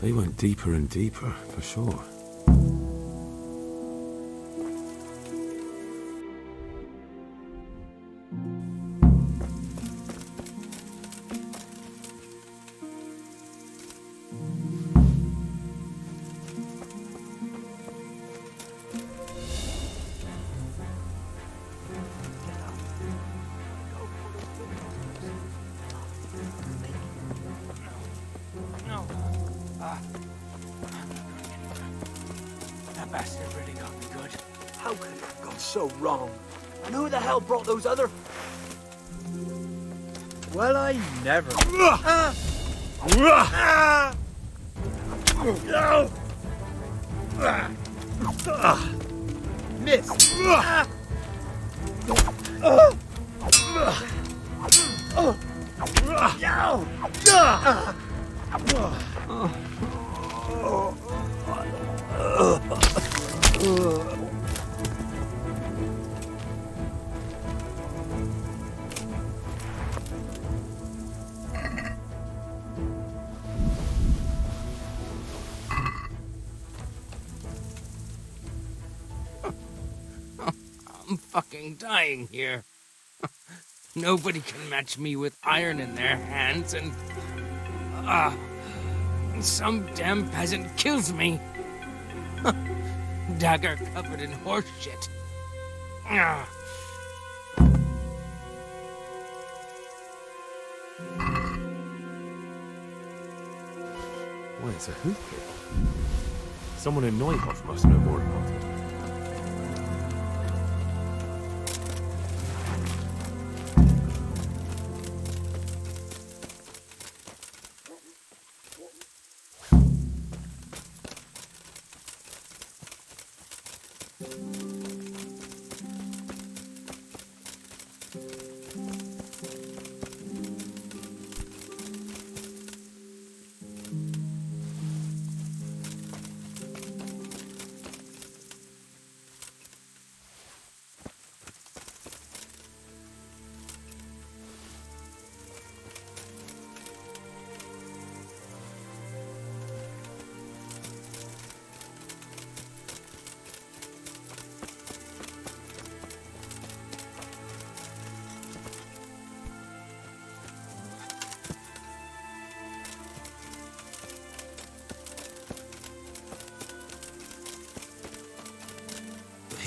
They went deeper and deeper, for sure. That bastard really got me good. How could it have gone so wrong? And who the hell brought those other... Well, I never... Miss! I'm fucking dying here. Nobody can match me with iron in their hands, and some damn peasant kills me. Dagger covered in horse shit. Wait, it's a hoop. Someone in Neuhoff must know more about it.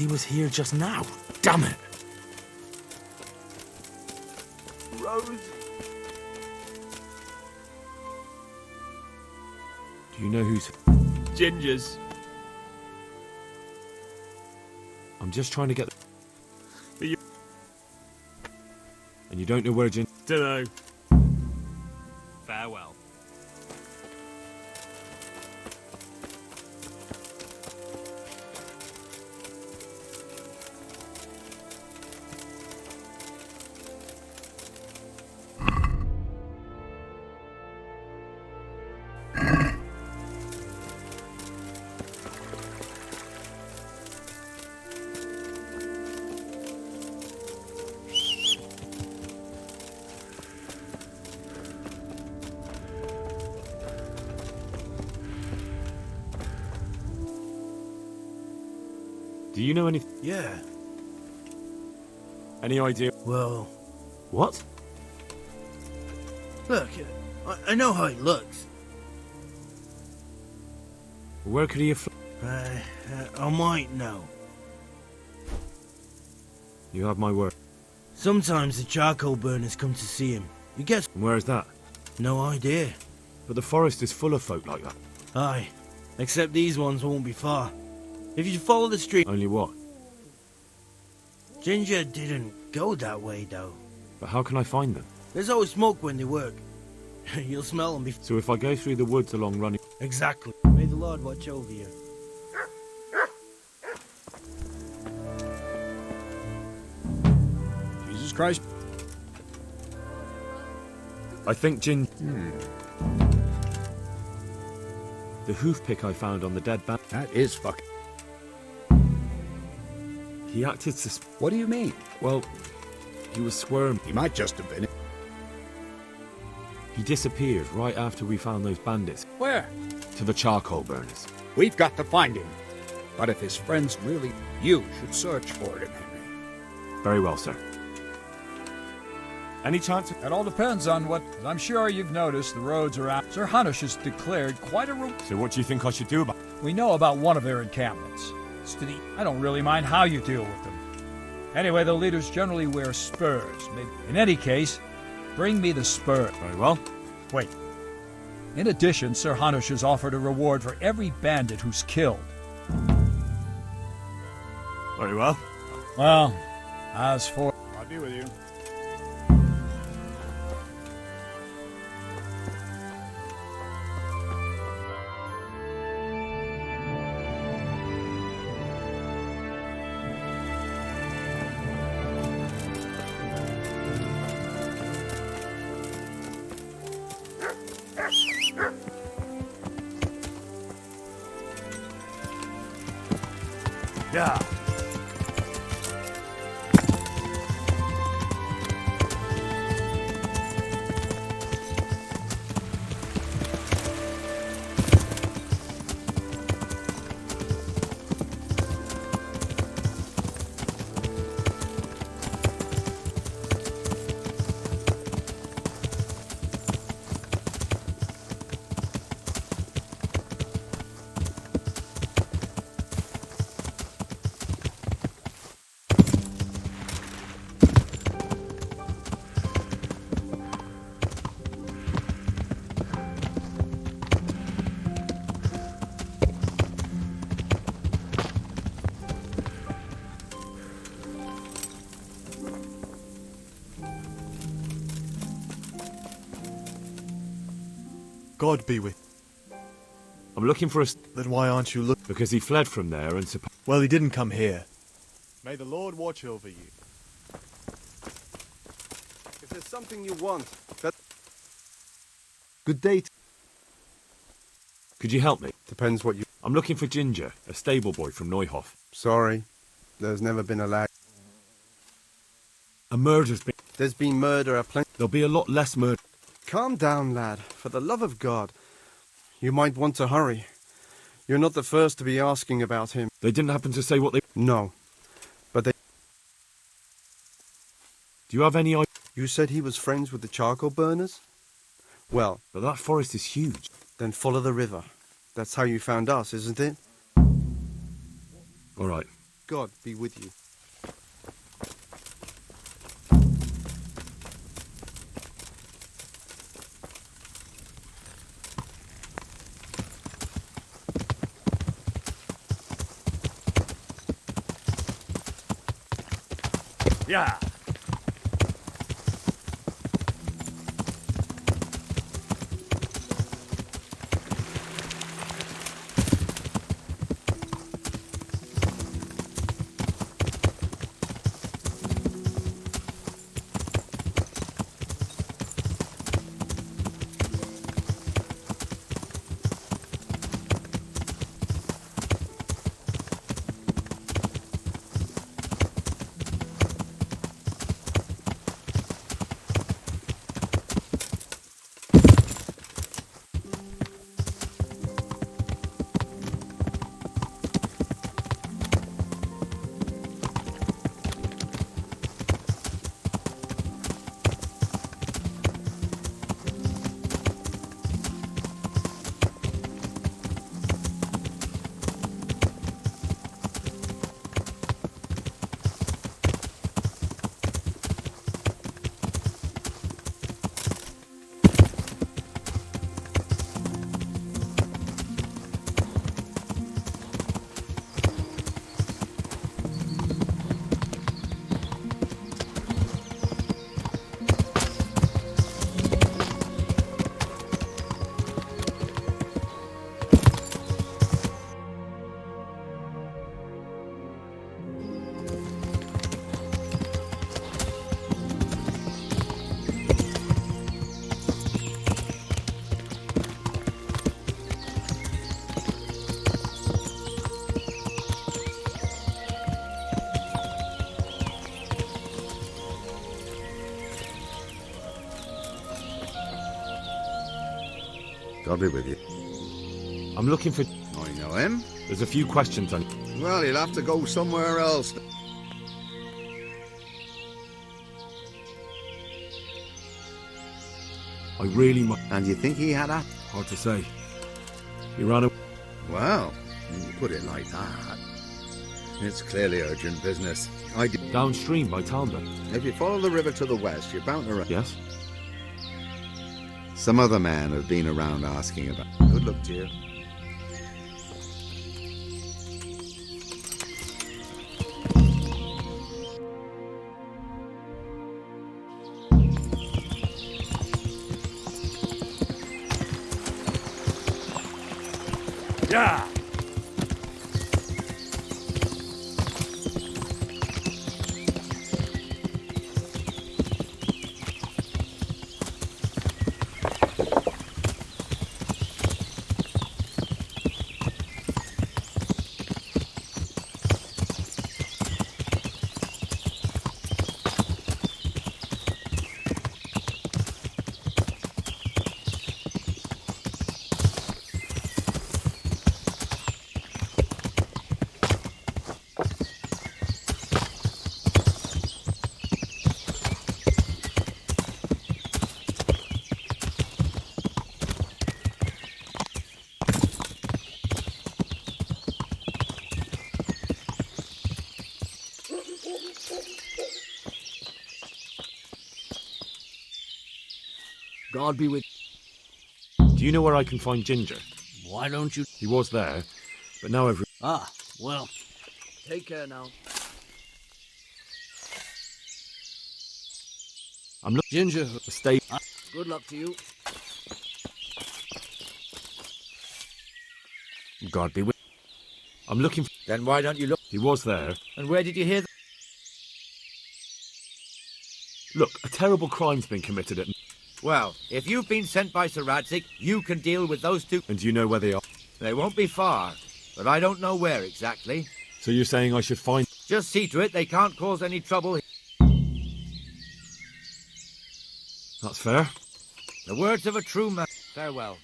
he was here just now. Damn it! Rose. Do you know who's... Gingers. I'm just trying to get... But you... And you don't know where Ginger... Dunno. Farewell. Do you know anything? Yeah. Any idea? Well, What? look, I know how he looks. Where could he have... I might know. You have my word. Sometimes the charcoal burners come to see him. You guess? Where's that? No idea. But the forest is full of folk like that. Aye. Except these ones won't be far. If you follow the street... Only what? Ginger didn't go that way, though. But how can I find them? There's always smoke when they work. You'll smell them before... So if I go through the woods along running... Exactly. May the Lord watch over you. Jesus Christ. I think Gin... The hoof pick I found on the dead band... That is fucking... He acted What do you mean? Well, he was squirming. He might just have been... He disappeared right after we found those bandits. Where? To the charcoal burners. We've got to find him. But if his friends really... You should search for him, Henry. Very well, sir. Any chance? It all depends on what... I'm sure you've noticed the roads are out. Sir Hanush has declared quite a... So what do you think I should do about it? We know about one of their encampments. It's to the... I don't really mind how you deal with them. Anyway, the leaders generally wear spurs. In any case, bring me the spur. Very well. Wait. In addition, Sir Hanush has offered a reward for every bandit who's killed. Very well. Well, as for... I'll be with you. Yeah. God be with. I'm looking for a... Then why aren't you looking? Because he fled from there and... Well, he didn't come here. May the Lord watch over you. If there's something you want, that... Good day. Could you help me? Depends what you... I'm looking for Ginger, a stable boy from Neuhof. Sorry. There's never been a lag. A murder's been... There's been murder at plenty... There'll be a lot less murder. Calm down, lad. For the love of God. You might want to hurry. You're not the first to be asking about him. They didn't happen to say what they... No. But they... Do you have any idea? You said he was friends with the charcoal burners? Well... But that forest is huge. Then follow the river. That's how you found us, isn't it? All right. God be with you. Yeah. God be with you. I'm looking for... I know him. There's a few questions on... Well, he'll have to go somewhere else. I really... And you think he had a... Hard to say. He ran away. Well, when you put it like that, it's clearly urgent business. Downstream by Talbot. If you follow the river to the west, you're bound to... Yes? Some other men have been around asking about... Good luck to you. Yeah. God be with... Do you know where I can find Ginger? Why don't you... He was there, but now every... Ah, well, take care now. I'm looking... Ginger... Stay... Good luck to you. God be with... I'm looking for... Then why don't you look... He was there. And where did you hear... Look, a terrible crime's been committed at... Well, if you've been sent by Sir Radzik, you can deal with those two... And do you know where they are? They won't be far, but I don't know where exactly. So you're saying I should find... Just see to it they can't cause any trouble. That's fair. The words of a true man. Farewell.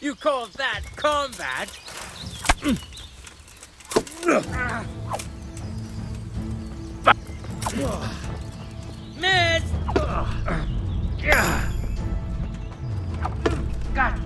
You call that combat? Miss! God.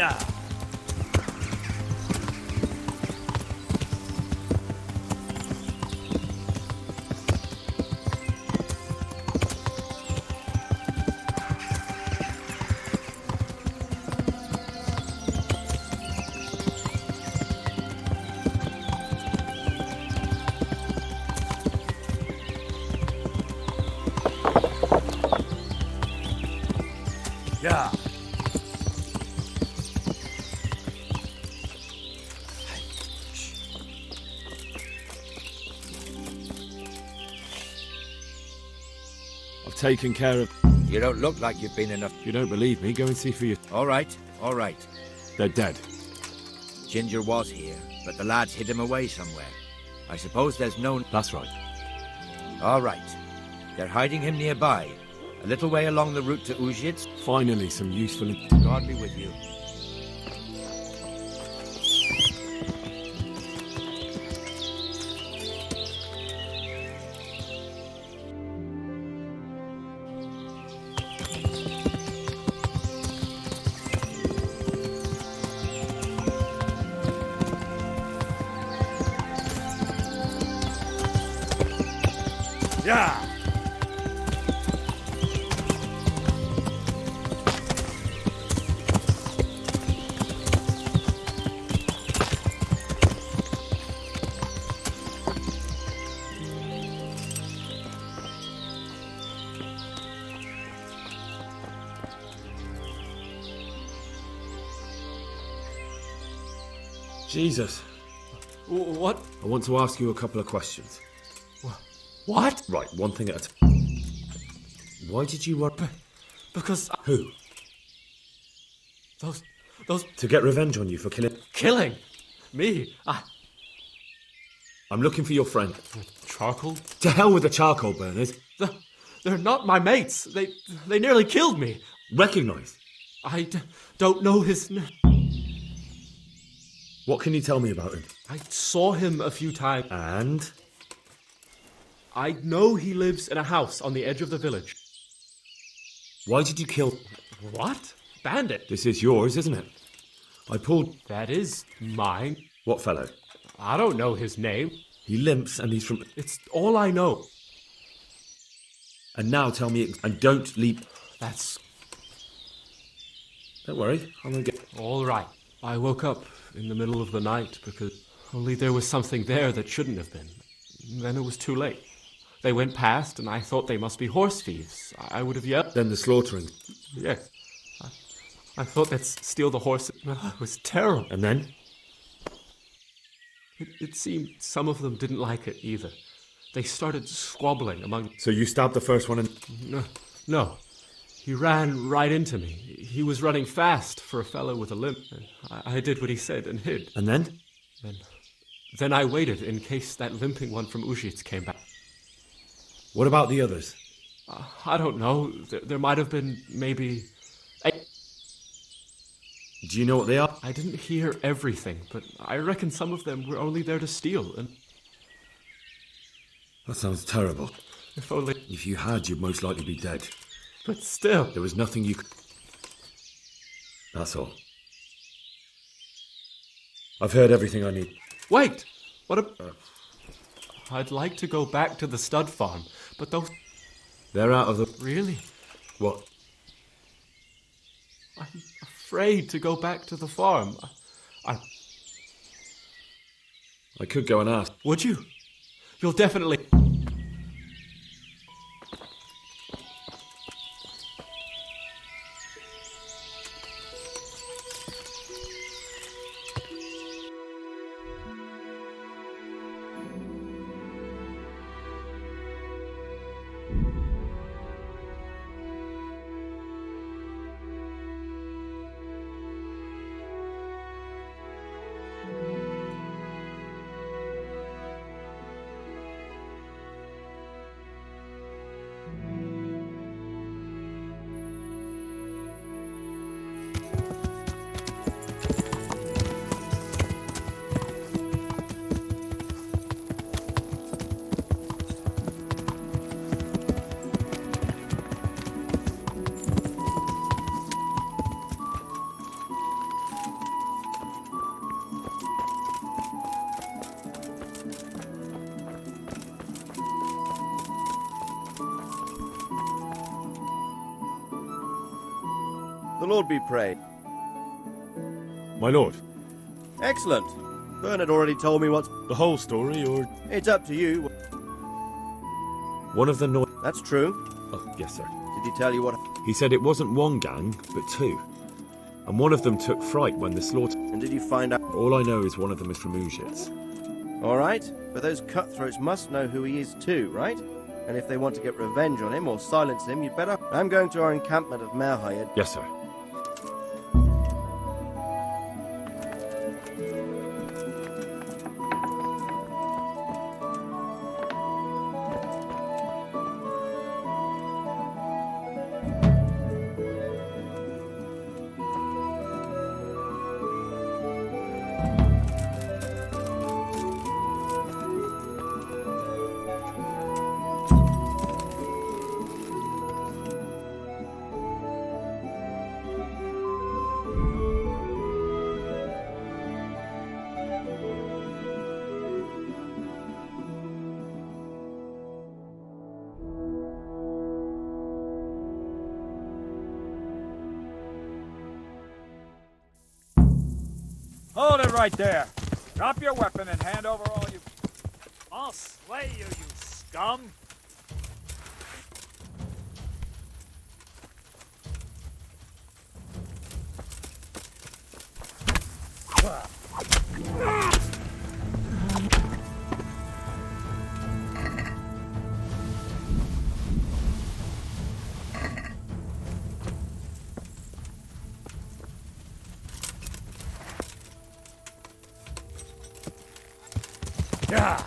Yeah. Yeah. I've taken care of... You don't look like you've been enough. If you don't believe me, go and see for you. All right, all right. They're dead. Ginger was here, but the lads hid him away somewhere. I suppose there's no... That's right. All right. They're hiding him nearby, a little way along the route to Uzhitz. Finally, some useful... God be with you. Yeah. Jesus. What? I want to ask you a couple of questions. What? Right, one thing at a time. Why did you run... Because... Who? Those... To get revenge on you for killing... Killing? Me? I'm looking for your friend. Charcoal? To hell with the charcoal burners. They're not my mates. They nearly killed me. Recognise? I don't know his name. What can you tell me about him? I saw him a few times. And? I know he lives in a house on the edge of the village. Why did you kill... What? Bandit? This is yours, isn't it? I pulled... That is mine. What fellow? I don't know his name. He limps and he's from... It's all I know. And now tell me... And don't leap... That's... Don't worry, I'm gonna get... All right. I woke up in the middle of the night because... Only there was something there that shouldn't have been. Then it was too late. They went past, and I thought they must be horse thieves. I would have yelled. Then the slaughtering. Yes. I thought they'd steal the horse. It was terrible. And then? It seemed some of them didn't like it either. They started squabbling among... So you stabbed the first one and... No. He ran right into me. He was running fast for a fellow with a limp. I did what he said and hid. And then? Then I waited in case that limping one from Uzhitz came back. What about the others? I don't know. There might have been maybe... Do you know what they are? I didn't hear everything, but I reckon some of them were only there to steal, and... That sounds terrible. If only... If you had, you'd most likely be dead. But still... There was nothing you could... That's all. I've heard everything I need. Wait! What a... I'd like to go back to the stud farm, but those... They're out of the... Really? What? I'm afraid to go back to the farm. I could go and ask. Would you? You'll definitely... The Lord be praised. My lord. Excellent. Bernard already told me what's... The whole story, or... It's up to you. One of the That's true. Oh, yes, sir. Did he tell you what... He said it wasn't one gang, but two. And one of them took fright when the slaughter... And did you find out... All I know is one of them is from Uzhitz. All right, but those cutthroats must know who he is too, right? And if they want to get revenge on him or silence him, you'd better... I'm going to our encampment of Merhayed. Yes, sir. Hold it right there. Drop your weapon and hand over all you... I'll slay you, you scum! Yeah.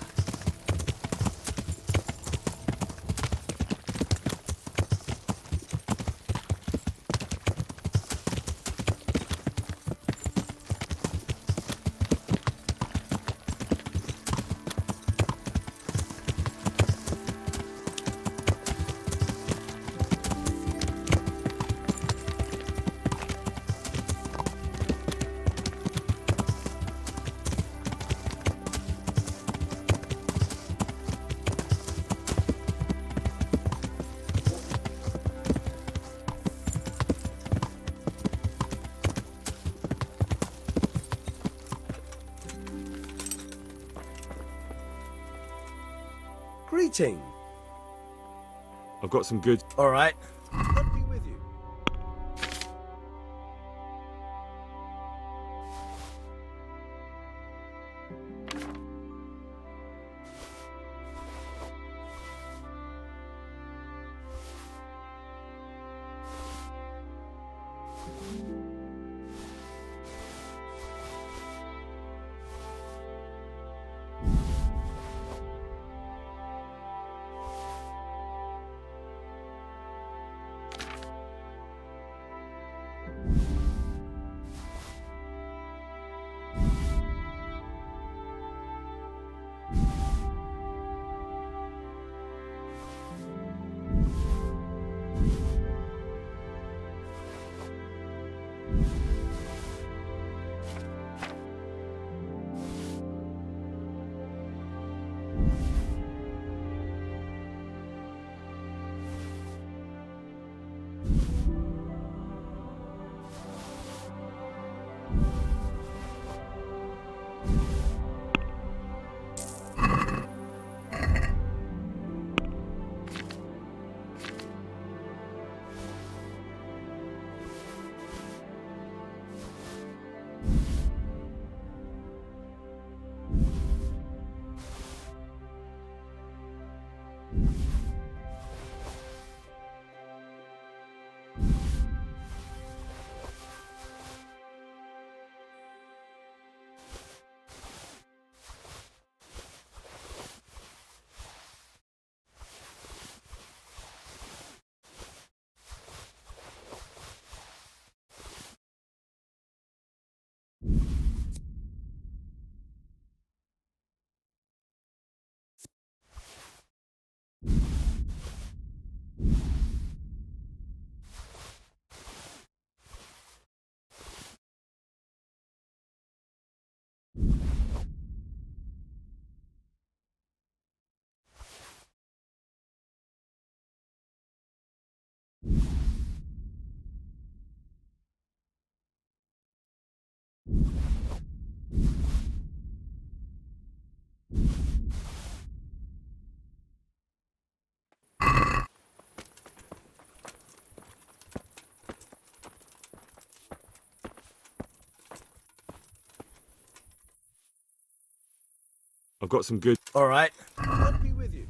Greeting. I've got some good... All right. I'll be with you. I've got some good... All right. I'll be with you.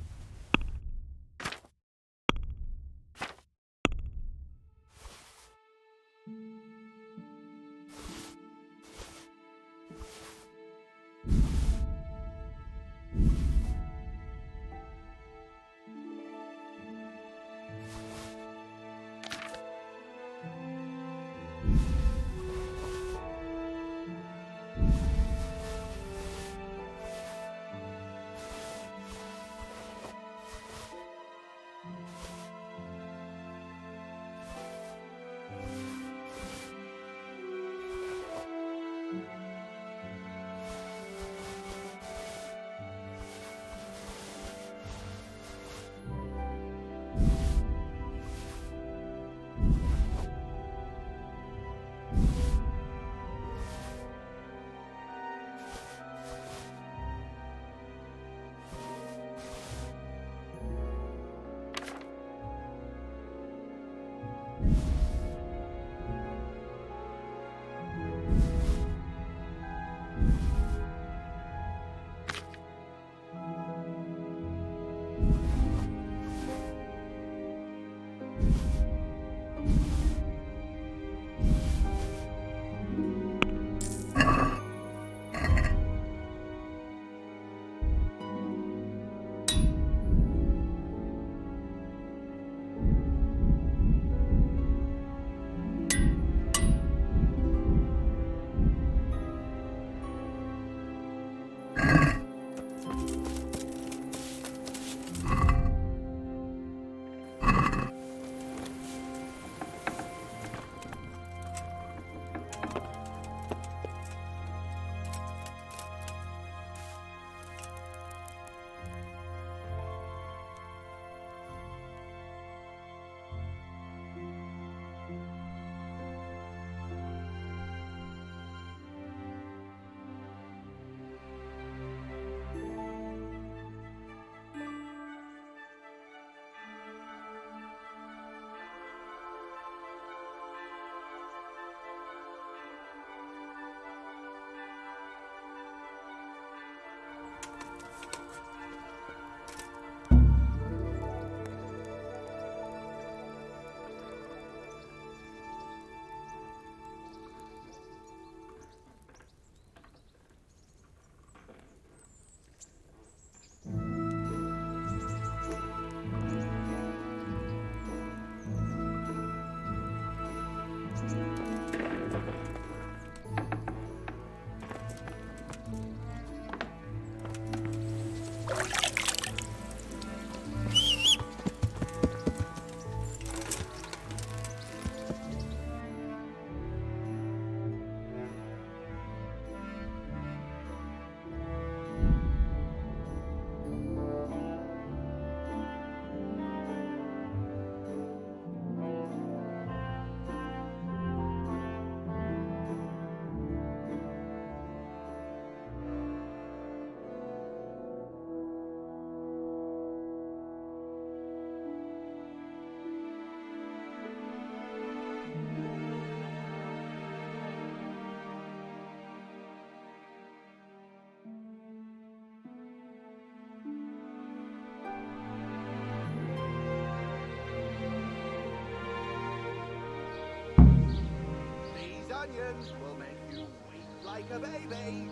onions will make you weep like a baby.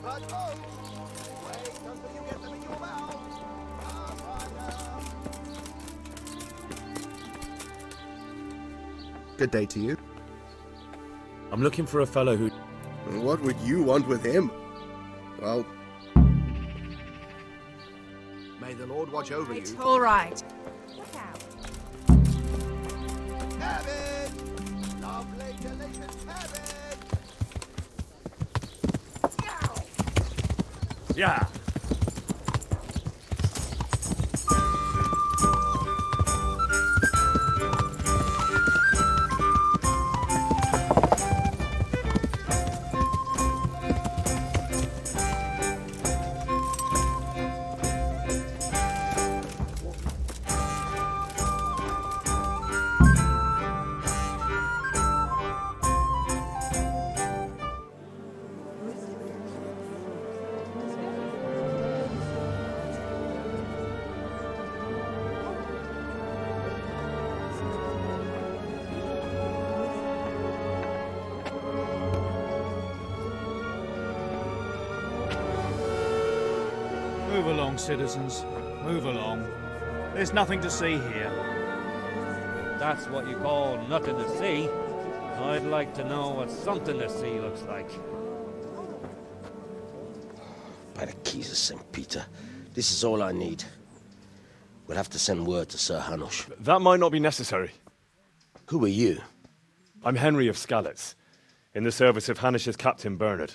But oh, wait until you get them in your mouth. Good day to you. I'm looking for a fellow who... What would you want with him? Well... May the Lord watch over you. All right. Look out. Cabin! Lovely, delicious cabin! Yeah. Move along, citizens. Move along. There's nothing to see here. That's what you call nothing to see. I'd like to know what something to see looks like. By the keys of St. Peter, this is all I need. We'll have to send word to Sir Hanush. That might not be necessary. Who are you? I'm Henry of Skalitz, in the service of Hanush's Captain Bernard.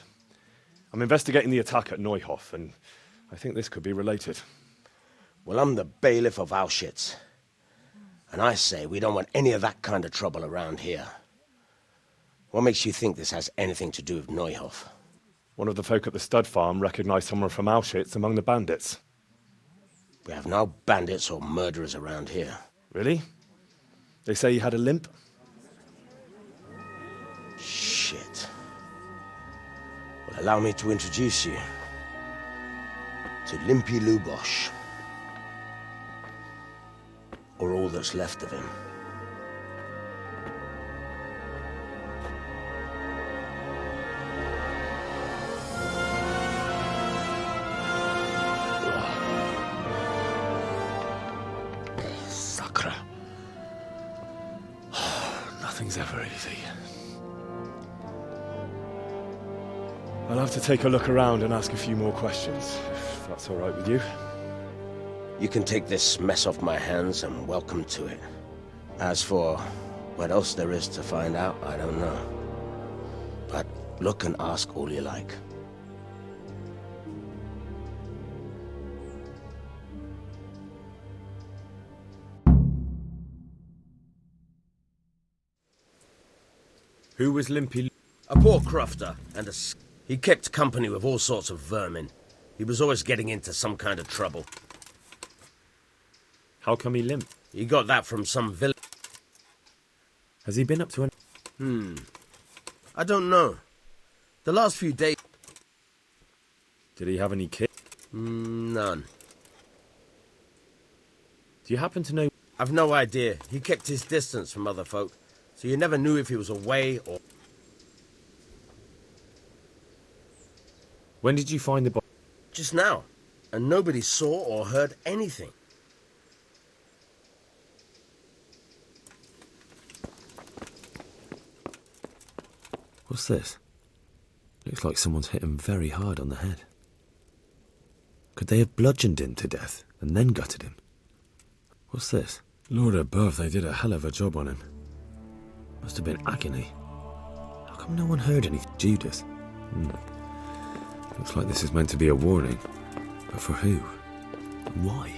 I'm investigating the attack at Neuhof, and I think this could be related. Well, I'm the bailiff of Auschwitz. And I say we don't want any of that kind of trouble around here. What makes you think this has anything to do with Neuhof? One of the folk at the stud farm recognized someone from Auschwitz among the bandits. We have no bandits or murderers around here. Really? They say he had a limp? Shit. Well, allow me to introduce you to Limpy Lubosh. Or all that's left of him. Sacre. Nothing's ever easy. I'll have to take a look around and ask a few more questions, if that's all right with you. You can take this mess off my hands and welcome to it. As for what else there is to find out, I don't know. But look and ask all you like. Who was Limpy? A poor crofter and he kept company with all sorts of vermin. He was always getting into some kind of trouble. How come he limped? He got that from some village. Has he been up to I don't know. The last few days... Did he have any kids? None. Do you happen to know... I've no idea. He kept his distance from other folk, so you never knew if he was away or... When did you find the body? Just now. And nobody saw or heard anything. What's this? Looks like someone's hit him very hard on the head. Could they have bludgeoned him to death and then gutted him? What's this? Lord above, they did a hell of a job on him. Must have been agony. How come no one heard anything? Judas. Looks like this is meant to be a warning. But for who? And why?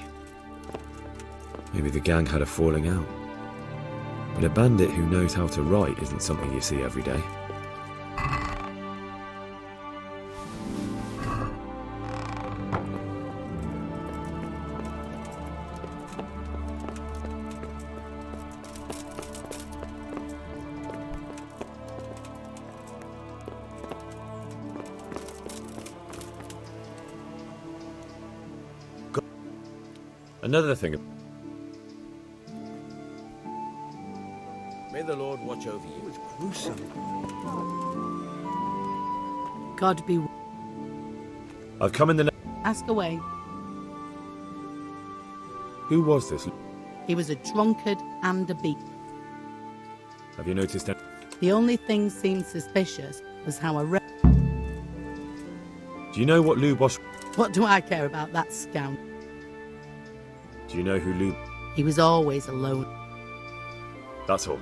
Maybe the gang had a falling out. But a bandit who knows how to write isn't something you see every day. Another thing. May the Lord watch over you. It's gruesome. God be... I've come in the... Ask away. Who was this? He was a drunkard and a beat. Have you noticed that? The only thing seemed suspicious was how a... Do you know what Lubosh... What do I care about that scoundrel? Do you know who Lub... He was always alone. That's all.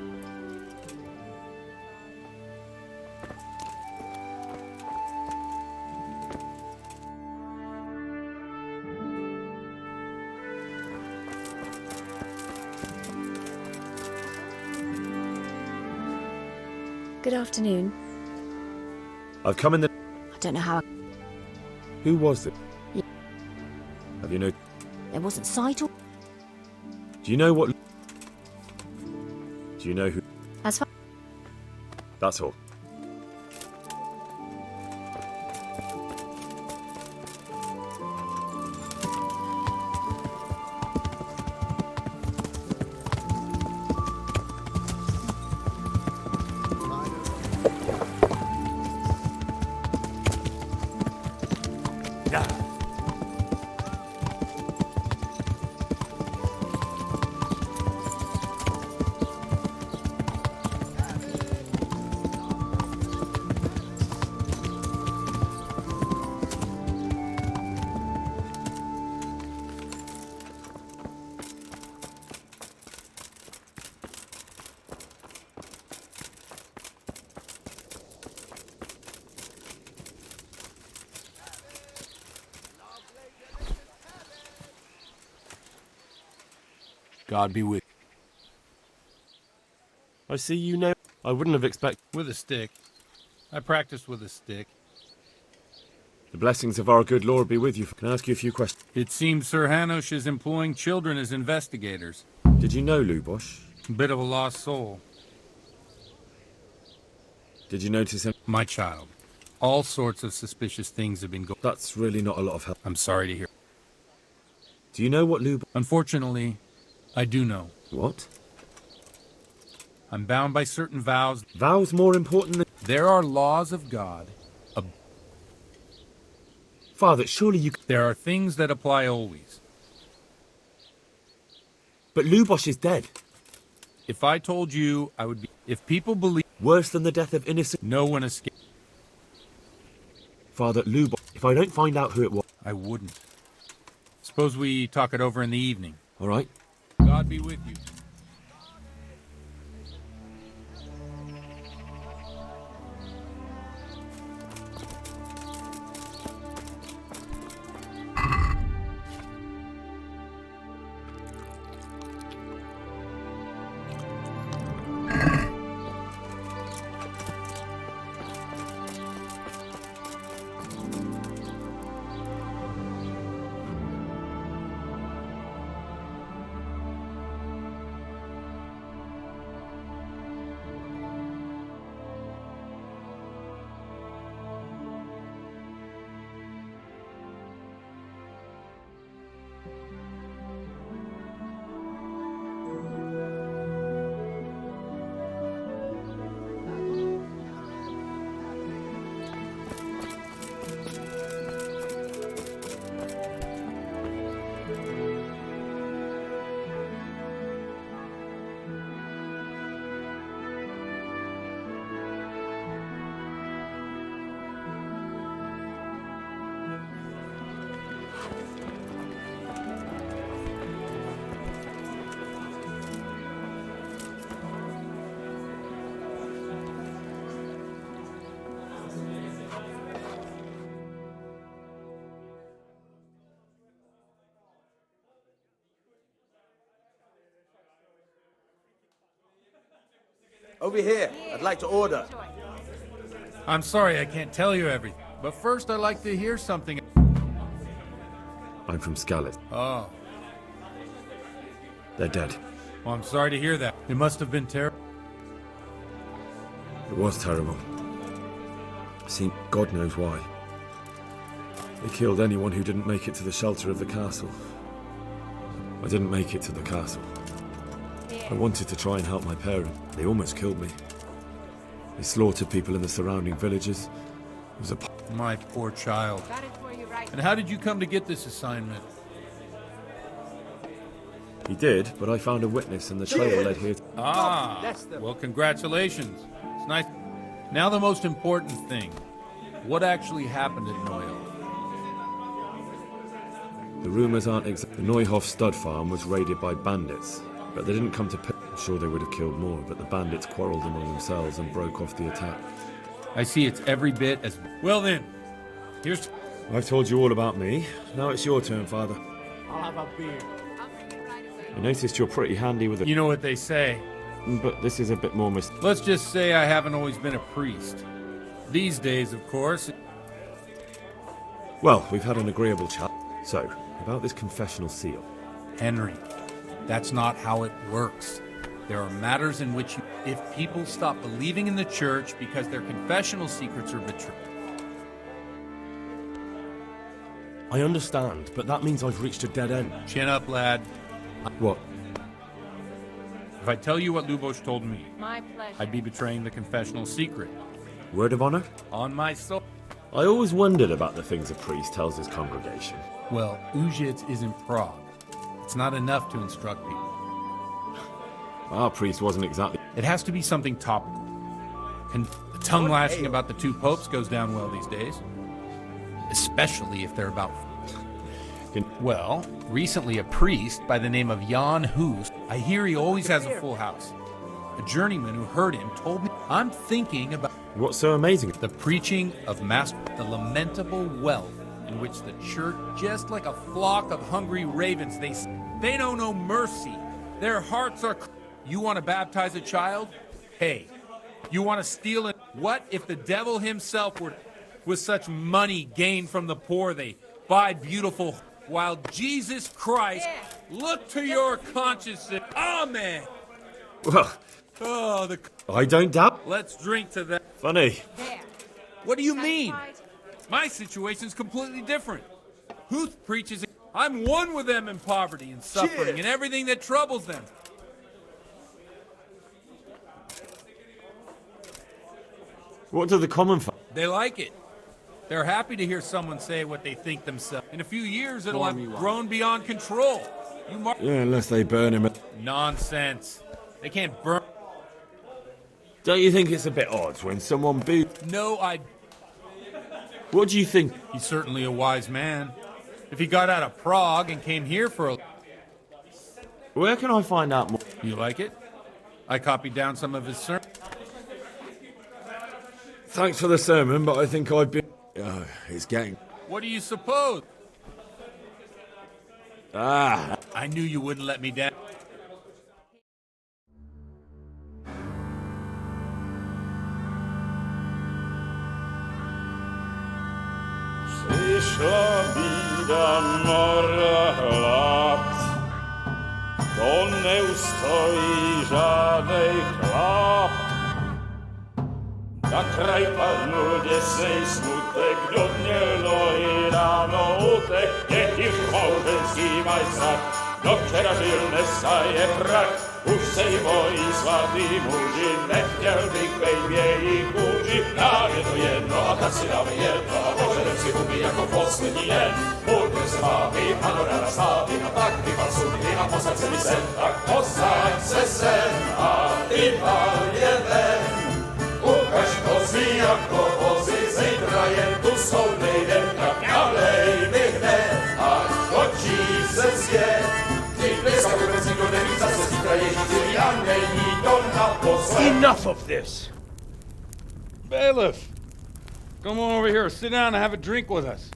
Good afternoon. I've come in the... I don't know how... Who was it? Yeah. Have you know... There wasn't sight or... Do you know what... Do you know who... As far... That's all. God be with I see you know. I wouldn't have expected. With a stick. I practiced with a stick. The blessings of our good Lord be with you. Can I ask you a few questions? It seems Sir Hanush is employing children as investigators. Did you know Lubosh? Bit of a lost soul. Did you notice him? My child. All sorts of suspicious things have been going. That's really not a lot of help. I'm sorry to hear. Do you know what Lubosh... Unfortunately, I do know. What? I'm bound by certain vows. Vows more important than... There are laws of God. Father, surely you... There are things that apply always. But Lubosh is dead. If I told you, I would be... If people believe... Worse than the death of innocent... No one escaped. Father, Lubosh, if I don't find out who it was... I wouldn't. Suppose we talk it over in the evening. All right. God be with you. Over here. I'd like to order. I'm sorry I can't tell you everything, but first I'd like to hear something. I'm from Skalitz. Oh. They're dead. Well, I'm sorry to hear that. It must have been terrible. It was terrible. See, God knows why. They killed anyone who didn't make it to the shelter of the castle. I didn't make it to the castle. I wanted to try and help my parents. They almost killed me. They slaughtered people in the surrounding villages. It was a... My poor child. And how did you come to get this assignment? He did, but I found a witness and the trail led here. Ah, well, congratulations. It's nice. Now the most important thing. What actually happened at Neuhof? The rumors aren't exact. The Neuhof stud farm was raided by bandits, but they didn't come to pay. I'm sure they would have killed more, but the bandits quarreled among themselves and broke off the attack. I see it's every bit as... Well then, here's... I've told you all about me. Now it's your turn, Father. I'll have a beer. I noticed you're pretty handy with it. You know what they say. But this is a bit more Let's just say I haven't always been a priest. These days, of course. Well, we've had an agreeable chat. So, about this confessional seal. Henry, that's not how it works. There are matters in which if people stop believing in the church because their confessional secrets are betrayed. I understand, but that means I've reached a dead end. Chin up, lad. What? If I tell you what Lubosh told me, My pleasure. I'd be betraying the confessional secret. Word of honor? On my soul. I always wondered about the things a priest tells his congregation. Well, Ujits is in Prague. It's not enough to instruct people. Our priest wasn't exactly... It has to be something topical. The tongue lashing about the two popes goes down well these days. Especially if they're about... Well, recently a priest by the name of Jan Hus, I hear he always has a full house. A journeyman who heard him told me, I'm thinking about... What's so amazing? The preaching of Master, the lamentable wealth in which the church, just like a flock of hungry ravens, they know no mercy. Their hearts are... You want to baptize a child? Hey, you want to steal it? What if the devil himself were... With such money gained from the poor, they buy beautiful... While Jesus Christ, look to your conscience. Amen. Well, Oh, I don't doubt. Let's drink to that. Funny. What do you mean? My situation's completely different. Huth preaches... I'm one with them in poverty and suffering and everything that troubles them. What do the common folk... They like it. They're happy to hear someone say what they think themselves. In a few years, it'll have grown beyond control. Yeah, unless they burn him. Nonsense. They can't burn... Don't you think it's a bit odd when someone boots... No, What do you think? He's certainly a wise man. If he got out of Prague and came here for a... Where can I find out more? You like it? I copied down some of his sermons. Thanks for the sermon, but I think I've been... Oh, it's getting... What do you suppose? Ah. I knew you wouldn't let me down. Przyszła bida mora lat, to nie ustoi żadnej chlap. Na kraj padł desej smutek, dodnielo i rano utek, niech już małżeński majstrat, do wczera żylne staje prach. Už sej moji svatý muži, nechtěl bych bejbě jich kůži, nám je to jedno a tak si dáme jedno a požadem si huby jako poslední den. Budeme se mámy, ano ráda stávy a tak vypal sudny a posaď se mi sem, tak posaď se sem a vypal je ven. Ukaž kozy jako vozy, zítra jen tu soudnej den, tak nalej mi hned a točí se svět. Enough of this! Bailiff! Come on over here, sit down and have a drink with us.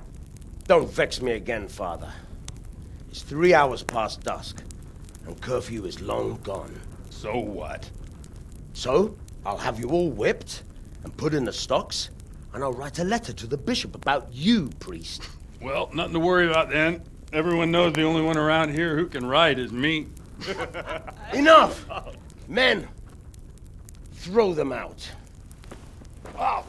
Don't vex me again, Father. It's 3 hours past dusk, and curfew is long gone. So what? So, I'll have you all whipped and put in the stocks, and I'll write a letter to the bishop about you, priest. Well, nothing to worry about then. Everyone knows the only one around here who can write is me. Enough! Men, throw them out. Oh.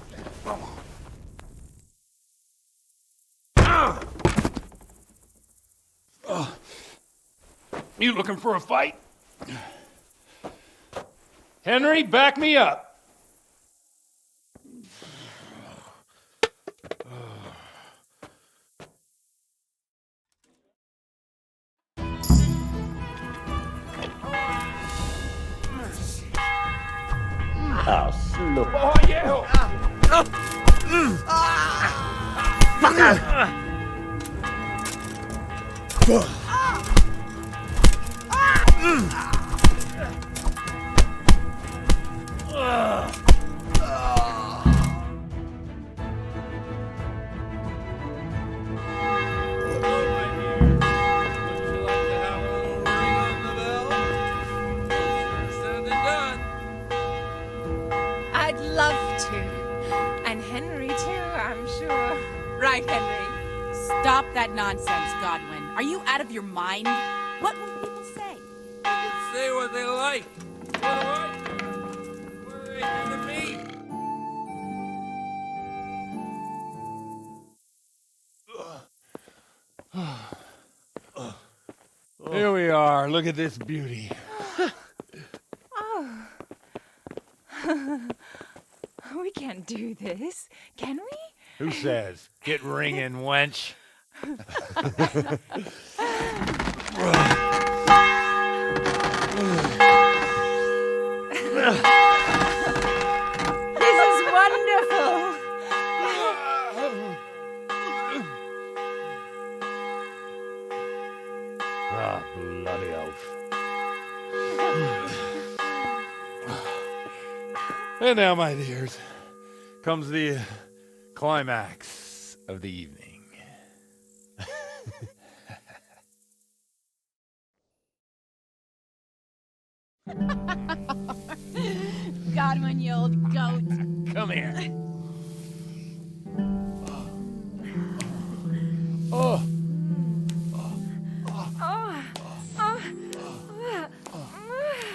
Oh. You looking for a fight? Henry, back me up. How slow. Oh, yeah! I'd love to. And Henry, too, I'm sure. Right, Henry. Stop that nonsense, Godwin. Are you out of your mind? What will people say? Say what they like. What do I do? What do they do to me? Here we are. Look at this beauty. Oh. We can't do this, can we? Who says? Get ringing, wench. This is wonderful. Ah, bloody oath. And now, my dears, comes the climax of the evening. Godwin, you old goat. Come here. Oh.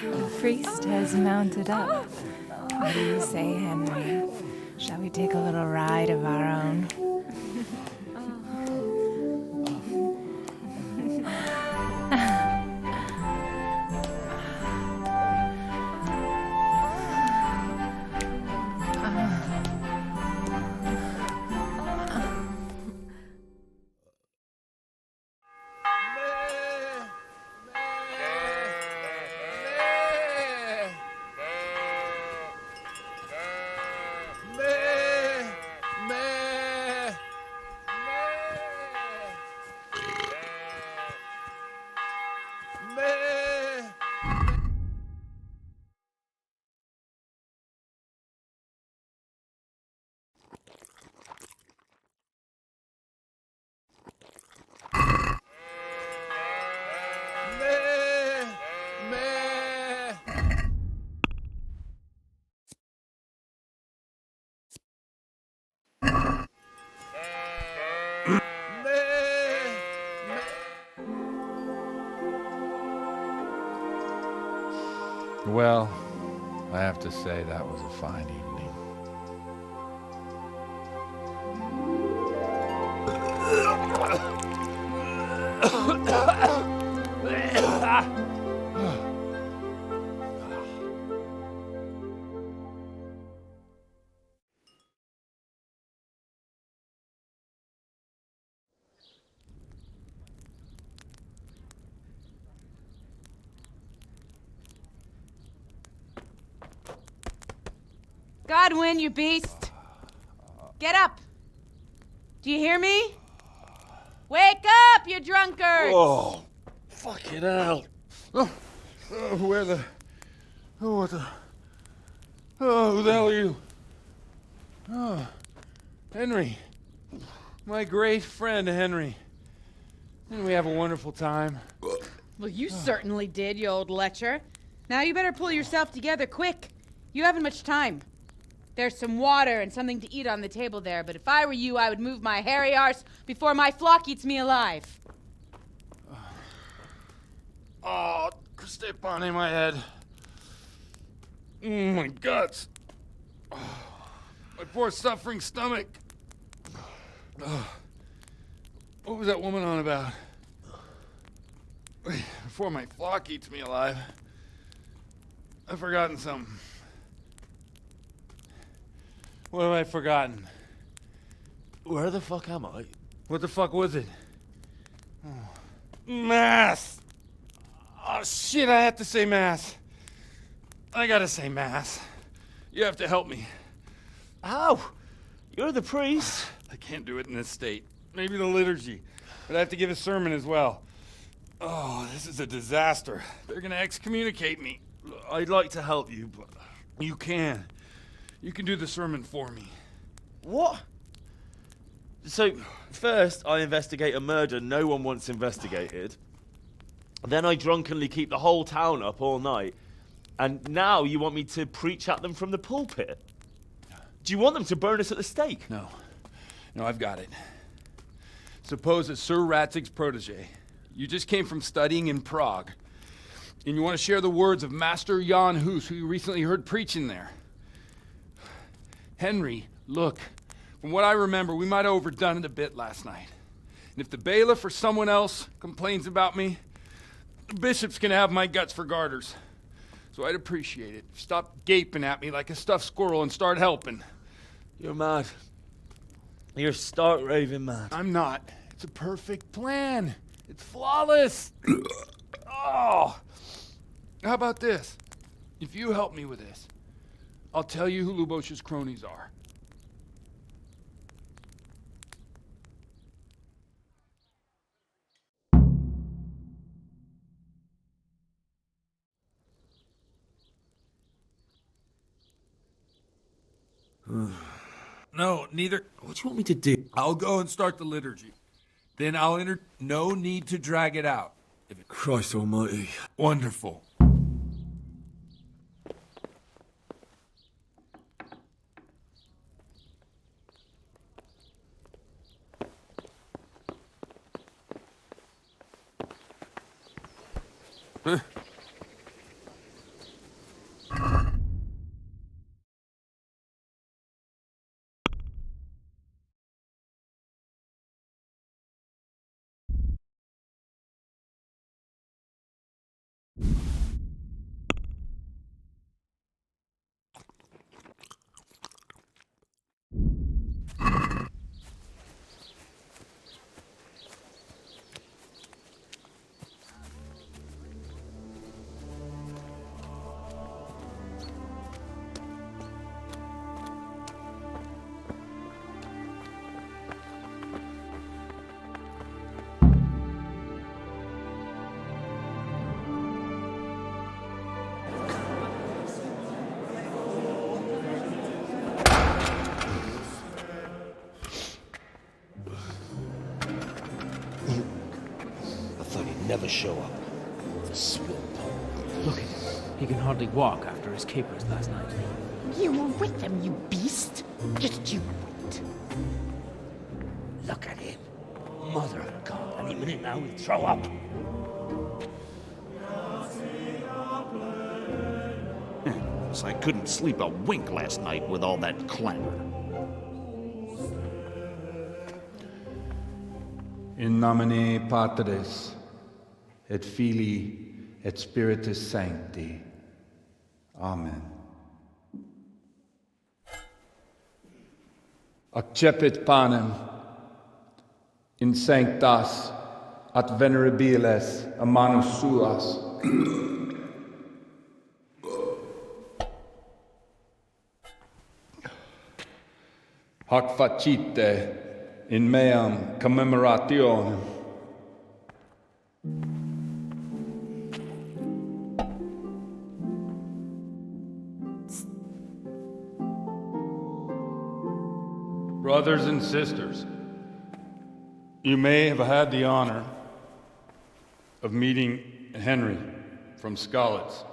The priest has mounted up. What do you say, Henry? Shall we take a little ride of our own? Well, I have to say that was a fine evening. Godwin, you beast! Get up! Do you hear me? Wake up, you drunkard! Oh, fucking hell. Where the... Oh, what the... Oh, who the hell are you? Oh, Henry. My great friend, Henry. Didn't we have a wonderful time? Well, you certainly did, you old lecher. Now you better pull yourself together quick. You haven't much time. There's some water and something to eat on the table there, but if I were you, I would move my hairy arse before my flock eats me alive. Oh, step on in my head. My guts. Oh, my poor suffering stomach. Oh, what was that woman on about? Before my flock eats me alive. I've forgotten something. What have I forgotten? Where the fuck am I? What the fuck was it? Oh. Mass! Oh shit, I have to say mass. I gotta say mass. You have to help me. How? You're the priest. I can't do it in this state. Maybe the liturgy. But I have to give a sermon as well. Oh, this is a disaster. They're gonna excommunicate me. I'd like to help you, but... You can. You can do the sermon for me. What? So, first I investigate a murder no one wants investigated. Then I drunkenly keep the whole town up all night. And now you want me to preach at them from the pulpit? Do you want them to burn us at the stake? No. No, I've got it. Suppose that Sir Ratzig's protege. You just came from studying in Prague. And you want to share the words of Master Jan Hus, who you recently heard preaching there. Henry, look, from what I remember, we might have overdone it a bit last night. And if the bailiff or someone else complains about me, the bishop's gonna have my guts for garters. So I'd appreciate it. Stop gaping at me like a stuffed squirrel and start helping. You're mad. You're stark raving mad. I'm not. It's a perfect plan. It's flawless. Oh. How about this? If you help me with this, I'll tell you who Lubosh's cronies are. No, neither. What do you want me to do? I'll go and start the liturgy. Then I'll enter. No need to drag it out. Christ almighty. Wonderful. never show up. The swill pole. Look at him. He can hardly walk after his capers last night. You were with them, you beast. Just you wait. Look at him. Mother of God, any minute now he'll throw up. So I couldn't sleep a wink last night with all that clamor. In nomine Patris, et Filii, et Spiritus Sancti. Amen. Accepit panem in sanctas at venerabiles a manus suas. Hac facite in meam commemorationem. Brothers and sisters, you may have had the honor of meeting Henry from Skalitz,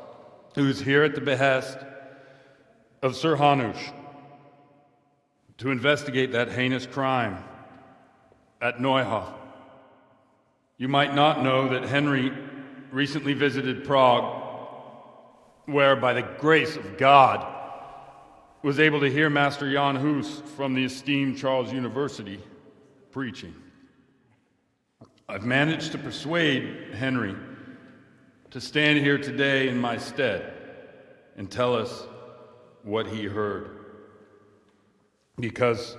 who is here at the behest of Sir Hanush to investigate that heinous crime at Neuhof. You might not know that Henry recently visited Prague, where, by the grace of God, was able to hear Master Jan Hus from the esteemed Charles University preaching. I've managed to persuade Henry to stand here today in my stead and tell us what he heard. Because,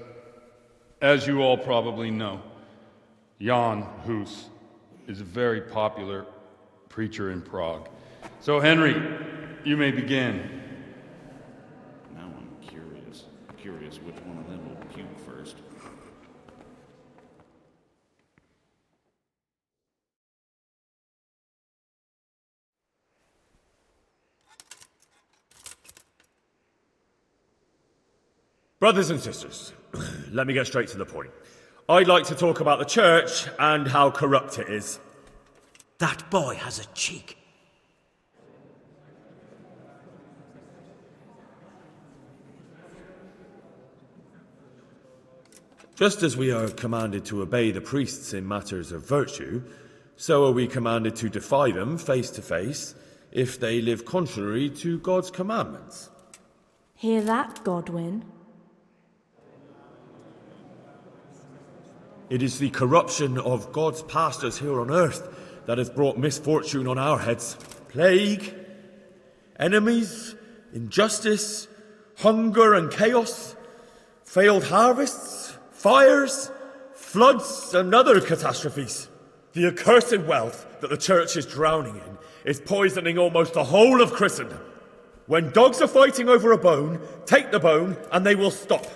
as you all probably know, Jan Hus is a very popular preacher in Prague. So, Henry, you may begin. Now I'm curious which one of them will puke first. Brothers and sisters, let me get straight to the point. I'd like to talk about the church and how corrupt it is. That boy has a cheek. Just as we are commanded to obey the priests in matters of virtue, so are we commanded to defy them face to face if they live contrary to God's commandments. Hear that, Godwin? It is the corruption of God's pastors here on earth that has brought misfortune on our heads. Plague, enemies, injustice, hunger and chaos, failed harvests, fires, floods and other catastrophes. The accursed wealth that the church is drowning in is poisoning almost the whole of Christendom. When dogs are fighting over a bone, take the bone and they will stop.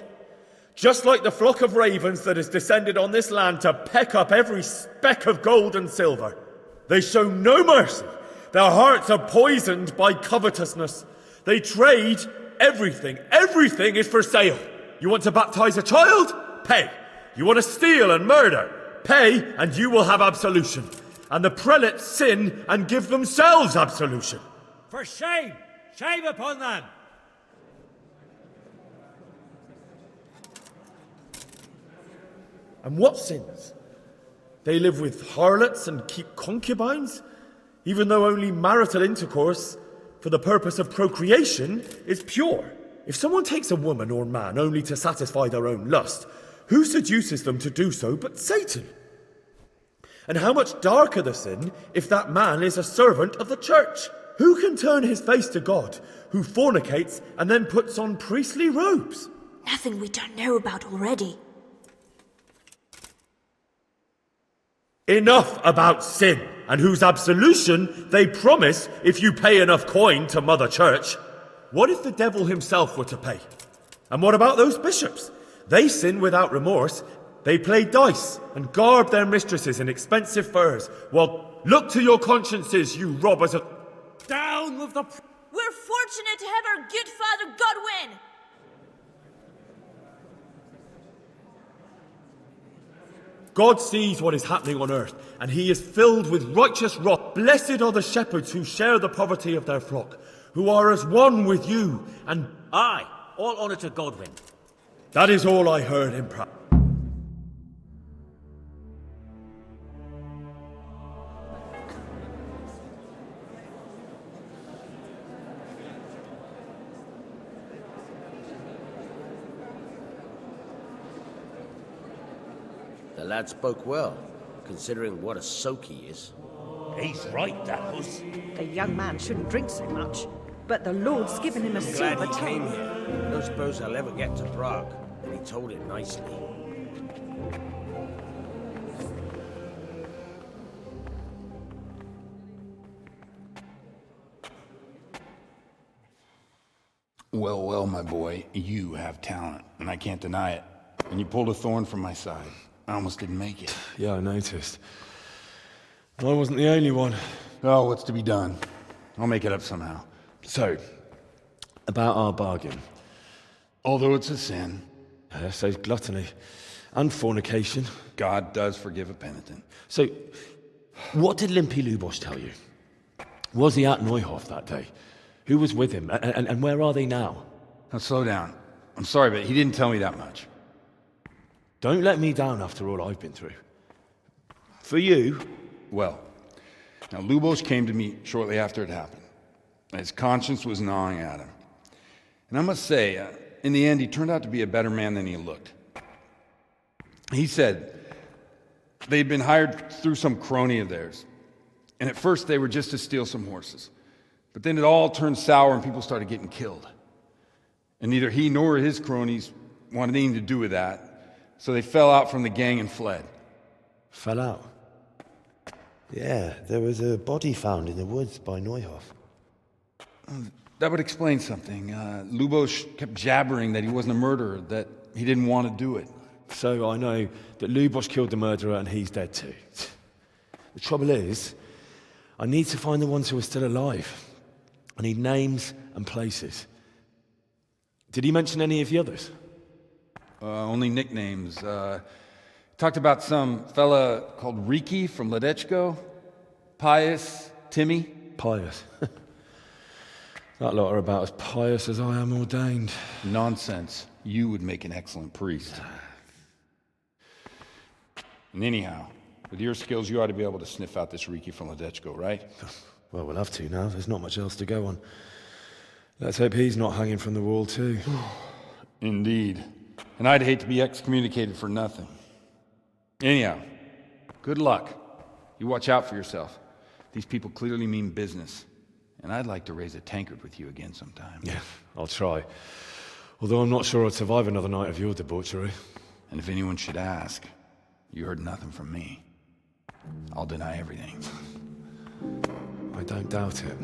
Just like the flock of ravens that has descended on this land to peck up every speck of gold and silver. They show no mercy. Their hearts are poisoned by covetousness. They trade everything. Everything is for sale. You want to baptize a child? Pay. You want to steal and murder? Pay, and you will have absolution. And the prelates sin and give themselves absolution. For shame! Shame upon them! And what sins? They live with harlots and keep concubines, even though only marital intercourse for the purpose of procreation is pure. If someone takes a woman or man only to satisfy their own lust, who seduces them to do so but Satan? And how much darker the sin if that man is a servant of the church? Who can turn his face to God, who fornicates and then puts on priestly robes? Nothing we don't know about already. Enough about sin, and whose absolution they promise if you pay enough coin to Mother Church. What if the devil himself were to pay? And what about those bishops? They sin without remorse. They play dice and garb their mistresses in expensive furs. Well, look to your consciences, you robbers of... Down with the... We're fortunate to have our good Father Godwin! God sees what is happening on earth, and he is filled with righteous wrath. Blessed are the shepherds who share the poverty of their flock, who are as one with you, and... Aye, all honour to Godwin. That is all I heard in prayer. The lad spoke well, considering what a soak he is. He's right, that was. The young man shouldn't drink so much, but the Lord's given him a Glad silver he came tongue. here. Don't suppose I'll ever get to Prague, and he told it nicely. Well, well, my boy, you have talent, and I can't deny it. And you pulled a thorn from my side. I almost didn't make it. Yeah, I noticed. I wasn't the only one. Oh, what's to be done? I'll make it up somehow. So, about our bargain. Although it's a sin. So gluttony and fornication. God does forgive a penitent. So, what did Limpy Lubosh tell you? Was he at Neuhof that day? Who was with him? And where are they now? Now, slow down. I'm sorry, but he didn't tell me that much. Don't let me down after all I've been through. For you... Well, now Lubosh came to me shortly after it happened. His conscience was gnawing at him. And I must say, in the end, he turned out to be a better man than he looked. He said they'd been hired through some crony of theirs. And at first they were just to steal some horses. But then it all turned sour and people started getting killed. And neither he nor his cronies wanted anything to do with that. So they fell out from the gang and fled. Fell out? Yeah, there was a body found in the woods by Neuhof. That would explain something. Lubosh kept jabbering that he wasn't a murderer, that he didn't want to do it. So I know that Lubosh killed the murderer and he's dead too. The trouble is, I need to find the ones who are still alive. I need names and places. Did he mention any of the others? Only nicknames. Talked about some fella called Riki from Ledechko, Pius, Timmy. Pius. That lot are about as pious as I am ordained. Nonsense. You would make an excellent priest. And anyhow, with your skills, you ought to be able to sniff out this Riki from Ledechko, right? Well, we'll have to now. There's not much else to go on. Let's hope he's not hanging from the wall too. Indeed. And I'd hate to be excommunicated for nothing. Anyhow, good luck. You watch out for yourself. These people clearly mean business. And I'd like to raise a tankard with you again sometime. Yeah, I'll try. Although I'm not sure I'd survive another night of your debauchery. And if anyone should ask, you heard nothing from me. I'll deny everything. I don't doubt it.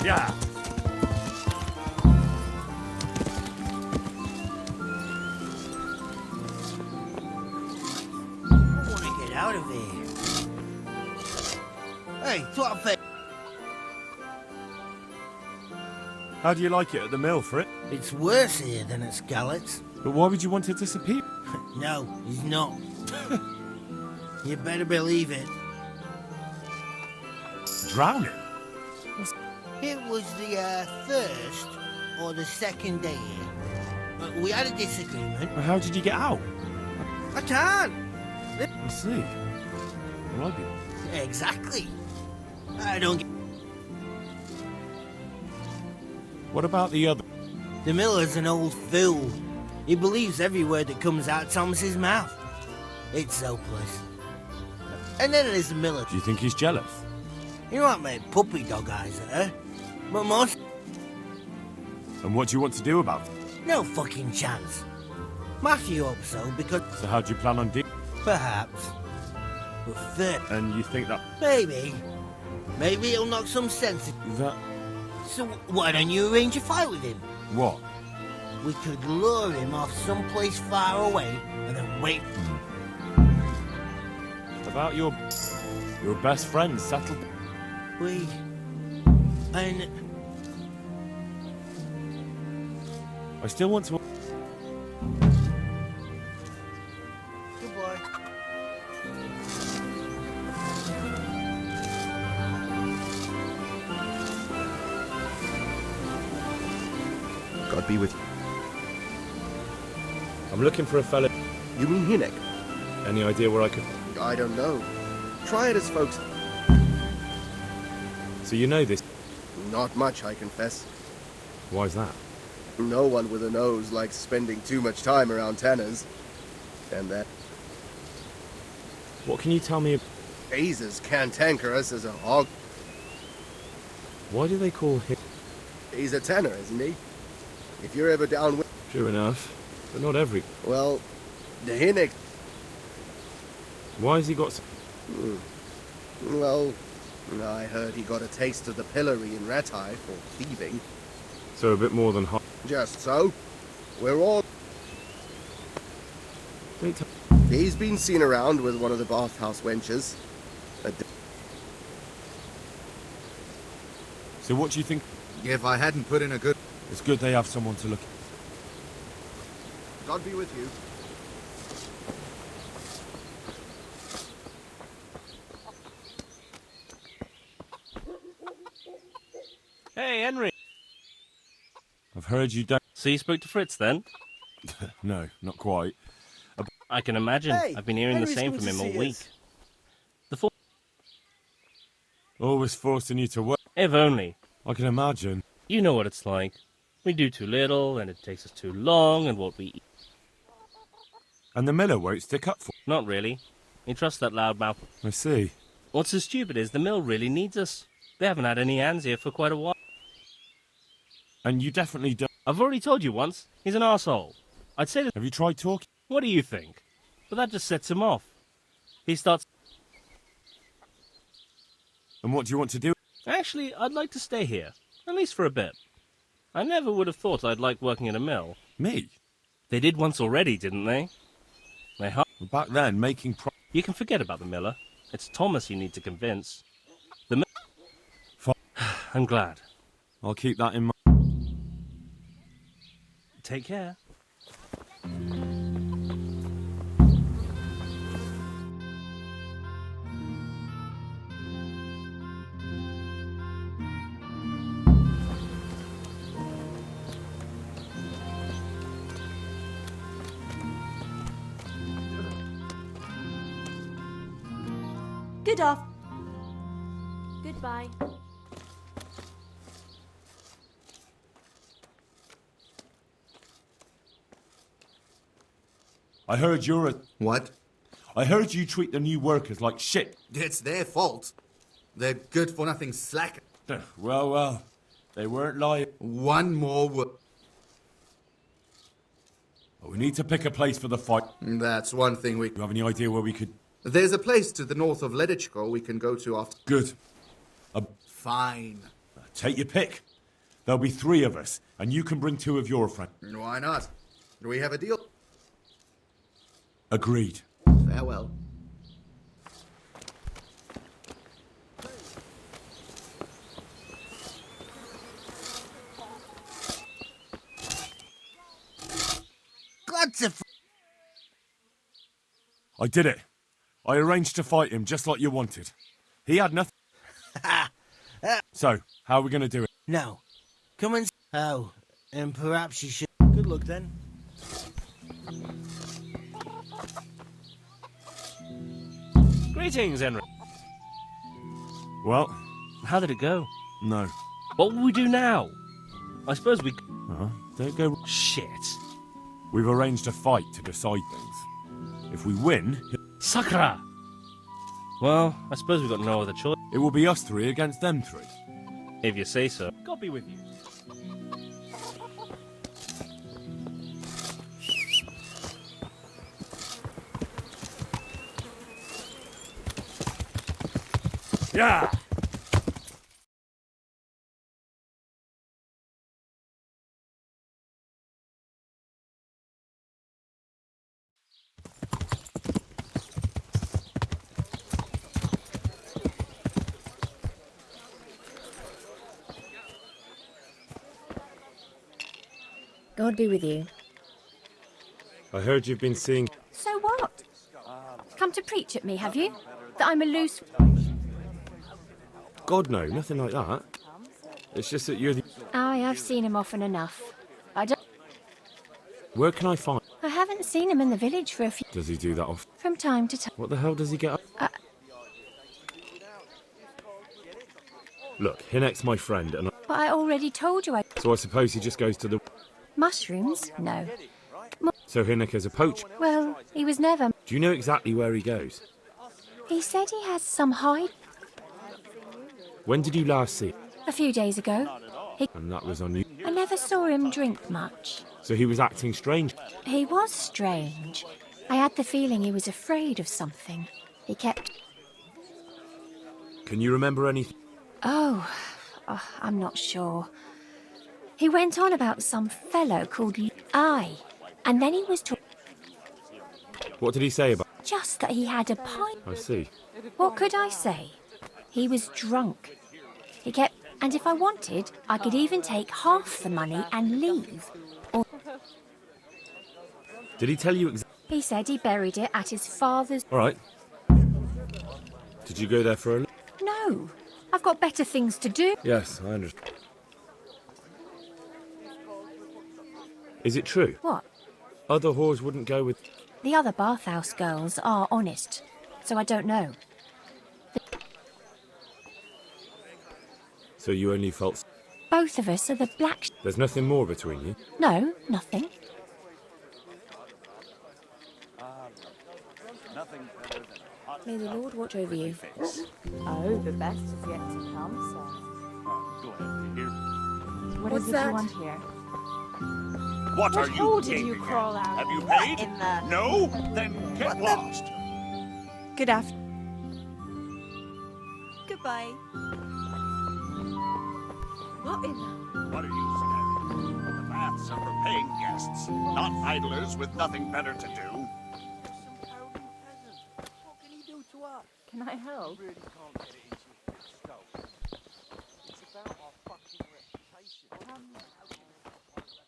Yeah. I want to get out of here. Hey, what a How do you like it at the mill, Frit? It's worse here than at Scarlett's. But why would you want to disappear? No, he's not. You better believe it. Drowning? It was the first or the second day here. We had a disagreement. Well, how did you get out? I can't. I see. Well, I do. Exactly. I don't get... What about the other? The miller's an old fool. He believes every word that comes out of Thomas's mouth. It's hopeless. And then there's the miller. Do you think he's jealous? He might make puppy dog eyes at her, but most... And what do you want to do about it? No fucking chance. Matthew hopes so, because... So how do you plan on doing? Perhaps. But first... And you think that... Maybe. Maybe it'll knock some sense into... That... So why don't you arrange a fight with him? What? We could lure him off someplace far away and then wait. About your best friend settled. And I still want to. Goodbye. God be with you. I'm looking for a fella. You mean Hinnick? Any idea where I could? I don't know. Try it as folks. So you know this? Not much, I confess. Why's that? No one with a nose likes spending too much time around tenors. And that... What can you tell me? He's as cantankerous as a hog. Why do they call him? He's a tenor, isn't he? If you're ever down with... True enough, but not every. Well, the Hinnick... Why has he got... Well, I heard he got a taste of the pillory in Ratai for thieving. So a bit more than half. Just so. We're all... He's been seen around with one of the bathhouse wenches. So what do you think? If I hadn't put in a good... It's good they have someone to look at. God be with you. Hey, Henry. I've heard you don't... So you spoke to Fritz, then? No, not quite. I can imagine. Hey, I've been hearing Henry's the same come from to him all see week. us. Always forcing you to work. If only. I can imagine. You know what it's like. We do too little, and it takes us too long, and what we eat. And the miller won't stick up for... Not really. He trusts that loudmouth. I see. What's so stupid is the mill really needs us. They haven't had any hands here for quite a while. And you definitely don't... I've already told you once. He's an arsehole. I'd say that... Have you tried talking? What do you think? But that just sets him off. He starts... And what do you want to do? Actually, I'd like to stay here. At least for a bit. I never would have thought I'd like working in a mill. Me? They did once already, didn't they? Back then, making... You can forget about the miller. It's Thomas you need to convince. The I'm glad. I'll keep that in mind. Take care. Good off. Goodbye. I heard you're a... What? I heard you treat the new workers like shit. It's their fault. They're good-for-nothing slack. Well, they weren't lying. One more We need to pick a place for the fight. That's one thing we... You have any idea where we could... There's a place to the north of Ledichko we can go to after... Good. Fine. Take your pick. There'll be 3 of us, and you can bring 2 of your friends. Why not? Do we have a deal? Agreed. Farewell. I did it. I arranged to fight him just like you wanted. He had nothing. So, how are we going to do it? No. Come and... Oh, and perhaps you should... Good luck then. Greetings, Henry. Well? How did it go? No. What will we do now? I suppose we... Don't go... Shit. We've arranged a fight to decide things. If we win... Sakra! Well, I suppose we've got no other choice. It will be us 3 against them 3. If you say so. God be with you. Yeah! God be with you. I heard you've been seeing... So what? Come to preach at me, have you? That I'm a loose... God, no, nothing like that. It's just that you're the... Aye, I've seen him often enough. I don't... Where can I find... I haven't seen him in the village for a few... Does he do that often? From time to time. What the hell does he get up... Look, Hinek's my friend, and But I already told you I... so I suppose he just goes to the... Mushrooms? No. So Hinek is a poacher. Well, he was never... Do you know exactly where he goes? He said he has some hide... When did you last see him? A few days ago. And that was on you. I never saw him drink much. So he was acting strange. He was strange. I had the feeling he was afraid of something. He kept... Can you remember anything? Oh, I'm not sure. He went on about some fellow called... Aye. And then he was talking... What did he say about... Just that he had a pint. I see. What could I say? He was drunk. He kept... And if I wanted, I could even take half the money and leave. Or... Did he tell you exactly... He said he buried it at his father's... All right. Did you go there for a... No. I've got better things to do. Yes, I understand. Is it true? What? Other whores wouldn't go with... The other bathhouse girls are honest, so I don't know. So you only felt... Both of us are the black... There's nothing more between you? No, nothing. May the Lord watch over you. Oh, the best is yet to come, sir. What What's is it that? you want here? What are hole you did you gaping at? crawl out Have you of? paid? In the- No? Then get lost. Good afternoon. Goodbye. What in the... What are you staring at? The baths are for paying guests, not idlers with nothing better to do. Can I help?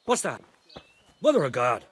What's that? Mother of God!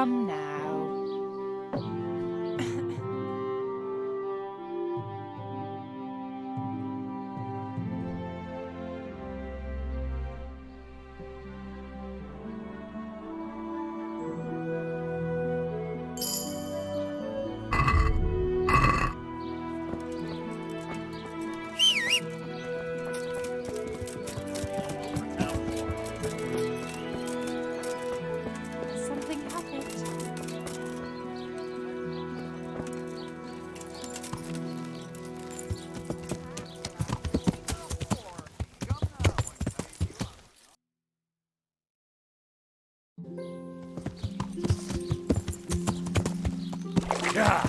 Come now. Something happened. Yeah.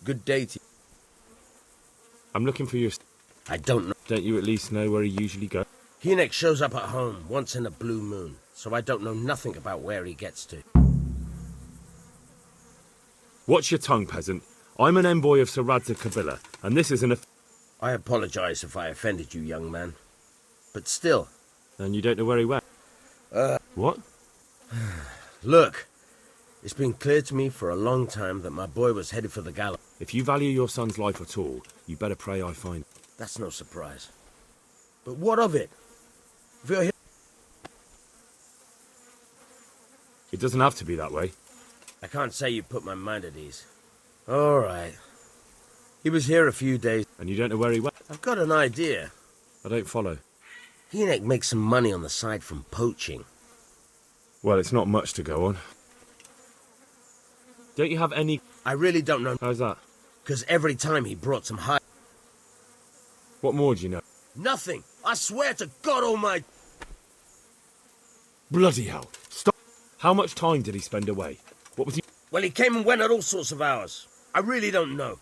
Good day to you. I'm looking for your... I don't know. Don't you at least know where he usually goes? Hynek shows up at home once in a blue moon, so I don't know nothing about where he gets to. Watch your tongue, peasant. I'm an envoy of Sir Radza Kabila, and this isn't a... I apologize if I offended you, young man. But still... And you don't know where he went? What? Look, it's been clear to me for a long time that my boy was headed for the gallows. If you value your son's life at all, you better pray I find... That's no surprise. But what of it? If you're here... It doesn't have to be that way. I can't say you put my mind at ease. All right. He was here a few days. And you don't know where he went? I've got an idea. I don't follow. Hynek makes some money on the side from poaching. Well, it's not much to go on. Don't you have any... I really don't know. How's that? Because every time he brought some high... What more do you know? Nothing. I swear to God Almighty. Bloody hell. Stop. How much time did he spend away? What was he... Well, he came and went at all sorts of hours. I really don't know.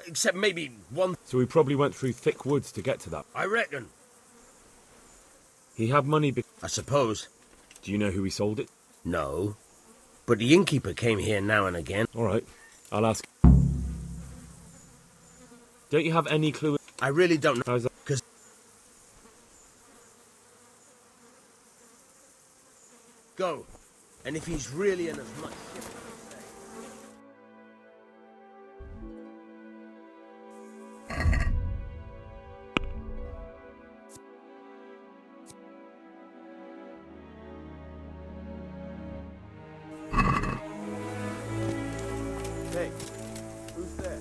Except maybe one... So he probably went through thick woods to get to that. I reckon. He had money I suppose. Do you know who he sold it? No. But the innkeeper came here now and again. All right. I'll ask. Don't you have any clue? I really don't know. How's that? Because... Go. And if he's really in as much... Hey, who's there?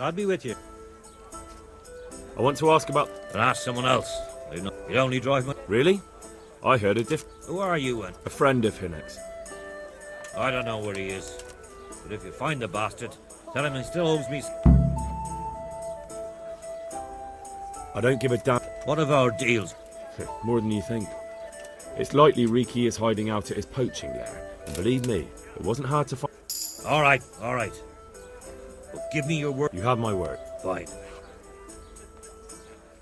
I'll be with you. I want to ask about... But ask someone else. You only drive my... Really? I heard a Who are you, then? A friend of Hinnick's. I don't know where he is. But if you find the bastard, tell him he still owes me... I don't give a damn. What of our deals? More than you think. It's likely Riki is hiding out at his poaching lair. And believe me, it wasn't hard to find. All right. But give me your word. You have my word. Fine.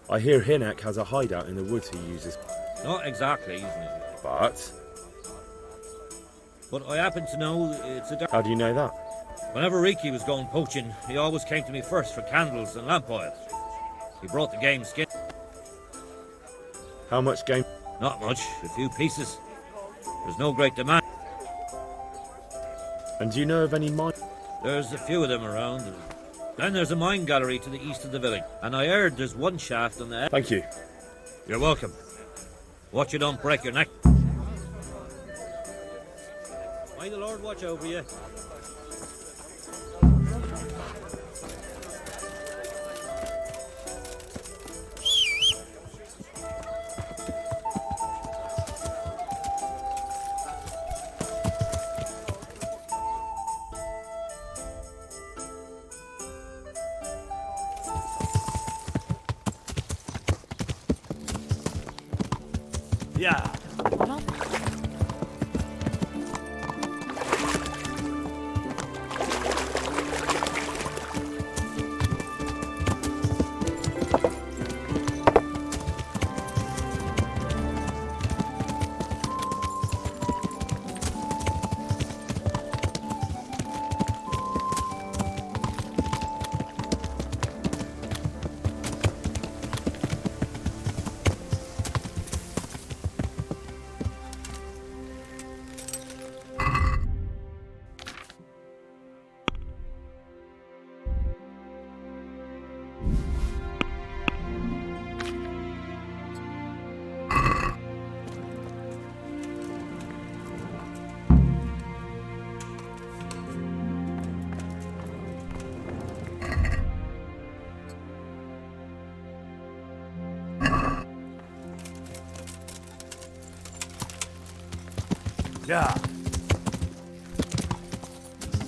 I hear Hinnick has a hideout in the woods he uses. Not exactly, isn't it? But I happen to know it's a... How do you know that? Whenever Riki was going poaching, he always came to me first for candles and lamp oil. He brought the game skin. How much game? Not much, a few pieces. There's no great demand. And do you know of any mine? There's a few of them around. Then there's a mine gallery to the east of the village. And I heard there's one shaft on the... Thank you. You're welcome. Watch you don't break your neck. May the Lord watch over you. Yeah. Yeah.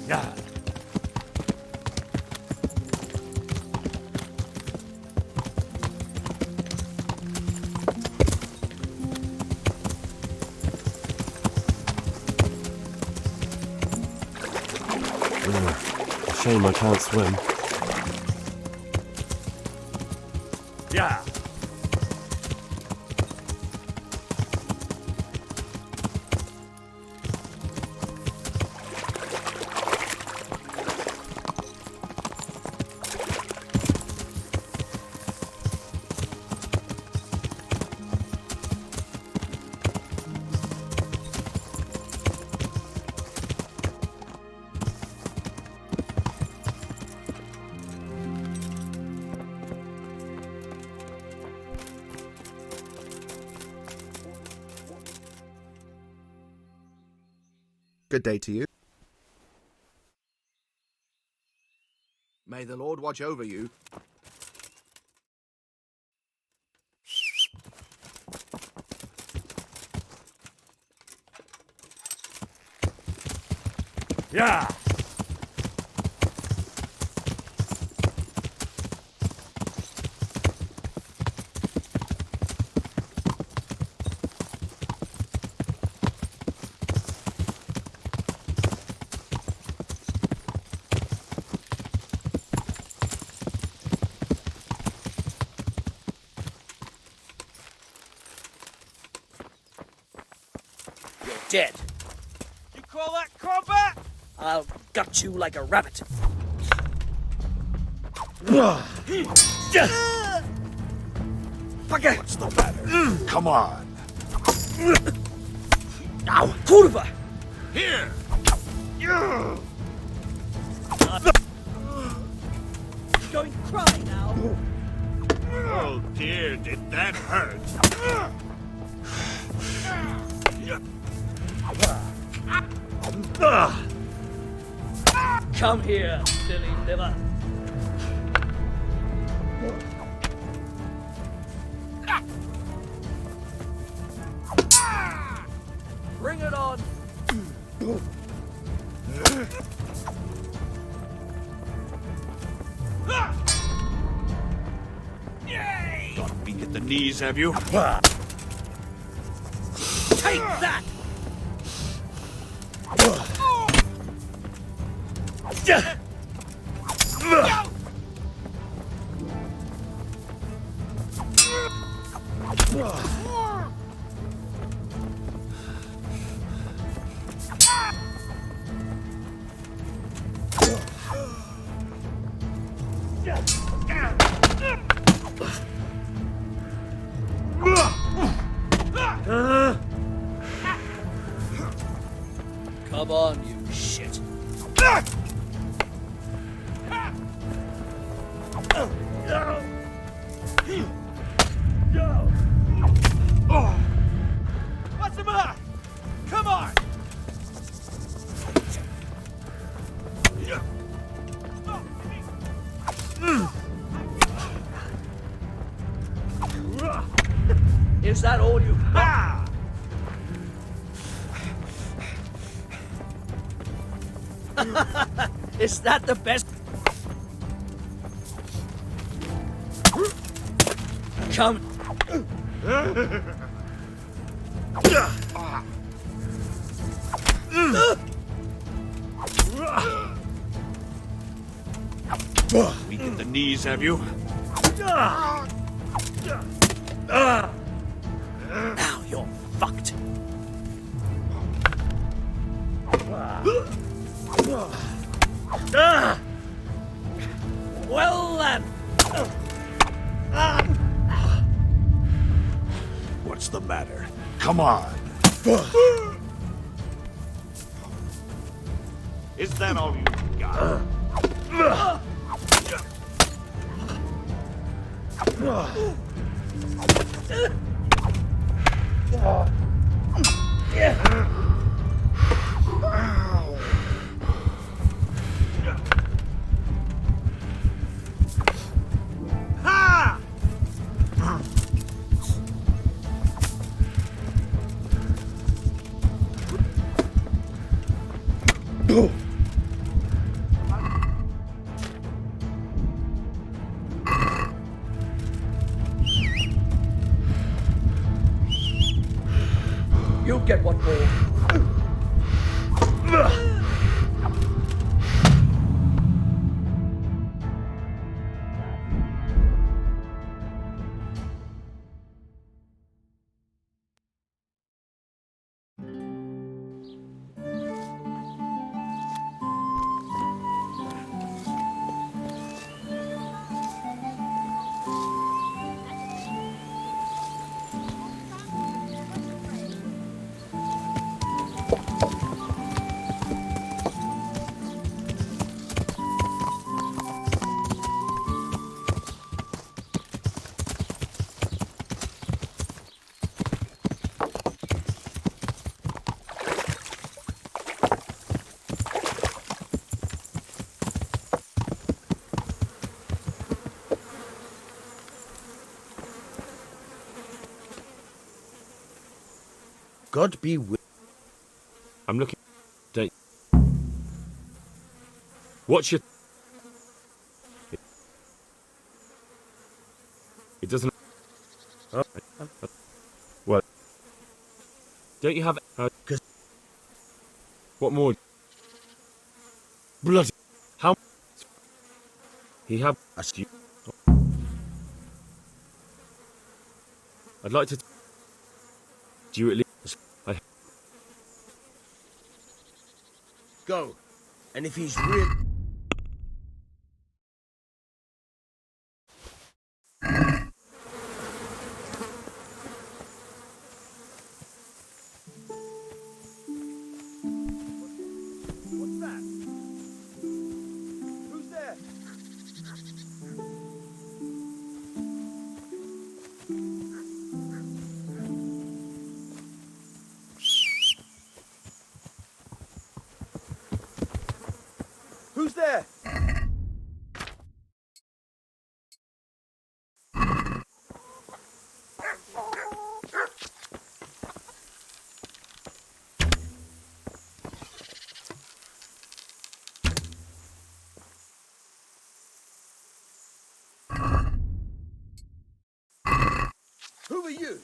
Yeah. Shame I can't swim. Yeah. Good day to you. May the Lord watch over you. Yeah. Dead. You call that combat? I'll gut you like a rabbit. What's the matter? Come on. Ow! Kurva! Here! Going to cry now. Oh dear, did that hurt? Come here, silly liver. Bring it on! Got weak at the knees, have you? Take that! Come on, you shit. What's the matter? Come on! Is that all you got? Is that the best? Come. Weak at the knees, have you? Now you're fucked. Well then. What's the matter? Come on. Is that all you got? You'll get one more. God be with. I'm looking. Don't. What's your? It doesn't. Oh. Well. Don't you have? What more? Bloody. How? He have. I'd like to. Do you at least? Go. And if he's real... What's that? Who's there? Who's there? Who are you?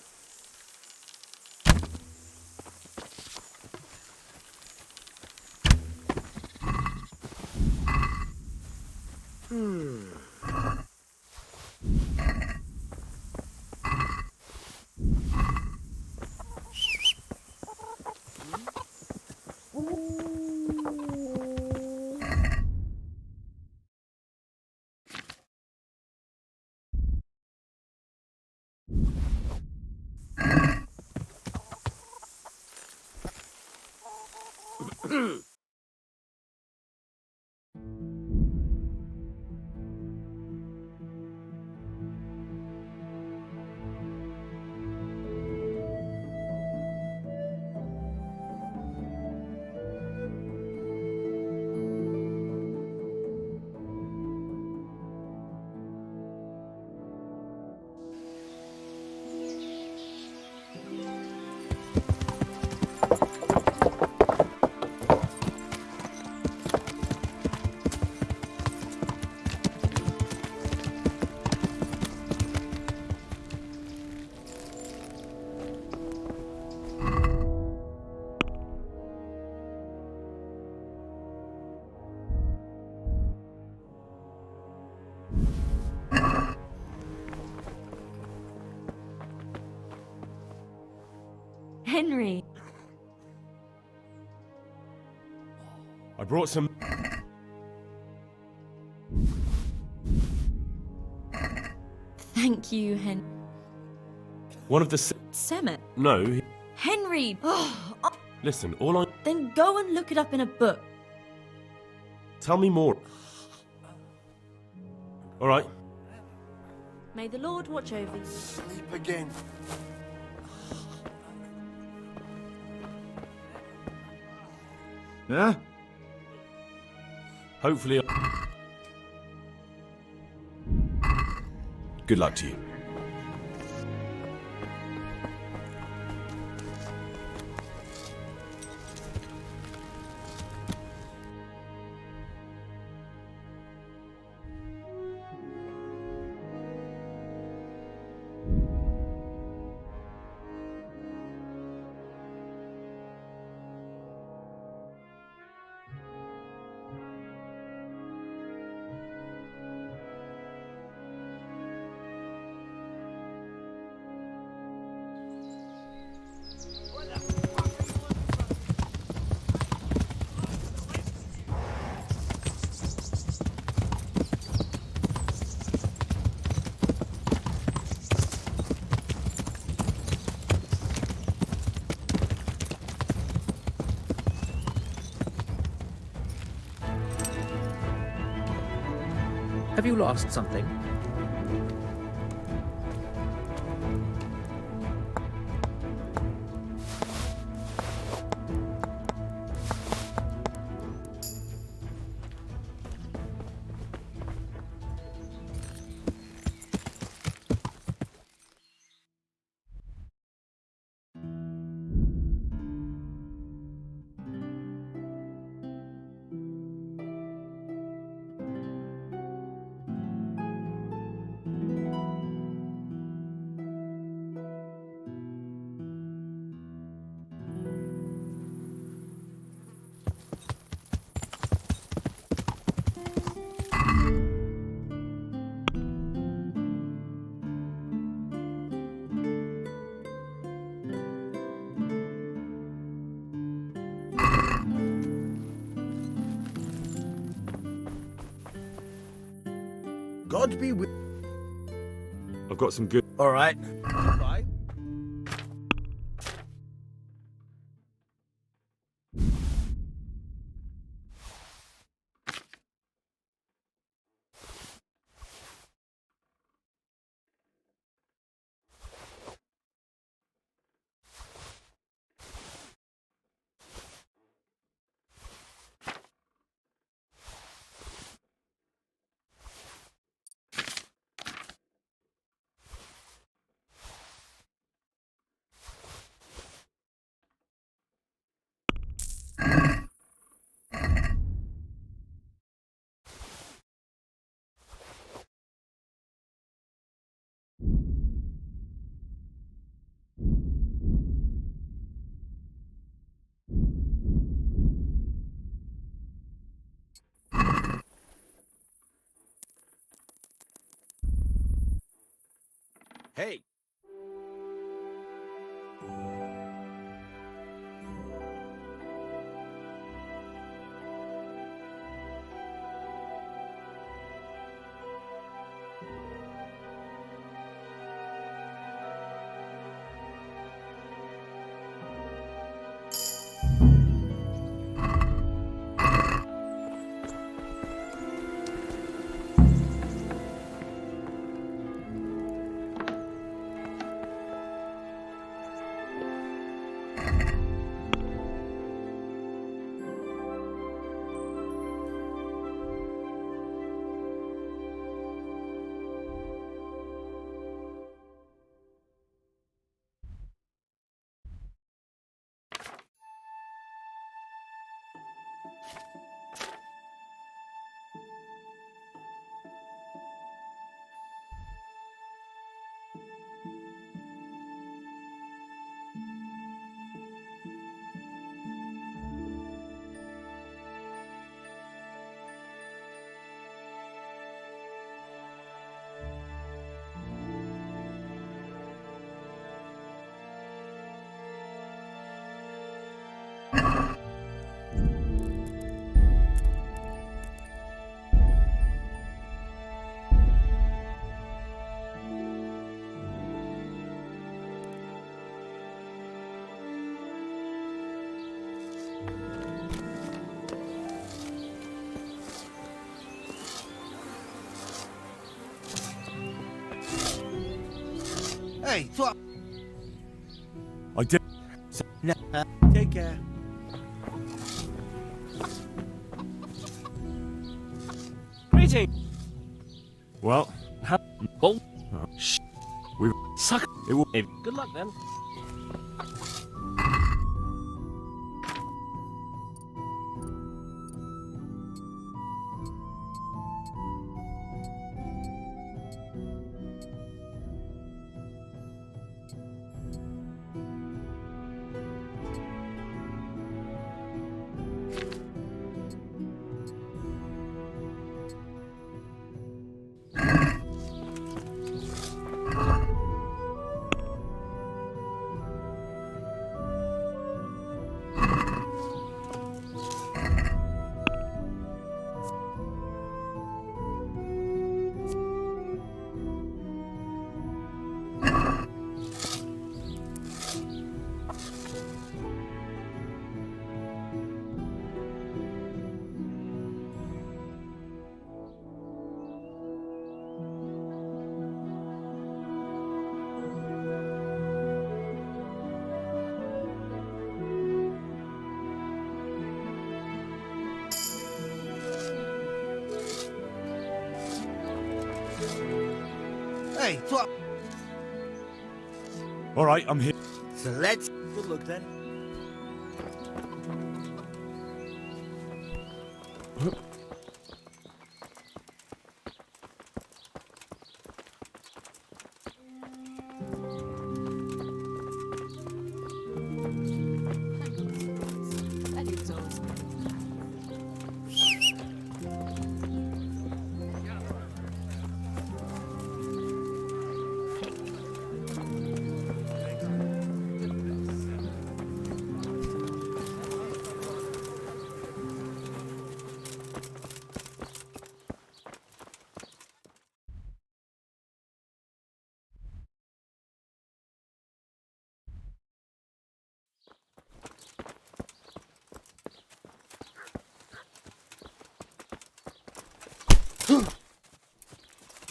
Henry. I brought some... Thank you, One of the... Semet. No. Henry! Listen, all I... Then go and look it up in a book. Tell me more. All right. May the Lord watch over you. Sleep again. Yeah? Hopefully... Good luck to you. Have you lost something? God be with... I've got some good... All right. Goodbye. Hey! Hey, what? I did. No, take care. Greetings. Well, Bull. we Suck. It will. Good luck then. Hey, what? All right, I'm here. So let's. Good luck then.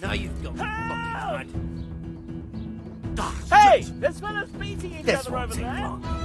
Now you've got me fucking mad. Hey! There's fellas beating each This other won't over take there. long.